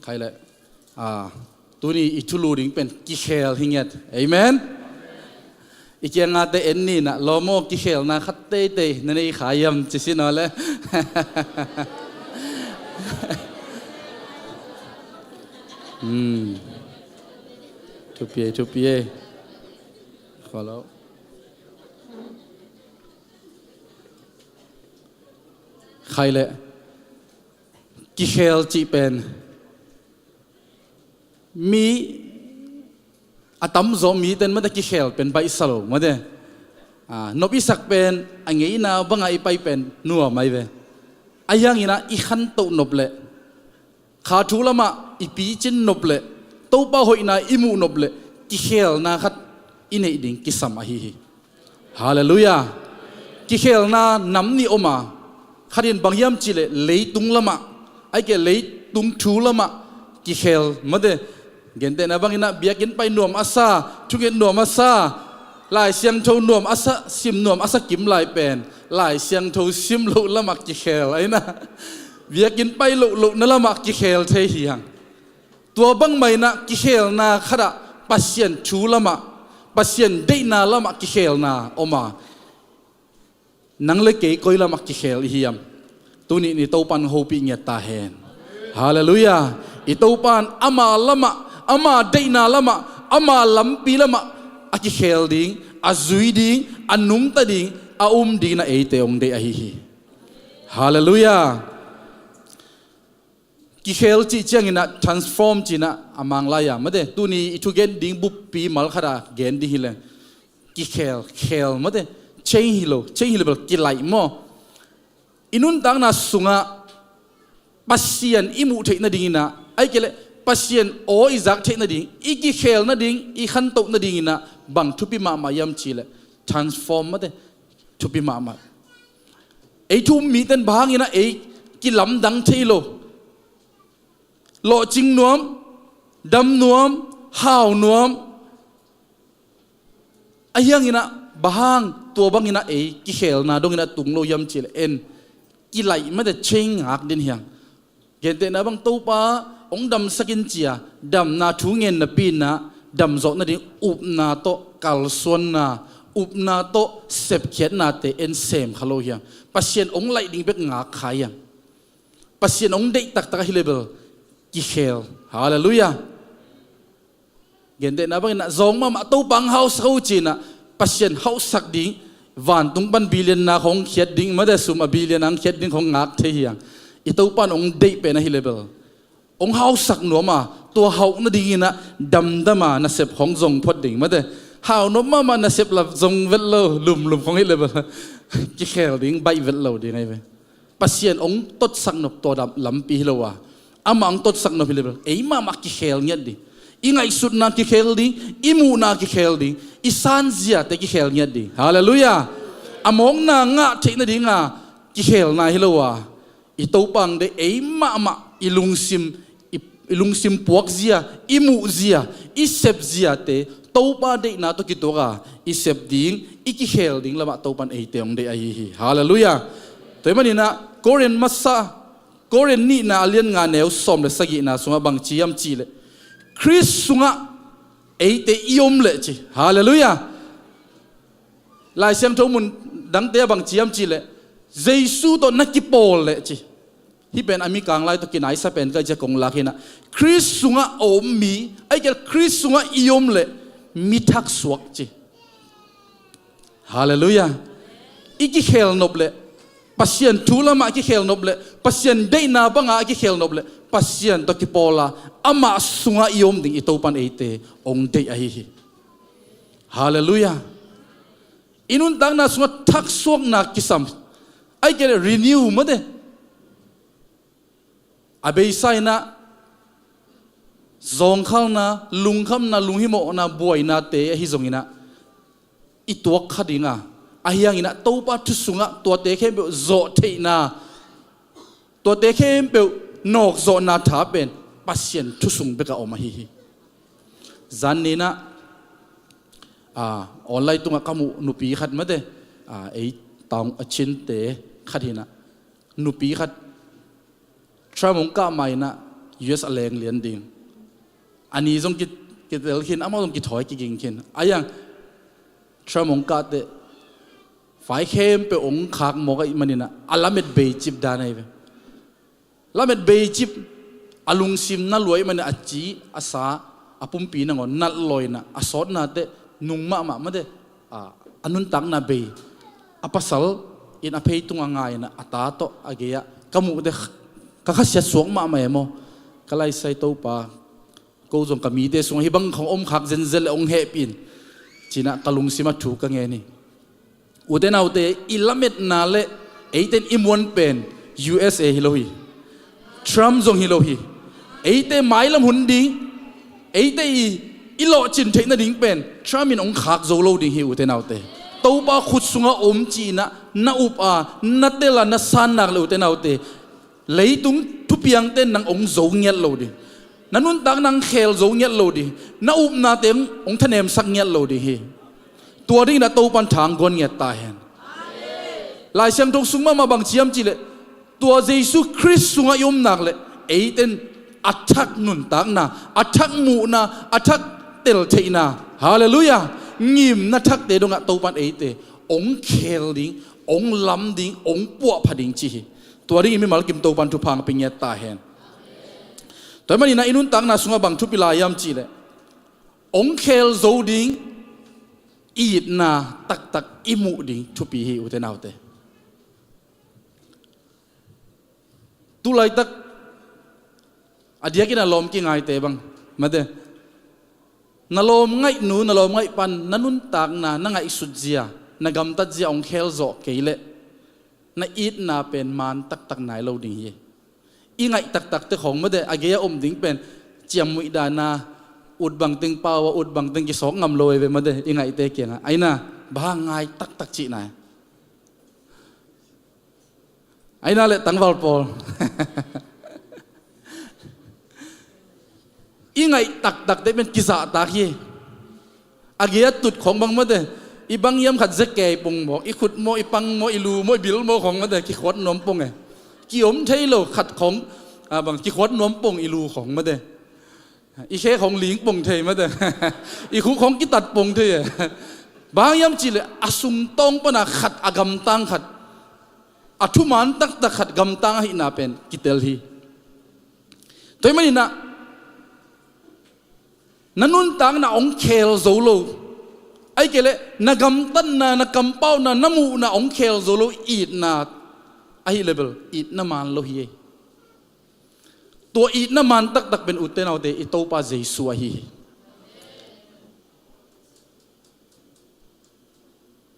G: ใครเลยตัวนี้อิทุลูดิงเป็นกิเคลหิงเงตเอเมนอีกอย่างงาเตเอ็นนี่นะโลโมกิเคลนะขัดเตเตนั่นเองขายมจิสินอเลยทุบเย่ขอแล้วใครเลยกิเคลจีเป็นมีอาตัมโซมีเต็นมันตะกิเคลเป็นใบสโลมาเด้นบอิสักเป็นอันงี้นะบังไอไปเป็นนัวไม่เว้อายังงี้นะอีขันโตนบเละขาทูละมาอีปีจินนบเละโตป้าหอยนะอิมูนบเละกิเคลนะขัดอินเอดิงกิสัมอาฮีฮาเลลูยากิเคลนะนำนี่ออกมาขัดินบางยามจิเลเลยตุงละมาไอเกเลยตุงทูละมากิเคลมาเด้เกินเตนะบางอินะเบียกินไปนวมอาซาทุกเกินนวมอาซาลายเสียงโทนวมอาซาซิมนวมอาซากิมลายเป็นลายเสียงโทซิมลุละมากิเคลไอ้นะเบียกินไปลุนั่นละมากิเคลเทียงตัวบังไม่นะกิเคลนะขณะปัสเซียนชูละมาปัสเซียนได้นาละมากิเคลนะออกมานังเล็กเก๋ก้อยละมากิเคลเฮียมตัวนี้นี่โตปันโฮปิเงียตาเฮนฮาเลลูยาอีโตปันอามาละมาอามาได้นาละมาอามาลำปีละมาอากิเคลดิ้งอาซุยดิ้งอานุ่มตาดิ้งอาดิ้งนะเอเตองเดอฮีฮาเลลูยากิเคลจีเจียงนะ transform จีนะอามังลายมาเดตัวนี้อีทุเกนดิ้งบุปปีมัลขดาเกนดิ้งฮิเลกิเคลมาเดchangeฮิโลเบลกิไลโมอินุนตังนะสุงะปัสเซียนอิมูเทนดิ้งนะไอเกลปัสเซียนโออิซักเทนดิ้งอีกิเคลนะดิ้งอีขันโตนะดิ้งนะบังทุปิมามายามชีเล transform มาเดทุปิมามาไอทุมมีเต็นบางนะไอกิลำดังเทโลโลจิงนวมดำนวมห่าวนวมไอ้ยังงี้นะบางตัวบางงี้นะกิเคลนะดงงี้นะตุงโลยำจิเลเอ็นกิไหลไม่ได้เชิงหักดินเฮียงเกณฑ์เตนะบางตัวป้าองดำสกินเจียดำนาทูเงินนะปีนะดำจอกนะดิอุบนาโตกัลส่วนนะอุบนาโตเสพเขียนนาเตเอ็นเซมขโลเฮียงปัสเซียนองไหลดิ่งเบกงาขายยังปัสเซียนองเด็กตักฮิเลเบลกิเคลฮาเลลูยาเกินเดนะบางนะจงมาตู้บังเฮาส์เขาจีนะปัสเซียนเฮาสักดิ้งวันตุงบันบิลเลียนนาของเขียดดิ้งมาได้สุมาบิลเลียนนังเขียดดิ้งของงักเทียงอีตู้ปันองเดย์เป็นนะฮิเลเบลองเฮาสักหนัวมาตัวเฮานั่นดิ้งนะดำมานะเสพของจงพดดิ้งมาได้เฮาโนมานะเสพหลับจงเวลโลลุมของฮิเลเบลกิเคลดิ้งใบเวลโลดิ้งไงเว้ปัสเซียนองตดสักหนบตัวดำลำปีฮิโลวาอามังตดสักนพิเลเบลมามักกิเคลเงียดิอิงไอสุดนากิเคลดิอิมูนากิเคลดิอิซานเซียเตกิเคลเงียดิฮาเลลูยาอามองนางะเทนดิงะกิเคลนาฮิโลวาอิตูปังเดมาอิลุงซิมปวกเซียอิมูเซียอิเซบเซียเต tàu pa de na to kitoka isep ding ikikhel ding lama tàu pan ei teong de ai hi hallelujah toy mani na korean masa korean ni na alien nga neu som le sagi na sunga bang chiam chi le Chris sunga ei te iom le chi hallelujah lai siam tho mun dang te bang chiam chi le Jesus to nakipol le chi hi ben ami kang lai to kinai sa pen ka je kong lakhina Chris sunga om mi ai kel Chris sunga iom le mi thak suak chi hallelujah iki khel noble pasien thulama ki khel noble pasien deina banga ki khel noble pasien to ki pola ama sunga iom ding itopan eite ong dei ai hi hallelujah inun tang na sunga thak suak na kisam ai kel renew made abei sai na zong khal na lung kham na lung hi mo na boy na te hi zong ina ituak khadinga ahyang ina topa thusunga to te khem be zo theina to te khem be nok zo na tha pen pasien thusung be ka oma hi zan ni na online tunga kamu nupi khat ma de ei tang achin te khadina nupi khat tramong ka mai na US aleng lian ding ani jong ki tel khin ama jong ki thoi ki ging khin ayang tramong ka te fai khem pe ong khak mo ga manina alamet be chip da nai ve lamet be chip alung sim na loi man achi asa apum pi na ngon nal loi na asot na te nungma ma de anun tang na be apasal in apei tunga ngai na ata to ageya kamu de kakasya suak ma mo kalai sai to pa ko jong kami de sung hibang khong om khak zen zel ong he pin china kalung sima thu ka nge ni uden autte ilamet na le eiten imon pen USA hilohi Trump jong hilohi eite mailam hunding eite ilo chin theina ding pen Trump in ong khak zo lo ding hi uden autte to ba khut sunga om chi na upa na tela na san nak lo uden autte leitung thupiang ten nang ong zo ngel lo di nanun tang nang khel zo ngel lo di na up na tem ong thanem sak ngel lo di hiตัวนี้นะโตปันทางกวนเงียตายเห็นหลายเสียงทงสุงมาบางเชียมจีเลยตัวเยซูคริสต์สุงยมนักเลยเอเต็นอัฐักนุนตักนะอัฐักมูนะอัฐักเตลเทนะฮาเลลูยางิมนะทักเตดงะโตปันเอเตองเคลดิงองลำดิงองปัวผดิงจีตัวนี้มีมาลกิมโตปันทุพังเป็นเงียตายเห็นแต่มันนี่นะอินุนตักนะสุงบางทุปิลายามจีเลยองเคลโซดิงอีดนาตักอิมุดิงทุปีฮิอุเทนาวเตตุไลตักอดียกินอารมณ์กี่ไงเตบังมาเดนอารมณ์ไงหนูนอารมณ์ไงปันนันุนตากนานั่งไงสุดเจียนกำตัดเจียองเคลโซเกยเลนอีดนาเป็นมันตักไหนเราดิ่งฮีอีไงตักเตของมาเดอเกียอมดิ่งเป็นเจียมมุยดานาอุดบังตึงเปล่าอุดบังตึงกี่สองงำลอยไปมาเดอยังไงเตะเกียงไอ้น่ะบ้างไงตักจีไหนไอ้น่ะเลยตั้งวอลปอลยังไงตักได้เป็นกิจตาขี้อาเกียตุดของบังมาเดออีบังยำขัดเจ๊แก่ปงบอกอีขุดโมอีปังโมอีลูโมอีบิลโมของมาเดอกี่ขวดนมปงไงกี่อมใช่โลขัดของบางกี่ขวดนมปงอีลูของมาเดออีเคของหลิงปงเทมาเด้ออีคู่ของกิตัดปงเทบางยามจีเลยอสุมตองปนะขัดอากำตังขัดอธุมันตักขัดกำตังให้นาเป็นกิเตลฮีตัวมันนี่นะนันุนตังนะองเคลโซโลไอ้เกลนะกำตันนะกำเป้านะน้ำมูนะองเคลโซโลอีดนะไอ้เลเวลอีดน้ำมันโลฮีตัวอีน้ำมันตักเป็นอุตเตนเอาเตอิโตปาเจสุอาฮี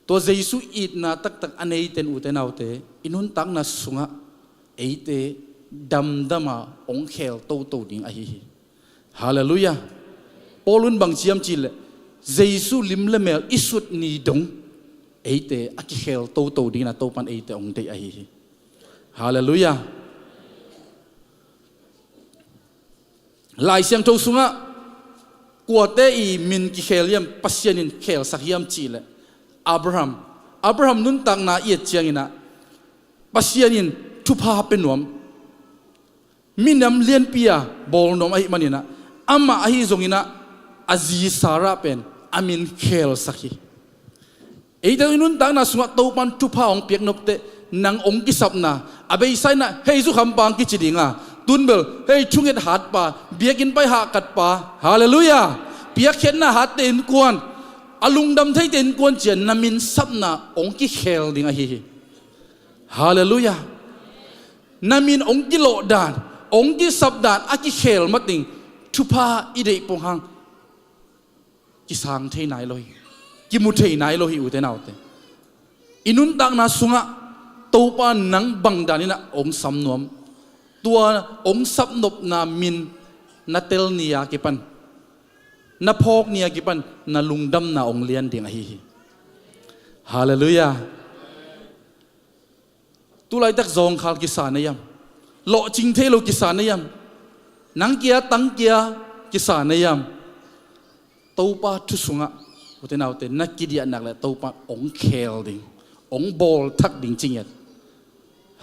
G: ตัวเจสุอีน่ะตักอันเอเตนอุตเตนเอาเตอินุนตักน่ะสุงะเอเตดำมาองเคลโตดิ่งอาฮีฮาเลลูยาปอลุนบางเชียมจิเลเจสุลิมเลเมลอิสุดนีดงเอเตอักเคลโตดิ่งนะโตปันเอเตองเตอาฮีฮาเลลูยาหลายเสียงโจสุงะ กัวเตอีมินกิเคลยมปัสยานินเคลสักยามจีเลอับราฮัมนุนตังนาเอียดเจียงอินะปัสยานินทุพาเป็นหนวมมินำเลียนปียบอลนอมไอมันอินะอามาไอซงอินะอาซีสาระเป็นอามินเคลสักยไอ้เดี๋ยวนุนตังนาสุงะตัวมันทุพาองเปียกนบเตนังองกิสับนาอาเบยไซนะเฮซุคำปังกิจิดิงาตุนเบลเฮ้ยชุงเอ็ดหัดปาเบียกินไปหากัดปาฮาเลลูยาเบียเข็นนะหัดเต็นกวนอลุงดำไทยเต็นกวนเจียนนามินซับนาองกิเคลดิงาฮีฮาเลลูยานามินองกิโลดานองกิสับดานอากิเคลมาติงทุพาอิเดปงหังกิสังเทนายโลหิกิมุเทนายโลหิอุเทนาวเตอินุนตักนาสุงะตัวปานังบังดานินะองสำนวมตัวองสับนบนามินนาเตลเนียกิปันนาพอกเนียกิปันนาลุงดำนาองเลียนเดียงอฮีฮาเลลูยาตุไลตักซองขาลกิสานยามโลจิงเทโลกิสานยามนังเกียตังเกียกิสานยามตัวปาทุสุงะอุตนาวเตนักกิเดียนักเลยตัวปาองเคลดิงองบอลทักดิงจริงยัด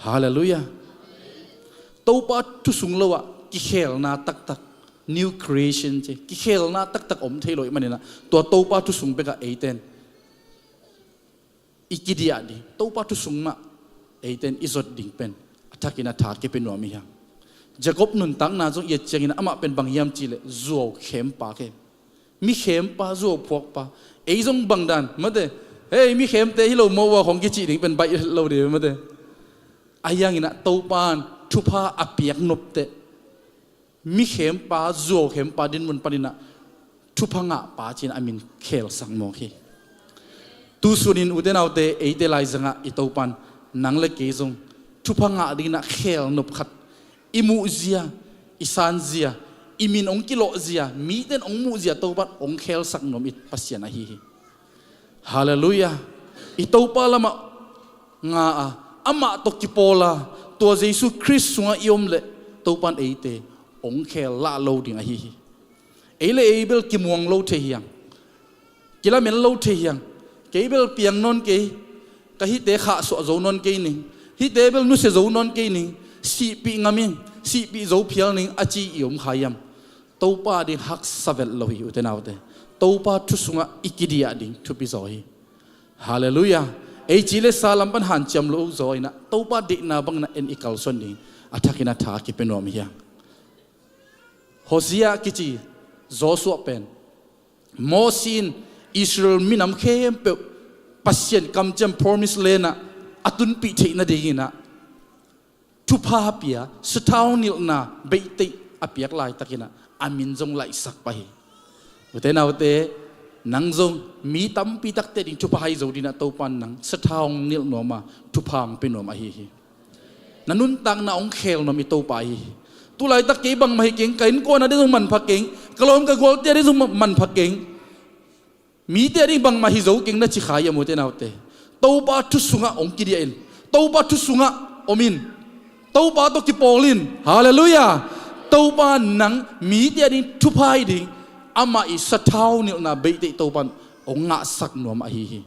G: ฮาเลลูยาตัวปาทุสุงเลวะกิเคลนาตักตัก new creation เจกิเคลนาตักตักอมเทโลยมันเนี่ยนะตัวปาทุสุงเปกะเอเตนอีกิดียดีตัวปาทุสุงมาเอเตนอิสดดิ่งเป็นทักินาถาดเก็เป็นหัวมีหังจะกบนุนตั้งนาจงเอียดเจงินะอามาเป็นบางยามจีเลจัวเข้มปาเข็มมีเข้มปาจัวพวกปาเอจงบังดันมาเดเฮ้ยมีเข้มเตะที่เราโมว่าของกิจิดิ่งเป็นใบเราเดียวมาเดอายังอินะตัวปานทุพาอเปียกนบเตมีเข้มปาจัวเข้มปาดินมุนปาดินะทุพังะปาจินอามินเคลสังโมคีตูสุนินอุเดนเอาเตเอเตไลซังะอิตัวปานนังเล็กเกจงทุพังะดินะเคลนบขัดอิมูเซียอิซานเซียอิมินองกิโลเซียมีเต้นองมูเซียตัวปัดองเคลสักนมอิปัสยานะฮีฮาเลลูยาอิตัวปาละมะงาอามาตกิโปลาตัวเยซูคริสต์สุงะยมเลตัวปันเอเตองเคลละโลดิงะฮีเอเลเอเบลกิมวงโลเทียงกิลาเมนโลเทียงเกเบลเปียงนนเกกะฮิเตขะสวโจนนเกนิฮิเตเบลนุเสโจนนเกนิสีปีงามิงสีปีโจเพียงนิงอาจียมขายมตัวปาดิฮักสเวลโลหิอุเตนาวเตตัวปาทุสุงะอิกิดียดิงทุปิโจฮีฮาเลลูยาเอจิเลซาลัมปันหันจำโลโจยนะตัวปาดินาบังนะเอ็นอิกัลซอนดิอัฐกินาถากิเป็นวมิยังโฮซียากิจิโจสุเป็นโมซินอิสราเอลมินำเข้มเปปัสยันกำจำพรมิสเลนะอตุนปิเทนะดีนะทุพาเปียสท้าวนิลนาเบติอเปียกลายตะกินะอามินจงไหลสักไปอุเทนาวเตนังจงมีตั้มปีตักเตดิงทุพาให้จงดินะตัวปันนังสท้าวนิลโนมาทุพามเป็นโนมาฮีนันุนตังนาองเคลโนมิตัวไปตุไลตะเกบังมาให้เก่งไก่นกวนนะได้จงมันพักเก่งกลมกับกวลเตได้จงมันพักเก่งมีเตริบังมาฮิโจเก่งนัชิขายมุเตนาวเตตัวปาทุสุงะองกิเดียนตัวปาทุสุงะอมินตัวปาตกิโปลินฮาเลลูยาตัวปานังมีเตริทุพายดิอามาอิสท้าวนิลนาเบติตัวปานองงะสักนวมอหิ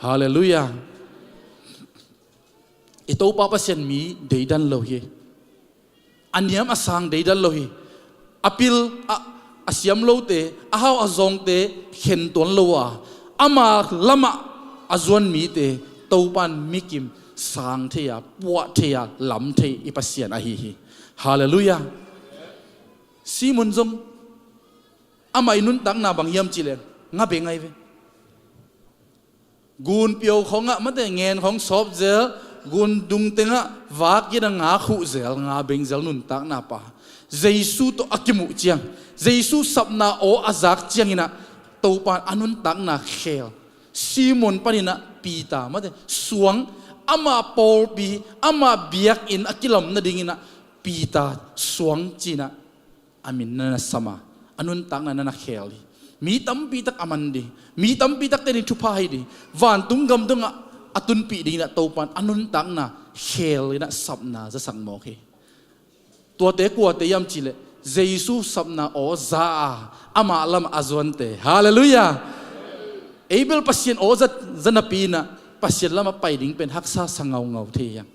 G: ฮาเลลูยาไอตัวปาปัสยันมีเดดันโลหิอันยามอสังเดดันโลหิอปิลอาเซียมโลเตอาฮาวอาซองเตเข็นตัวโลวะอามาละมะอาจวนมีเตตัวปันมิกิมสังเทียปวดเทียลำเทียอิปัสยานะฮีฮาเลลูยาซีมุนจงอามาอินุนตังนาบังยามจิเลงะเบงไงเวกูนเปียวของอะมันแต่เงินของซอบเจลกูนดุงเตงะวากยันงาขุเจลงาเบงเจลนุนตังนาปะเยซูตัวอักมุเจียงเยซูสับนาโออาซักเจียงนะตัวปานอนุนตังนาเคลซีมอนปานินะปีตามาเดสวงอามาปอลบีอามาเบียกอินอักิลมนาดิ่งนะปีตาสวงจีนะอามินนะสมาอนุนตังนาเคลมีตั้มปีตักอามันดีมีตั้มปีตักเตนิทุพายดีวันตุงกำตุงอตุนปีดีนะตัวปานอนุนตังนาเคลนะสับนาจะสั่งโมเคตัวเตกัวเตยามจีเล เยซูสับนาโอซาอามาลำอาจวนเตฮาเลลูยาเอเบลปัสเซียนโอจะนับปีนะปัสเซียนละมาไปดิ่งเป็นฮักษาสังเงาเทียง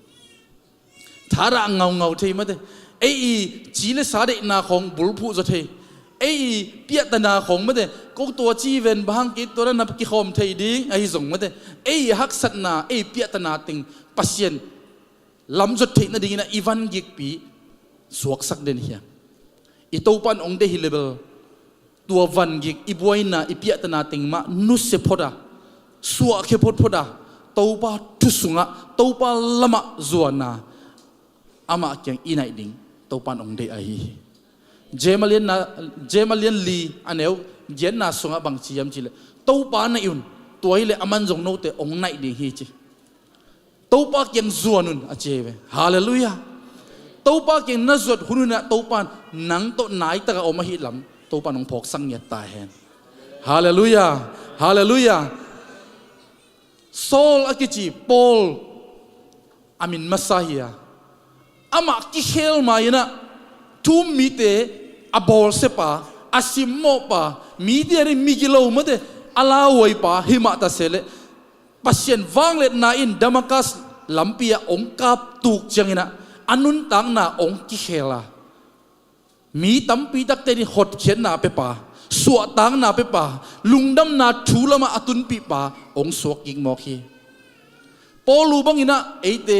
G: ทาระเงาเทียมาเตเอจีเลสาเดนาของบุลพูจะเทเอเปียตนาของมาเตก็ตัวจีเวนบางกิตัวนั้นนับกิคอมเทียดิ้งไอส่งมาเตเอฮักษนาเอเปียตนาติงปัสเซียนลำจุดเทนดิ่งนะอีวันกิกปีสวกสักเดนเฮียอีตัวปันองเดฮิเลเบลตัววันกิกอีบวยนาอีเปียตนาติงมานุสเซพอดาสวกเคพอดพอดาตัวปาทุสุงะตัวปาละมาจวนนาอามาเกียงอีนัยดิ่งตัวปันองเดไอเจมาเลียนลีอันเอวเย็นนาสุงะบางชียมจิเลตัวปานยุนตัวฮิเลอามันจงโนเตองนัยดิ่งฮีจิตัวปาเกียงจวนุนอาเจเวฮาเลลูยาตัวปาเกียงนัจวดหุนุนะตัวปานนังโตนายตะกะอมาฮิลำตัวปานองพกสังเยตตาเฮนฮาเลลูยาฮาเลลูยาโซลอากิจิปอลอามินมัสซาฮิยาอามากิเฮลมาอินะทุมมีเตอาบอลเซปาอาซิมโมปามีเดียริมิกิโลมาเตอาลาไวปาหิมาตาเซเลปัสเซียนวังเลนาอินดามักัสลัมปียองกับตุกจังอินะอันนุนตังนาองกิเฮลามีตั้มปีตักเตนิหดเขียนนาเปปาสวตังนาเปปาลุงดำนาทูละมาอตุนปีปาองสวกิงมอคีปอลูบังอินะเอเต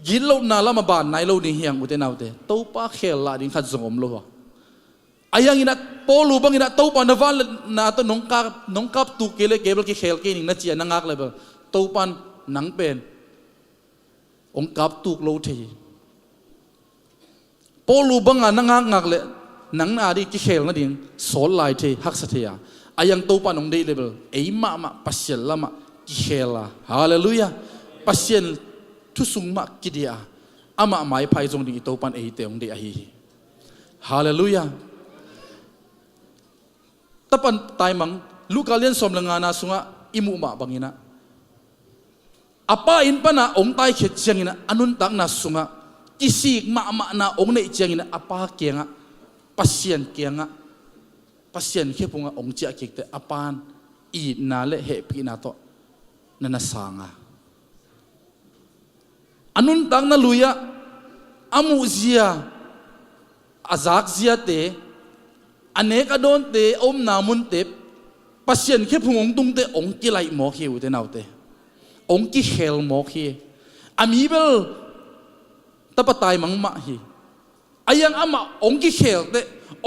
G: ยินโลนาละมาบานนายโลนี่เฮียงอุเตนาวเตตัวปาเขลลาดิงขัดจงอมโลอายังอินะปอลูบังอินะตัวปานาวาลนาตัวนงกับตุเกเลเกเบลกิเขลเกนิงนัดเจียนังอักเลเบลตัวปานนังเป็นองกับตุกโลทีปอลูบังนังอักเลนังอาดีกิเขลนัดดิงโซลไลเทฮักษเทียอายังตัวปานองเดเลเบลเอมาปัสเซลละมากิเขลาฮาเลลูยาปัสเซลทุสุงมากิเดียอามาหมายภัยจงดิ่งตัวปันเอเตองเดียฮีฮาเลลูยาตะปันตายมังลูกาเลียนสมลงานาสุงะอิมุมาบังอินะอาป้าอินปนาองตายเขียดเชียงอินะอนุนตักนาสุงะกิสิกมานาองเนเชียงอินะอาป้าเกียงะปัสเซียนเกียงะปัสเซียนเขียพุงะองเจียกิกเตอาปานอีนาเลเหปีนาโตนันสางะอันนู้นตั้งนั่นลุยะอามุเซียอาซักเซียเตอันเนกอดอนเตอมนามุนเตปัสเซียนแค่พุงองตุงเตองกิไลหมอคิวเตนาวเตองกิเฮลหมอคีอามีเบลตะปะตายมังมะฮีอายังอามาองกิเฮลเต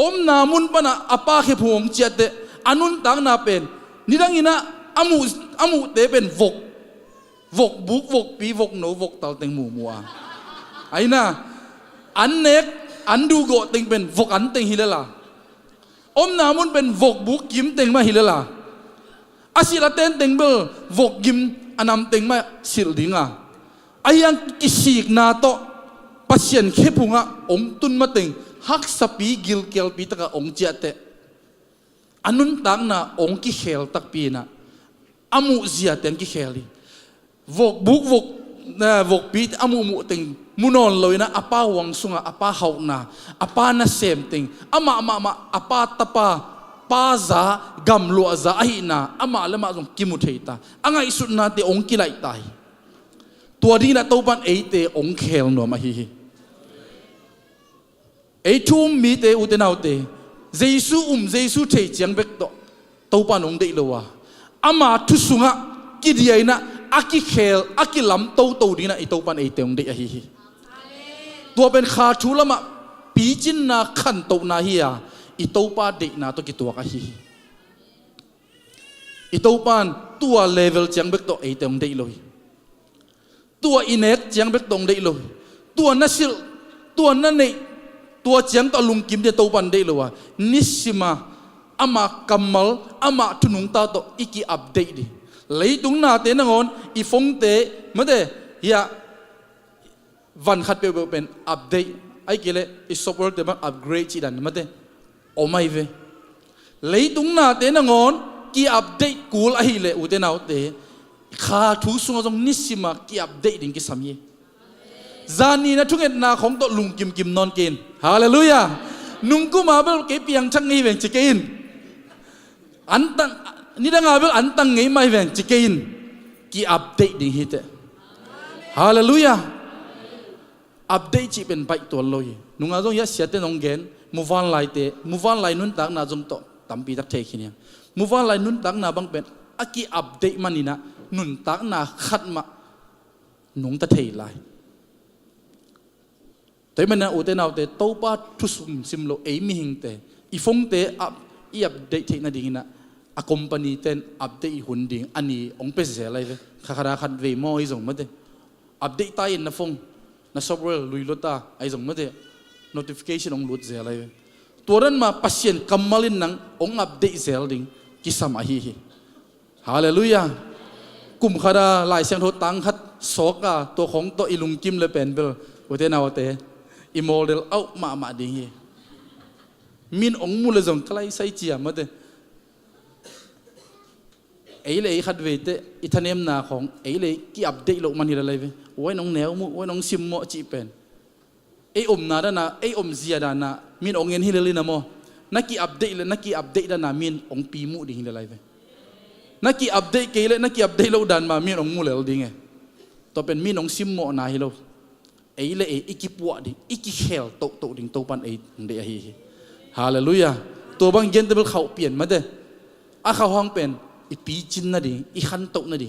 G: อมนามุนปนะอาปาแค่พุงองเจียเตอันนู้นตั้งนาเป็นนี่ดังอินะอามุเตเป็นวกบุกวกปีวกโนวกตาเต็งหมู่มัวไอ้น่ะอันเน็กอันดูโกเต็งเป็นวกอันเต็งฮิเลล่าอมนามุนเป็นวกบุกกิมเต็งมาฮิเลล่าอาศิลาเต็นเต็งเบลวกกิมอันนำเต็งมาสิลดิงอ่ะไอ้ยังกิสิกนาโตปัสเซียนเคพุงอ่ะองตุนมาเต็งฮักสปีกิลเกลปีตะกะองเจเตอันนุนตังน่ะองกิเขลตักปีน่ะอามุเซียเต็งกิเขลีวกบุกวกปีอามุติงมุนอนเลยนะอาป้าวังสุงอาป้าเฮานาอาป้าน่ะเซมติงอามาอาป้าตะป้าป้าซากำลัวซาไอนาอามาละมาจงกิมุเทตาอ่างไอสุดนาเตองกิไลตายตัวนี้นะตัวปันเอเตองเคลโนมาฮีเอทุ่มมีเตอุเตนาวเตเจซูเทจังเบกโตตัวปันองเดลวะอามาทุสุงะกิดีไอนะอากิเคลอากิลำโตดีนะไอโตปันไอเตองเดียฮีตัวเป็นขาชูละมาปีจินนาขันโตนาฮียาไอโตปาเดนาตัวกิตัวกะฮีไอโตปันตัวเลเวลจังเบกโตไอเตองเดียเลยตัวอินเนตจังเบกโตงเดียเลยตัวนัสิลตัวนั่นเองตัวจังตะลุงกิมเดโตปันเดียเลยวะนิสิมาอามากัมมัลอามาทุนุงตาโตอีกีอัปเดตดิเลยตรงหน้าเตนงอนอีฟงเตมาเดยาวันขัดเป็นอัปเดตไอ้เกลอีซอฟต์แวร์เตมันอัปเกรดจีดันมาเดโอไม่เวเลยตรงหน้าเตนงอนกีอัปเดตกูลไอ้เละอุเตนเอาเตขาทุสุงจงนิสิมากีอัปเดตดิ้งกิสามีจานีนะทุกเอ็ดนาของโตลุงกิมนอนกินฮาเลลูยา nung ku ma bel ke piang chang ngi ven chikein an tang ni da nga bel an tang ngi mai ven chikein ki update ding hi te hallelujah update chi pen bai to loi nung a jong ya sia te nong gen move on lai nun tak na jong to tampi tak the khinia move on lai nun tak na bang pen aki update manina nun tak na khat ma nung ta thei laiแต่มันนะอุตส่าห์แต่โตป้าทุสซิมโลเอมิหิงแต่อีฟงแต่อีอัปเดตเทคโนโลยีนะอะคอมพานีเต็นอัปเดตหุ่นดิ่งอันนี้องค์เป็นเสียอะไรเว้ยข้าราขัดเวมอไอ้ส่งมาเถอะอัปเดตตายนะฟงนะซอฟต์แวร์ลุยลดตาไอ้ส่งมาเถอะ notification องค์ลุดเสียอะไรเว้ยตัวนั้นมาพัศยันกำมาลินนังองค์อัปเดตเสียดิ่งกิสามาฮีฮาเลลูยากุมข้าราลายเสียงโทตังขัดสอกาตัวของตัวอิลุงกิมเลยเป็นเบลอุตส่าห์แต่อีโมเดลเอามาดิ่งฮีมินองมูลจงใกล้ใส่เจียมาเถอะไอ้เลยขัดเวทอิทานเนมนาของไอ้เลยกี่อัปเดตโลกมันนี่อะไรเว้ยโอ้ยน้องแนวมุโอ้ยน้องซิมโมจีเป็นไอ้นาด้านน่ะไอ้เสียด้านน่ะมินองเงินฮิเลลินะโมนักกี่อัปเดตเลยนักกี่อัปเดตด้านน่ะมินองปีมุดิ่งอะไรเว้ยนักกี่อัปเดตเกลนักกี่อัปเดตโลกด้านมามินองมูเลยดิ่งไงต่อเป็นมินองซิมโมนาฮิโลไอ้เลยไอ้กี่ปวดดิ่งไอ้กี่เขลโตดิ่งโตปันไอ้เดียฮีฮาเลลูยาตัวบางเย็นเตเบิลเขาเปลี่ยนมาเด้อเขาห้องเป็นอีปีจินนั่นดิอีขันโตนั่นดิ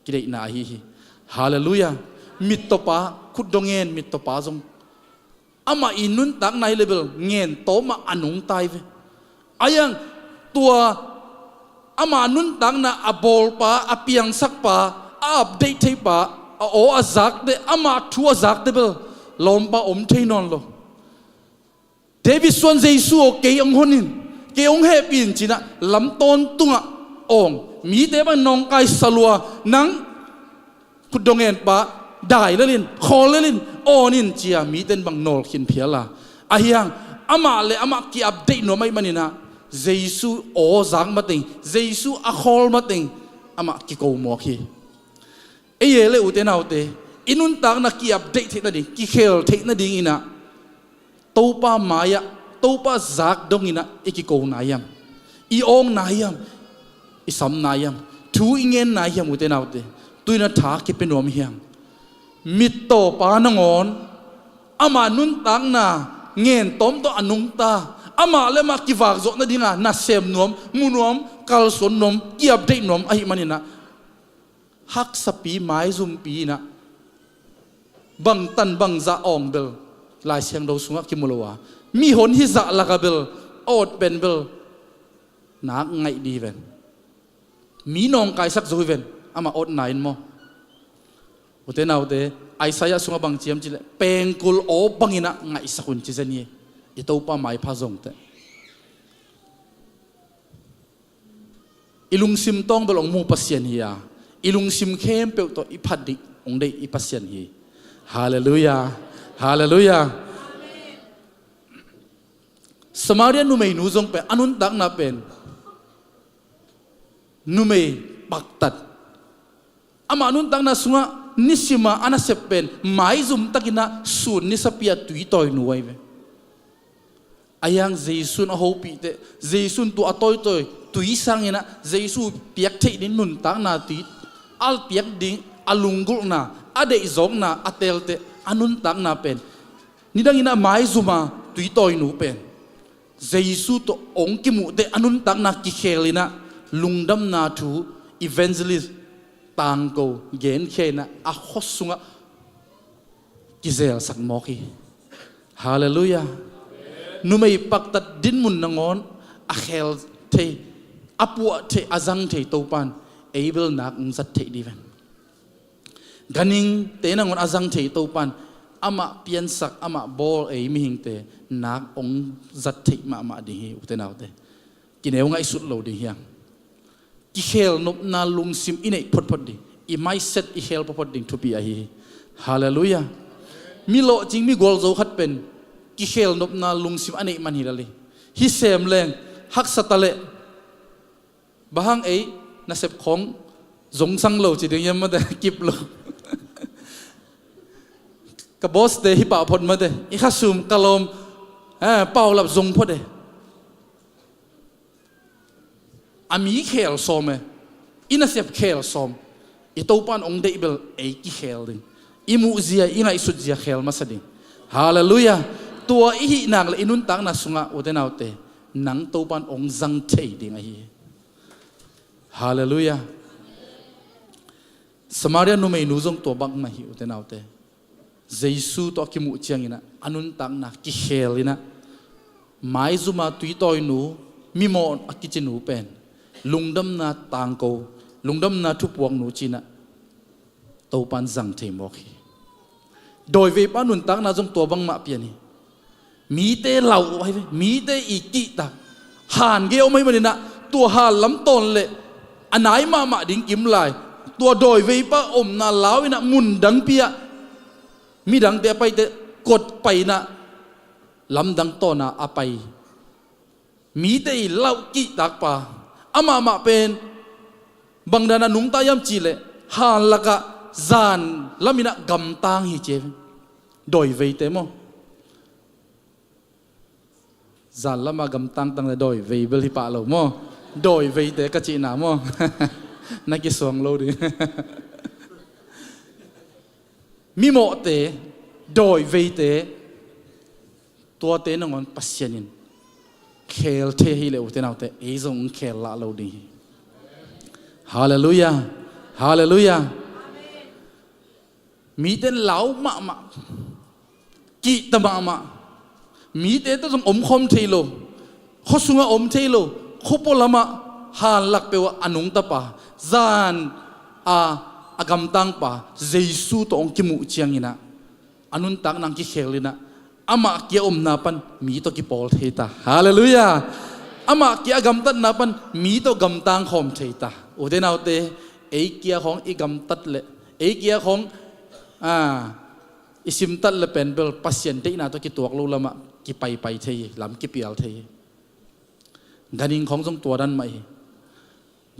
G: กิเลสนาฮีฮาเลลูยามิตรป้าขุดดงเงินมิตรป้าจงอามาอินุนตักในเลเวลเงินโตมาอนุงตายเวอายังตัวอามานุนตักน่ะอาบอลป้าอาเปียงสักป้าอัปเดตให้ป้าโอ้อาจักเดอามาทัวจักเดเบลลมป้าอมเทนอนโลเดวิดส่วนเยซูเกยองคนนินเกยองเฮปินจีน่ะลำต้นตุงอ่ะองมีเตบันนองไกสลัวนังขุดดงเงินปะได้เลลินคอเลลินโอนินจียมีเต็นบังนอลขินเพียละอายังอามาเลอามากีอัปเดตโนไม่มันนี่นะเยซูโอจังมาติงเยซูอาคอลมาติงอามากีโกมอคีเอเยเลอุเตนาอุเตอินุนตักนักกีอัปเดตเทคนาดีกีเคลเทคนาดีอินะโตป้ามายะโตป้าจักดงอินะอีกิโกนายามอีองนายามอีสำนายามทูอิเงินนายามอุเตนาอุเตตุยนัทธาคิเป็นวมเฮียงมิตโตป้านงอนอามานุนตังนาเงินต้มโตอนุงตาอามาเลมากิฟากจกนาดิงานาเซมนวมมุนวมกัลสนนวมกีอับเดตนวมไอมันนี่นะฮักสปีไม้ซุมปีนะบังตันบังจะอองเบลลายเสียงเราสุงกิมุลวามีหนฮิจะละกับเบลอดเป็นเบลนักไงดีเวนมีน้องกายสักจุยเวนอามาอดไหนมั้งอุเทนเอาเตไอสายสุงบังเจียมจิเลเป็นกุลโอบังอินะไงสักคนจิเจนี่อิโตป้าไม้พาจงเตอิลุงซิมต้องเบลองมูปัสยันฮียอิลุงซิมเข้มเปลวตัวอิพัดดิองได้อิปัสยันฮีฮาเลลูยาฮาเลลูยาสมาเรียนนุ่มนูจงเป็นอนุนตักนับเป็นนุ่มปักตัดอามาอนุนตักนับสุงะนิสิมาอันนั้นเป็นหมายจุมตักินะสูนนิสเปียตุยต่อยหน่วยเวอายังเจสุนเอาหูปีเตเจสุนตัวต่อยตุยสังเงินะเจสุเปียกเทดินนุนตักนาตุยอัลเปียกดิ่งอัลลุงกุลนาอเดอิจงนาอัตเตลเตอนุนตักนาเป็นนี่ดังอินะหมายจุมาตุยต่อยหนูเป็นเจสุตัวองค์กิมุเตอนุนตักนากิเคลินะลุงดำนาทูอีเวนเจลิสต่างกูเย็นเคนะอาขอสุงะกิเซลสักมอกีฮาเลลูยานุ่มปักตัดดินมุนนงอนอาเคลเทอปัวเทอาจังเทตูปันเอเบลนักอุจัดเทดีเวนกันิงเตนงอนอาจังเทตูปันอามาเปียนสักอามาบอลเอมิหิงเตนักองจัดเทมาดีฮิอุเตนาวเตกินเอวง่ายสุดโลดีเฮียงกิเคลนบนาลุงซิมอินเอกพอดีอีไม่เซตอีเคลพอดีทุบีอาฮีฮาเลลูยามิโลจริงมีกอลโจขัดเป็นกิเคลนบนาลุงซิมอันเอกมันฮิลาลีฮิเซมแรงฮักสตาเลบางเอน่าเสพของจงสังโลจิตยังมาแต่กิบโลกับบอสเดฮิปะพอดมาแต่อีข้าซุมกะลม เป่าหลับทรงพอดอามีเคลซอมอินาเซฟเคลซอมอีตัวปันองเดบิลเอกิเคลดิอิมูเซียอิงไอสุดเซียเคลมาสดิฮาเลลูยาตัวอีหินางเลยอินุนตังนาสุงะอุเดนเอาเตนังตัวปันองจังเทดิงไอฮาเลลูยาสมาเรียนุไม่นูจงตัวบังมาหิอุเดนเอาเตเจสุตัวกิมุเชียงอินะอนุนตังนากิเคลอินะไม้จุมาตุยตอยนูมิโมอกิจินูเป็นลุงดำนาตางโกลุงดำนาทุบวงนูจีนะตัวปันจังเทมอกฮีโดยเวปานุนตังนาจงตัวบังมาเปียนี่มีเตเหล่าไว้มีเตอีกิตาหานเกี่ยวไม่มาเนี่ยนะตัวหานลำต้นเลยอันไหนมาดิ้งกิมลายตัวโดยเวปาอมนาลาวินะมุนดังเปียมีดังเตไปเตกดไปนะลำดังต้นนะอาไปมีเตเหล่ากิตักปาอามาเป็นบางดานานุงตายามจีเลหานละกะจานละมินะกำตังฮิเจโดยเวเตโมจานละมากำตังตั้งแต่โดยเวเบลิปะเราโมโดยเวเตกะจีนาโมนักกิสวงโลดิมิโมเตโดยเวเตตัวเตนงอนปัสยานินเคลเทฮิเลอุเตนเอาเตเอซงเคลละโลดิฮาเลลูยาฮาเลลูยามีเต้นเหลามากีตมามีเต้นต้องอมคมเทโลเขาสุงอมเทโลเขาปลมาหาลักเปว่าอนุงตาปาจานอากำตังปาเจสุตองกิมุเชียงอินะอนุนตักนังกิเคลินะอามาเกี่ยอมนาปันมีตัวกิปอลเทตาฮาเลลูยาอามาเกี่ยกำตัดนาปันมีตัวกำตังคอมเทตาโอเดนเอาเตเอเกียของอีกำตัดเลเอเกียของอิสิมตัดเลเป็นเบลปัสยันเตน่าตัวกิตัวลูละมะกิไปเทยลำกิเปียลเทยกันยิงของทรงตัวดันไม่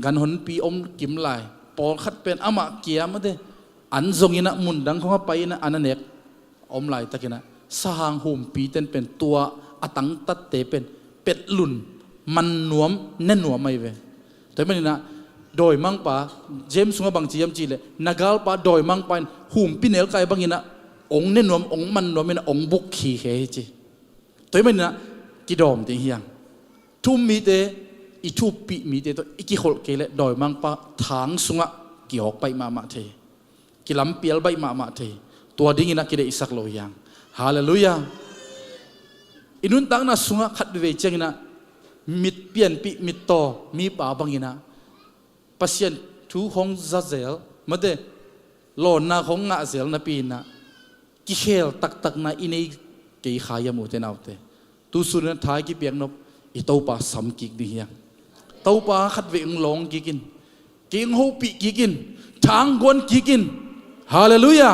G: กันหนปีอมกิมลายปอขัดเป็นอามาเกียมาเดอันทรงยินะมุนดังของไปนะอันนั้นเอกอมลายตะกินะสหางหุ่มปีเต้นเป็นตัวอตังตัดเตเป็นเป็ดหลุนมันหนวมแน่นหนวมไม่เว้แต่ไม่นี่นะโดยมังปาเจมส์สุงบางจียมจีเลยนักลปาโดยมังปาหุ่มปีเนลไกบางยินะองเน่นหนวมองมันหนวมเป็นองบุกขี่เฮจีแต่ไม่นี่นะกิดอมติงเฮียงทุ่มมีเตอีทุบปีมีเตตัวอีกิโคลเกเลโดยมังปาทางสุงะเกี่ยวไปมาเทกิลำเปียลไปมาเทตัวดิ้งนะกิเลอิสักโลยังฮาเลลูยาอินุนตังนะสุงะขัดเวเจงนะมิดเปลี่ยนปีมิดโตมีป่าบางยินะปัสยันทูของซาเซลมาเดโลนาของงาเซลนะปีนะกิเคลตักนะอินเอเกี่ยขายมุเตนเอาเตตูสุนันท้ายกิเปียงนบอีเต้าป่าสำกิกดิเฮียงเต้าป่าขัดเวงลงกินกิงหูปีกินช้างกวนกินฮาเลลูยา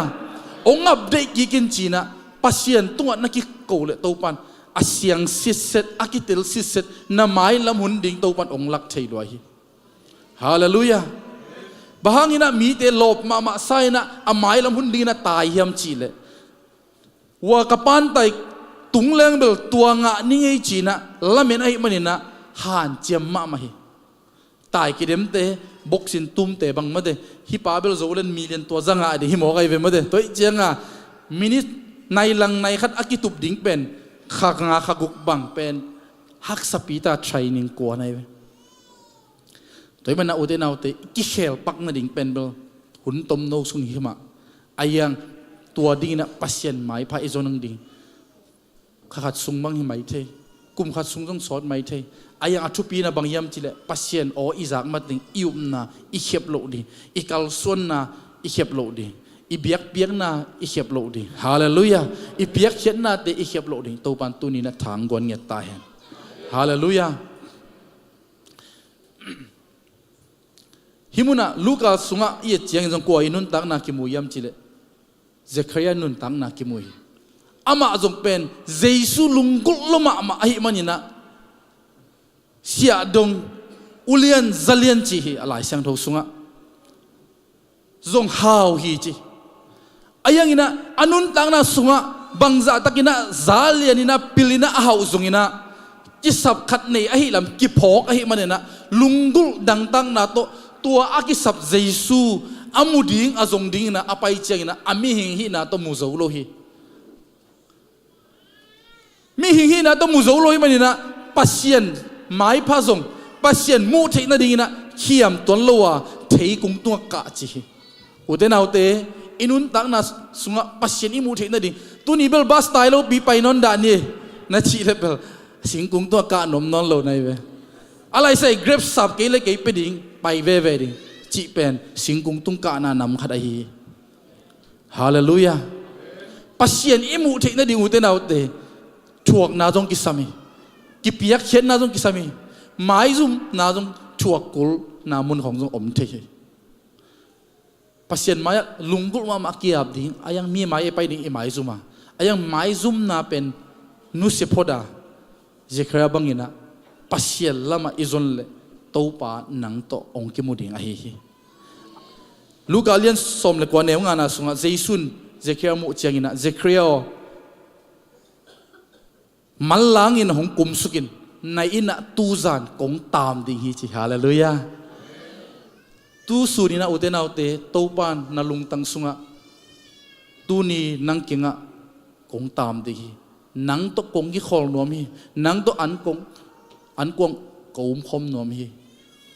G: องอับเดกินจีนะปัสยันตัวนักกิโกเลเต้าปันอาเซียงสิเซตอากิเตลสิเซตน้ำไม้ลำหุนดิ่งเต้าปันองลักเทยด้วยฮาเลลูยาบางทีนะมีเตลบมาใส่นะอาไม้ลำหุนดิ่งนะตายเฮียมจีเลว่ากระปานไตตุงเลี้ยงเบลตัวงะนี่ไงจีนะละเมนไอ้มันนี่นะห่านเจียมมาหิตายกิเดมเตบกสินตุ้มเตบังมาเดฮิปาเบลโซเลนมีเลียนตัวจังอ่ะเดฮิโมกไอเวมาเดตัวเจียงอ่ะมินิในหลังในขัดอากิตุบดิ่งเป็นขักงาขักุกบังเป็นฮักสปีตาไทรนิงกัวในเวตัวมันน่าอุเทนเอาเตกิเชลปักนาดิ่งเป็นเบลหุ่นต้มโนสุนหิมะไอยังตัวดิ่งนะปัสยันหมายพายโซนังดิ่งขัดซุงบังหิมะเทกุมขัดซุงต้องสอดไม่เทไอ้ยังอัจฉริยะบางยามจิเลปัสยันโออิจากมาถึงอิวนาอิเขียบโลดีอิกัลส่วนนาอิเขียบโลดีอิเบียกนาอิเขียบโลดีฮาเลลูยาอิเบียกเขียนนาเตอิเขียบโลดีตัวปันตุนีนะทางกวนเงียตายเห็นฮาเลลูยาฮิมุนะลูกาสุงะเอียดเจียงจงกัวอินุนตักนาคิมุยามจิเลเซคริยานุนตักนาคิมุยอามาจงเป็นเจสุลุงกุลมาอาหิมันยินะเสียดงอุเลียนซาเลียนจีฮีอะไรเสียงทสุงะจงฮาวฮีจีอายังอินะอนุนตังนาสุงะ bangza takina zalianina pilina ahau zungina kisap khat nei ahi lam kiphok ahi manena lungul dangtang na to tua akisap Jesu amuding azong ding na apai changina ami hing hi na to muzo lo hi mi hing hi na to muzo lo hi manina pasien mai phazong pasien mu thei na ding na khiam ton lowa thei kung tu ka chi uten autte inun tak na sunga pasien imu thei na ding tu ni bel bas tai lo bi pai non da ni na chi level singkung tu ka nom non lo nai ve alai sai grab sap ke le ke pe ding pai ve ve ding chi pen singkung tung ka na nam khat hi hallelujah pasien imu thei na ding uten autte chuak na jong ki sami ki piak chen na jong ki sami mai zum na jong chuak kul na mun khong jong om thei pasien maya lungkul ma makiab ding ayang mi mai pai ding mai zuma ayang mai zum na pen nu se phoda Zechariah bangina pasien lama izon le topa nang to ong ki muding a hi Luka alian som le kwa ne nga na sunga Jaisun Zechariah mu chiangina Zechariah malangin hong kum sukin na ina tuzan kong tam ding hi chi hallelujah tu sunina utena ute topan na lungtang sunga tu ni nang kinga kong tam ding hi nang to kong gi khol nom hi nang to an kong kom khom nom hi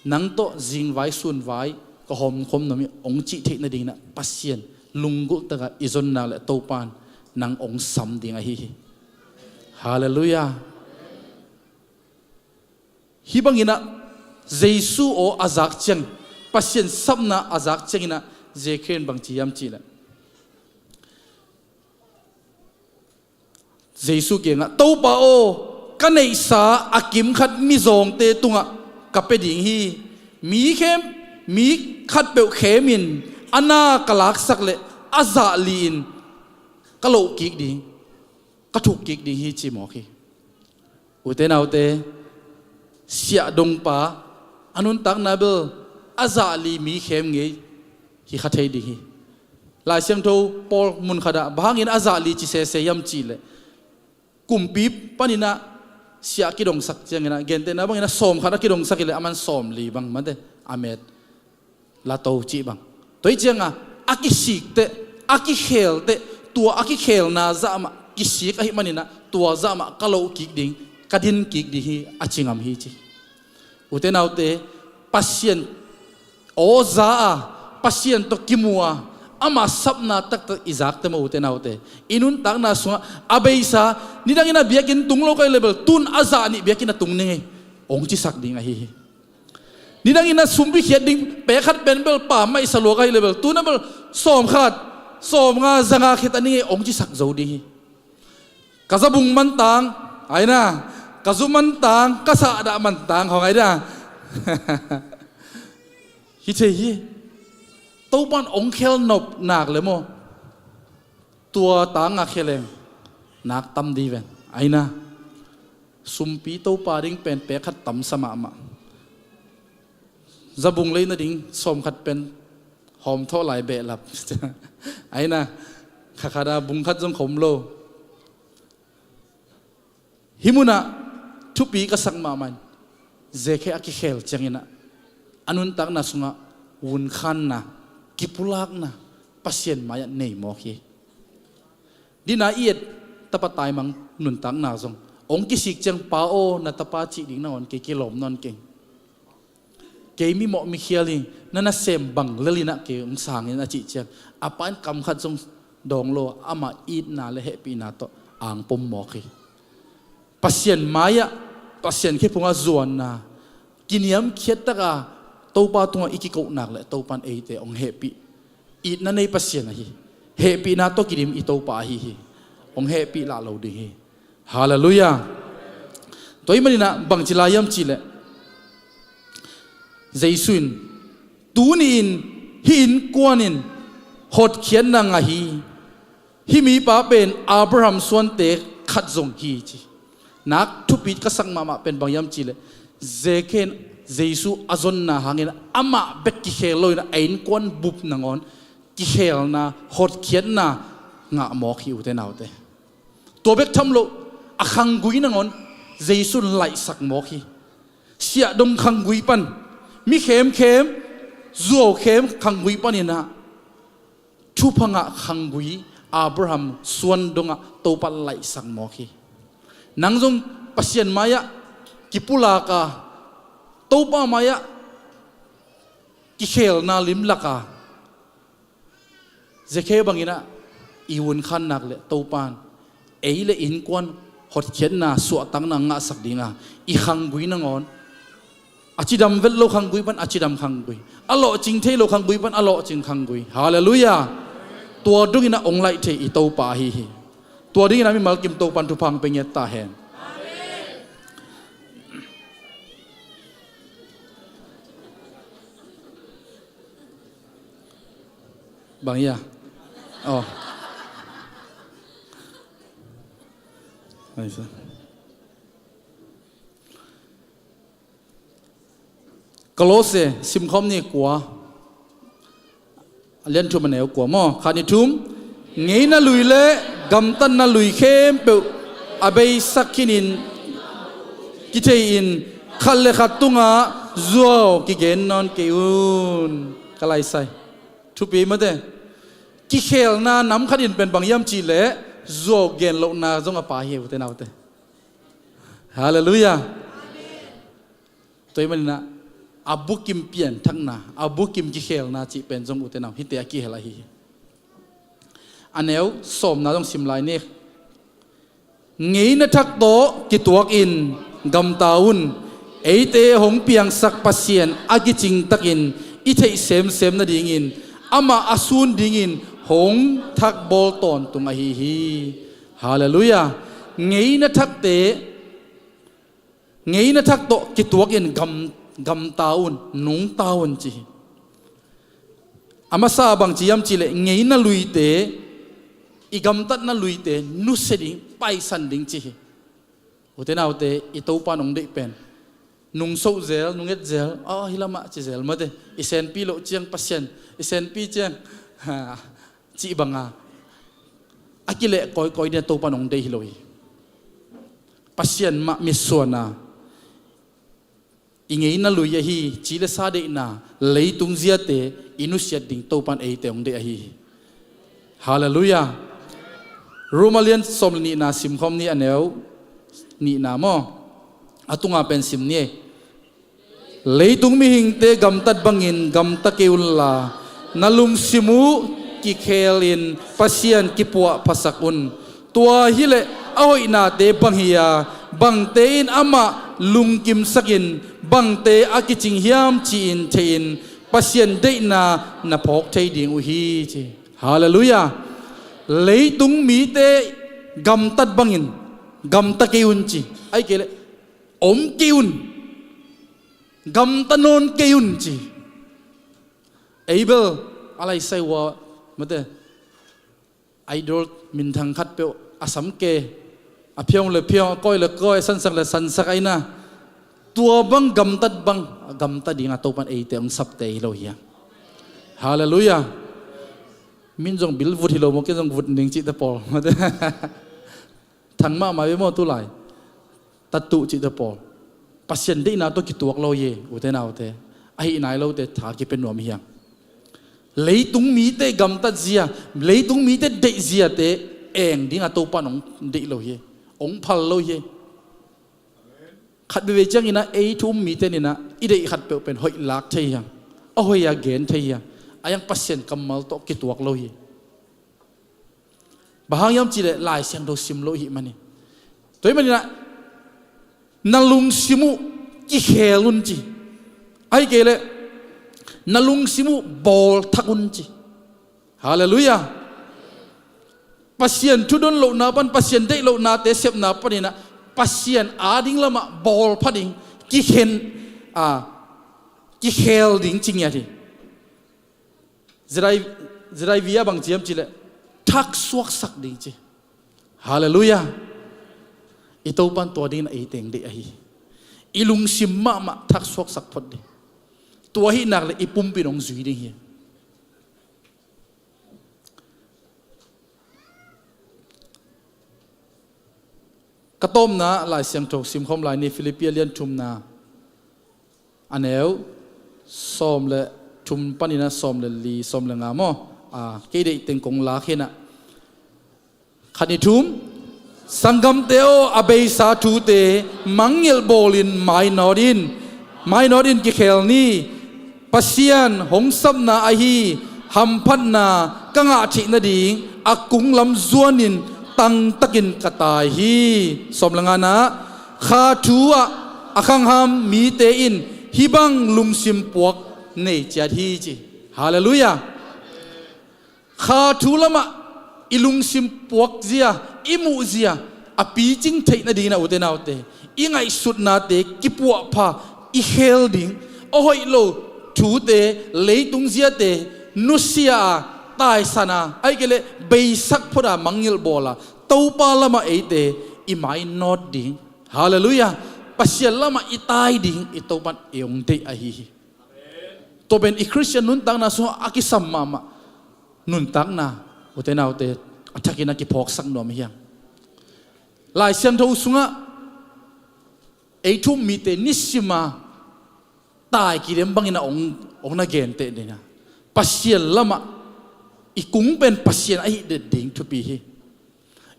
G: nang to jing vai sun vai ko hom khom nom hi ong chi the na ding na pasien lungul ta izon na le topan nang ong sam ding a hi hallelujah hi bangina Jesu o azak chang pasien sabna azak changina Zechariah bang chi yam chi la Jesu ke nga to pa o kanei sa akim khat mi zong te tunga kape ding hi mi khat pe khemin ana kalak sak le aza lin kalo kik ding kathuk kik ding hi chi mo khi uten autte sia dong pa anun tak na bel aza li mi khem nge hi khathei ding hi la sem tho pol mun khada bangin aza li chi se yam chi le kumpi panina sia ki dong sak changena gente na bangina som khana ki dong sakile aman som li bang mate amet la to chi bang toi changa aki sik te aki khel te tua aki khel na za ma ki sik a hi manina tua za ma kalo kik ding kadin kik di hi achingam hi chi uten autte pasien o za pasien to kimua ama sapna tak tak izak te mo uten autte inun tak na sunga abeisa nidangina biakin tunglo kai level tun aza ni biakin tung ne ong chi sak ding a hi nidangina sumbi khiat ding pe khat ben bel pa mai salo kai level tun bel som khat som nga zanga khit ani ong chi sak zo di hi kazabung mantang aina kazuman tang kasa da man tang ho ngai da hi che hi to ban ong khel nop nak le mo tua tang a kheleng nak tam di ven aina sumpi to pa ring pen pe khat tam sama ma zabung le na ding som khat pen hom tho lai be lap aina khakara bung khat jong khom lo himuna thupi ka sang ma man Zechariah aki khel changina anun tak na sunga un khan na kipulak na pasien maya nei mo hi dina iet tapatai mang nun tak na zong ong ki sik chang pa o na tapa chi ding na on ke kilom non king ke mi mo mi khiali nana sem bang lelina ke ong sang na chi chang apan kam khat jong dong lo ama eat na le happy na to ang pom mo khi pasien maya pasien ke punga zuan na kiniam khiat taka topa tunga ikiko nak le topan eite ong happy eat na nei pasien hi happy na to kirim i topa hi ong happy la lo ding hi hallelujah toy manina bang chilayam chile Jaisun tunin hin kwanin hot khian na nga hi mi pa pen Abraham suan te khat zong hi chi nak thupit ka sang mama pen bangyam chile zeken Jesu azon na hangin ama bek ki kheloi na ain kon bup nangon ki khel na hot khian na nga mo khi ute naute ตัวเบกทำโลอะขังกุยนังอนเจสุนไหลสักหมอคีเสียดงขังกุยปันมีเข้มจัวเข้มขังกุยปันนี่นะทุพังะขังกุยอับราฮัมส่วนดงะตัวปันไหลสักหมอคีนังจงปัสยันมายะกิปุลากาตัวปามายะกิเคลนาลิมลักาเจเคบังอินะอีวุนขันนักเลตัวปานเอเลอินกวนหดเขียนนาสวดตั้งนางะสักดิงาอีขังกุยนังอนอาจิดำเวลโลขังกุยปันอาจิดำขังกุยอัลลอฮ์จริงเทโลขังกุยปันอัลลอฮ์จริงขังกุยฮาเลลูยาตัวดุงินะองไลเทอีตัวปาฮีตัวดุงินะมีมัลกิมตัวปันทุพังเป็นเงตาเฮนบางอย่างอ๋อไม่ใช่กโลเซซิมคอมนี่กว่าเลียนทุ่มมันเอวกว่ามั้งขานี่ทุ่มเงี้ยน่าลุยเล่กำตันน่าลุยเข้มเปล่าอาเบย์สักขินินกิเทอินขัดเลขัดตุงะจัวกิเกนนอนเกี่ยวกะไรใส่ทุบปีมาเด้กิเคลนาน้ำขัดินเป็นบางยามจีเล่โจเกนโลนาจงอาปาเหี้ยวเตนเอาเตฮาเลลูยาตัวมันนะอาบุกิมเปลี่ยนทั้งนาอาบุกิมกิเคลนาจีเป็นจงอุเตนเอาฮิตเตอกิเฮลาฮีอันเอวสมนาจงสิมลายเนกเงี้ยนัทักโตกิตัวกินกำตาอุนเอเตหงเปียงสักปัสเซียนอากิจิงตักินอิเทเซมนาดิ่งินอามาอาซูนดิ่งินหงทักบอลตอนตุงอาฮีฮาเลลูยาเงี้ยนัทักเตเงี้ยนัทักโตกิตัวกินกำตาอุนนุงตาอุนจีอามาซาบังจียมจีเลเงี้ยนัลุยเตอีกำตัดนัลุยเตนุเสดิไปสันดิ่งจีอุเทนาอุเตอีตัวปานองเด็กเป็นนุ่งโซเซลนุ่งเอ็ดเซลอ๋อฮิลามาจีเซลมาเดอิเซนปีโลเจียงปัสเซนอิเซนปีเจียงจีบังอาอากิเลคอยเนี่ยตัวปานองเดฮิโลยปัสเซนมามิส่วนน่ะอิงเงินน่ะลุยฮีจีเลซาเดน่ะเลยตุงเสียเตอินุเสียดิ่งตัวปานเอเตองเดฮีฮาเลลูยารูมาเลียนสมนีนาซิมคอมนี่อันเอวนี่นามออาตุงอาเป็นซิมนี่เลยตุงมีหิงเตกำตัดบังอินกำตะเกอุลลานาลุงซิมูกิเคลินปัสยันกิปัวปัสกุนตัวฮิเลเอาอินาเตบังฮิยาบังเตอินอามาลุงกิมสกินบังเตอากิจิงฮิมจีอินเทอินปัสยันเดนาพกเทดิงอุฮีจีฮาเลลูยาเลยตุงมีเตกำตัดบังอินกำตะเกอุนจีไอเกเลอมเกอุนกำตะนนเกอุนจีเอเบลอะไรใส่ว่ามาเตไอดอลมินทางคัดเปียวอาสัมเกอเพียงเลยเพียงก้อยเลยก้อยสันสักเลยสันสักไอนะตัวบังกำตัดบังกำตัดดิ่งตัวปันเอเตองสับเตยโลเฮียฮาเลลูยามินจงบิลวุฒิโลโมเกจงวุฒิหนึ่งจิตตะปอลมาเตทั้งมาไม่หมดตัวไหลตัดตุจิตปอลปัสยันได้นาตัวกิตัวเราเย่อุเทนาอุเทไอ้นายเราเตถากิเป็นหนวมเฮียงเลยตุงมีเตกำตัดเสียเลยตุงมีเตเดเสียเตเองดิ้งอาตัวปานองเดเราเย่องพัลเราเย่ขัดไปเวจังอินะไอ้ทุ่มมีเตนี่นะอีเดขัดเป็นหอยลักเทียงเอาหอยเกนเทียงไอ้ยังปัสยันกำมัลตัวกิตัวเราเย่บางยามจีเลลายเสียงโดซิมโลหิมันนี่ตัวมันนี่นะนาลุงซิมุกิเคลุนจีไอ้เกเลนาลุงซิมุบอลทักุนจีฮาเลลูยาปัสยันทุดนโลนาปันปัสยันได้โลนาเตเสพนาปันนี่นะปัสยันอาดิงละมาบอลพัดิงกิเคนกิเคลดิงจริงอย่างที่จะได้วิยาบางเจียมจีเลทักสวกสักดีจีฮาเลลูยาอีตัวปันตัวนี้นะไอเต็งเดียฮีอีลุงซิมมาทักสวกสักพอดีตัวฮีนักเลยอีปุ่มปีนองจุยดีฮี กระต้มนะลายเสียงโถกซิมคอมลายในฟิลิปปินส์เลียนชุมนาอันเอวซ้อมเลยชุมปันนี่นะซ้อมเลยลีซ้อมเลยงามอ๋อเกย์เต็งกงลาเขนะขันนิทุมสังกัมเตโออเบยสาทูเตมังเงลโบลินไม่นอดินกิเคลนี่ปัสยานหงสัมนาอหีหัมพันนากังอาชินาดิงอากุงลำจวนินตังตะกินกตายฮีสมลังนะข้าชัวอาคังหามมีเตอินฮิบังลุมซิมปวกในเจดีจีฮาเลลูยาข้าชัวละมะอิลุงซิมปวกเจียอิมูเจียอปีจิงเทนาดีนะอุเตนาอุเตอิงไอสุดนาเตกิปวะพาอิเฮลดิงโอ้ยโลทูเตเลยตุงเจียเตนุเซียตายสนาไอ้เกลเบสักพระมังยิลโบลาตัวปาละมาเอเตอิไม่นอดดิงฮาเลลูยาปัสยาละมาอิตายดิงอิตัวมันเอองเตอฮีตัวเป็นอีคริสเตียนนุนตังนาสุอากิสัมมานุนตังนาอุเตนาอุเตอัจฉริยะกิพอกสักหน่อยมั้ยยังหลายเสียงทูสุงะไอทุ่มมีเตนิสิมาตายกิเลมบังอินะองนาเกนเตเดนะปัสยาละมาอีกุ้งเป็นปัสยาไอเด็ดดิ่งทุปีฮี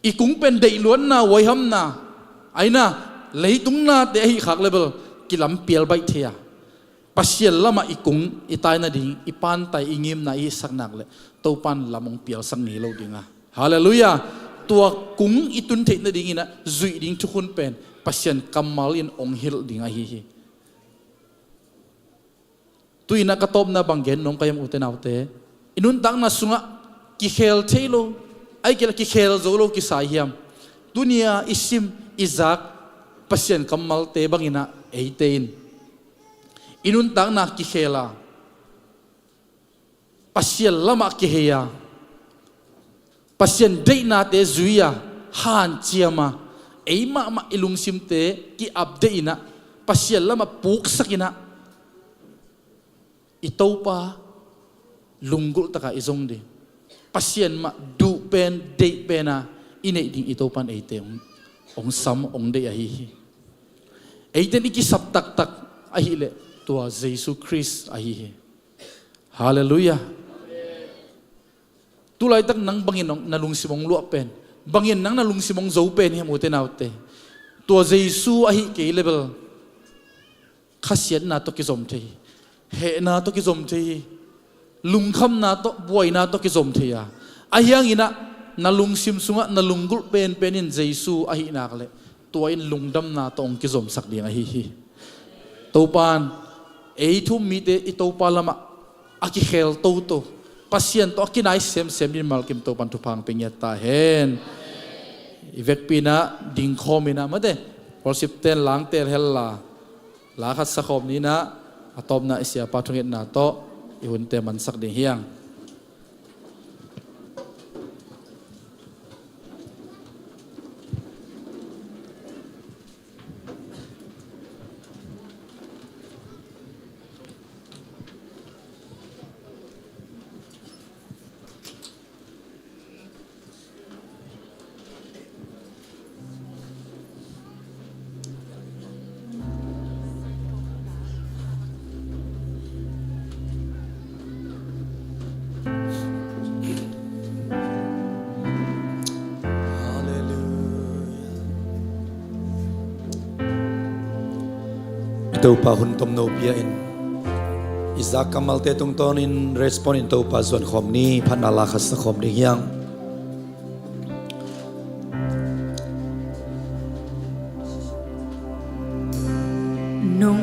G: อีกุ้งเป็นเด็กล้วนนาไว้ห้ำนาไอ้น่ะเลยตุงนาเตะฮีขักเลเบลกิลำเปียลใบเทียปัสยาละมาอีกุ้งอีตายนาดิ่งอีปานไตอีงิมนาอีสักนักเลยตัวปันละมงเปียลสักนี้เราดิ่งอ่ะฮาเลลูยาตัวกุ้งอีตุนเทนาดิ่งนะจุยดิ่งทุกคนเป็นปัสยากัมมาลินองฮิลดิ่งอ่ะฮีตุยนักกระตบนาบังเกนน้องกายมอุเตนาอุเตอินุนตังนาสุงะกิเคลเทโลไอเกลกิเคลโซโลกิสายฮิมดุนียอิซิมอิซักปัสยันกัมมัลเตบังอินะเอเตนอินุนตังนากิเคลาปัสยันละมากิเฮียปัสยันเดนาเตซุยาฮันเจียมาเอมาอิลุงซิมเตกิอับเดอินะปัสยันละมาปุกสักินะอิโตปาลุงกุลตะกาอิซงดีปัสยันมาดูเป็นเดเป็นนะอินเอดิงอิโตปันเอเตองซัมองเดอฮีเอเตนอิกิสับตักอฮีเลตัวเยซูคริสต์อฮีฮาเลลูยาตุลายตักนังบังยินนาลุงสิมงลวเป็นบังยินนังนาลุงสิมงโจเป็นเฮมุเตนาอุเตตัวเยซูอฮีเกเลเบลขัสยันนาตกิซอมเทเฮนาตกิซอมเทลุงคำนาโตบวยนาโตกิจมเทียอายังอินะนาลุงซิมสุงะนาลุงกุลเป็นอินเจซูอาหินักเลยตัวอินลุงดำนาโตองกิจมสักเดียงอาหิตัวปานเอทุมมีเตอิตัวปาละมาอากิเฮลโตปัสยันโตอากินายเซมดินมาลกิมตัวปันทุพังเป็นยตาเฮนอีเวกปีนะดิงคอมินะมาเดพอสิบเตนล้างเตนเฮลลาลาขัดสักคมนี้นะอาตอมนาอิเสียปาทุงเอ็นนาโตอิหุ่นเตมันสักเดียง
A: ตัวปาหุนตมโนเปียอินอิซักกัมมัลเตตุงตอนินรีสปอนอินตัวปาส่วนขอมนี้พันนาลาคัสขอมเดียง
B: นง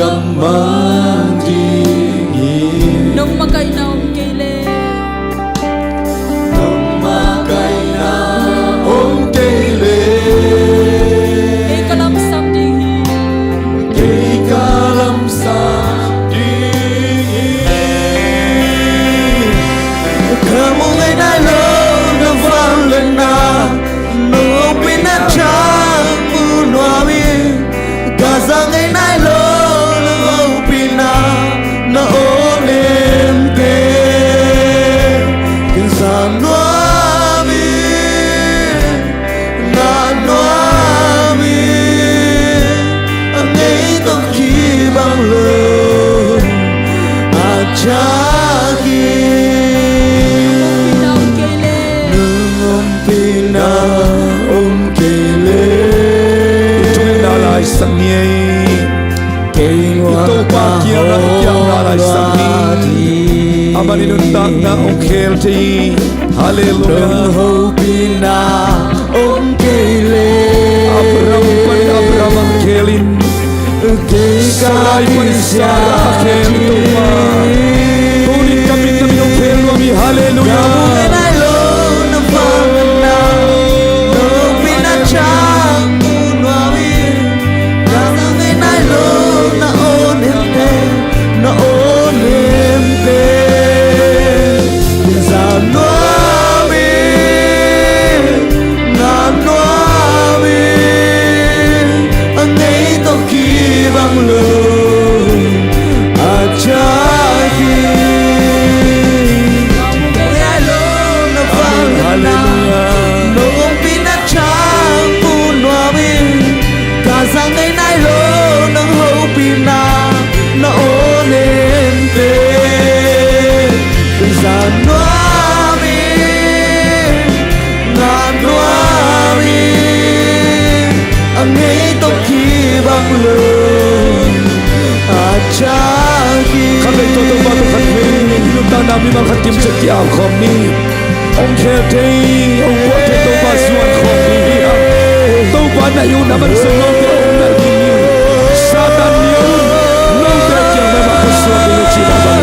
A: กำ maninun tak na ong kel ti hallelujah
D: ho pina ong kele
A: Abraham pani Abraham ang kelin Sarai pani Sarah kel tupa Tunin kami ong kel kami hallelujah Namin ang katim sa kiyang kami Ang kete, ang wate ito ba suwan kami Ito ba na yun naman sa mga ang naging Satan yun Nang dahil na makaswag ng sinaban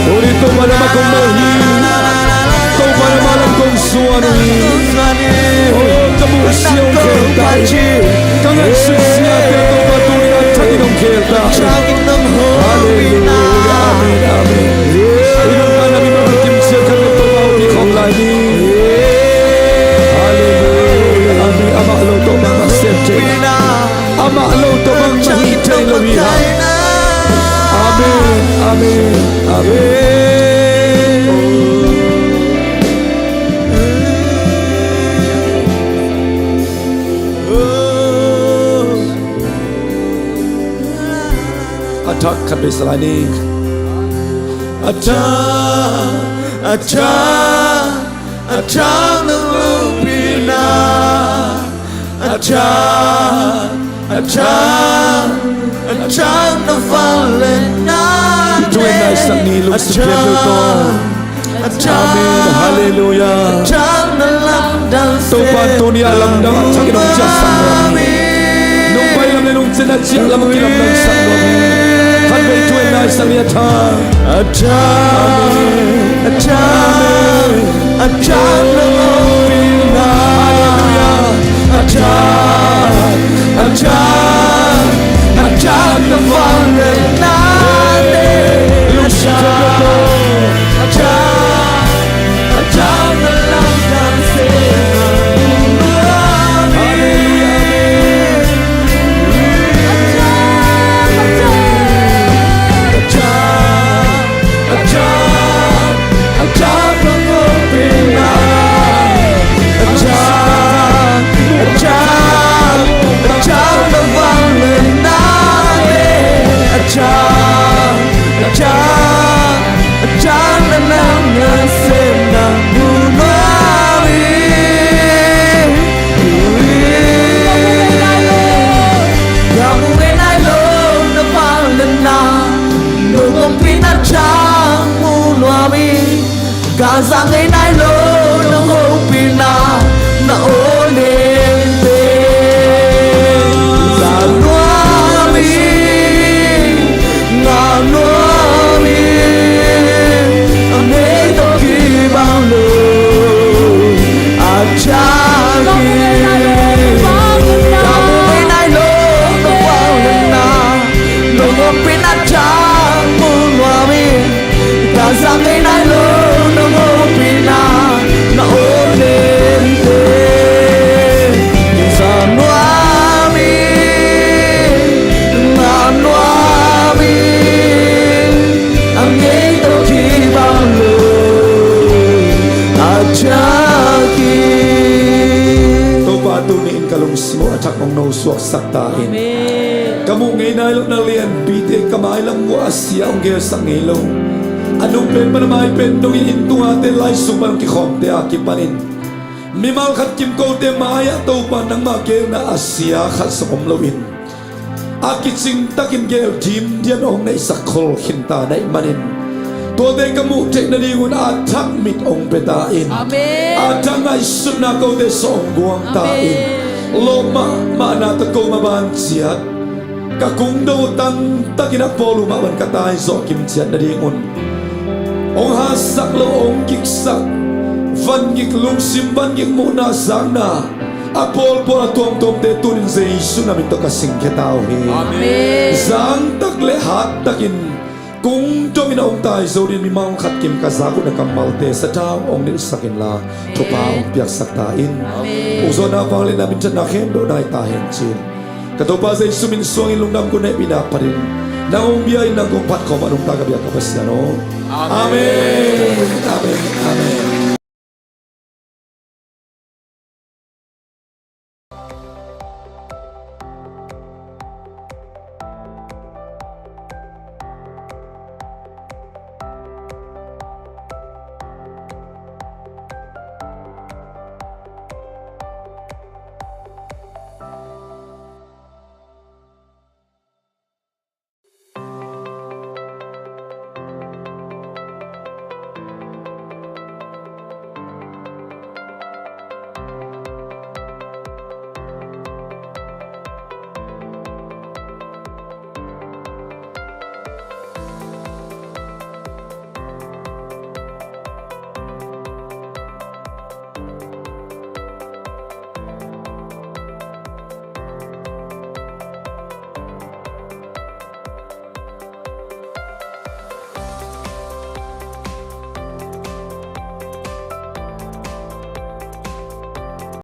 A: Ulit ito ba naman kong mahi Ito ba naman ang kong suwan Oh, kamuhas yung kete Kangan susya ito ba tuloy at tagin ang kete Hallelujah, amen, amen Hallelujah, amin. Amalo to mga sente. Amalo to mga mahintay lawiha. Amen, amen, amen. Atak kabisalani. Acha na lupina Acha na valena Ito ay naisang nilong sa piyerno ito Amen, hallelujah Ito pa ito niya alam na at sa ginong Diyas sa mga Nung pa ilam na nung sinadsiya alam ang kinam ng sa mga Hanggang ito ay naisang yata Acha na lupina Acha na valena Acha na lamdan sena Gazang ay nailo ng hopina na olente Zanuami Aneto kibang lo Achaki Kamu ay nailo ng walena Nung pinachang munwami Gazang ay nailo kalungsmo at akong nausuak saktain. Kamu ngay nalok na liyan, bite kamay lang mo asya ang gaya sa ngilong. Anong pen pa na may pen nung iintung atin lay sumang kikom te akipanin. Mimal kat kim ko te maya tau pa ng magel na asya kat sa kumlawin. Akit sing takin gel jim diyan ong na isakol hinta na imanin. ตัวเด็กกมุเทนดีกุนอาทักมิดองเปตาอิน
B: อาเมน
A: อาทังไอสุนาโกเดสองกวงตาอินโลมานาตะโกมาบันเจียดกะกุงดูตังตะกินักโปลูมาบันกะตายโซกิมเจียดดีกุนองหาสักโลองกิกสักวันกิกลุงซิมวันกิกมุนาสังนาอาโปลปอลตอมเตตุนินเซยิสุนามิตกะสิงเกตาวเฮ
B: อาเมน
A: สังตักเลหัดตักินกุงจอมินาองตายโซดินมีมังขัดกิมกะซากุนกัมมัลเตสะจาวองนิสักินลาทุปาองเปียกสักตาอินอุโซนาฟังเลนามินจันนาเขมโดได้ตาเห็นจินกะโตปาเซสุมินสวงอินลุงดำกุนเนปินาปรินนางองเบียอินนางกงพัดขอมานุงตากะเบียกะปัสยาโนอาเมน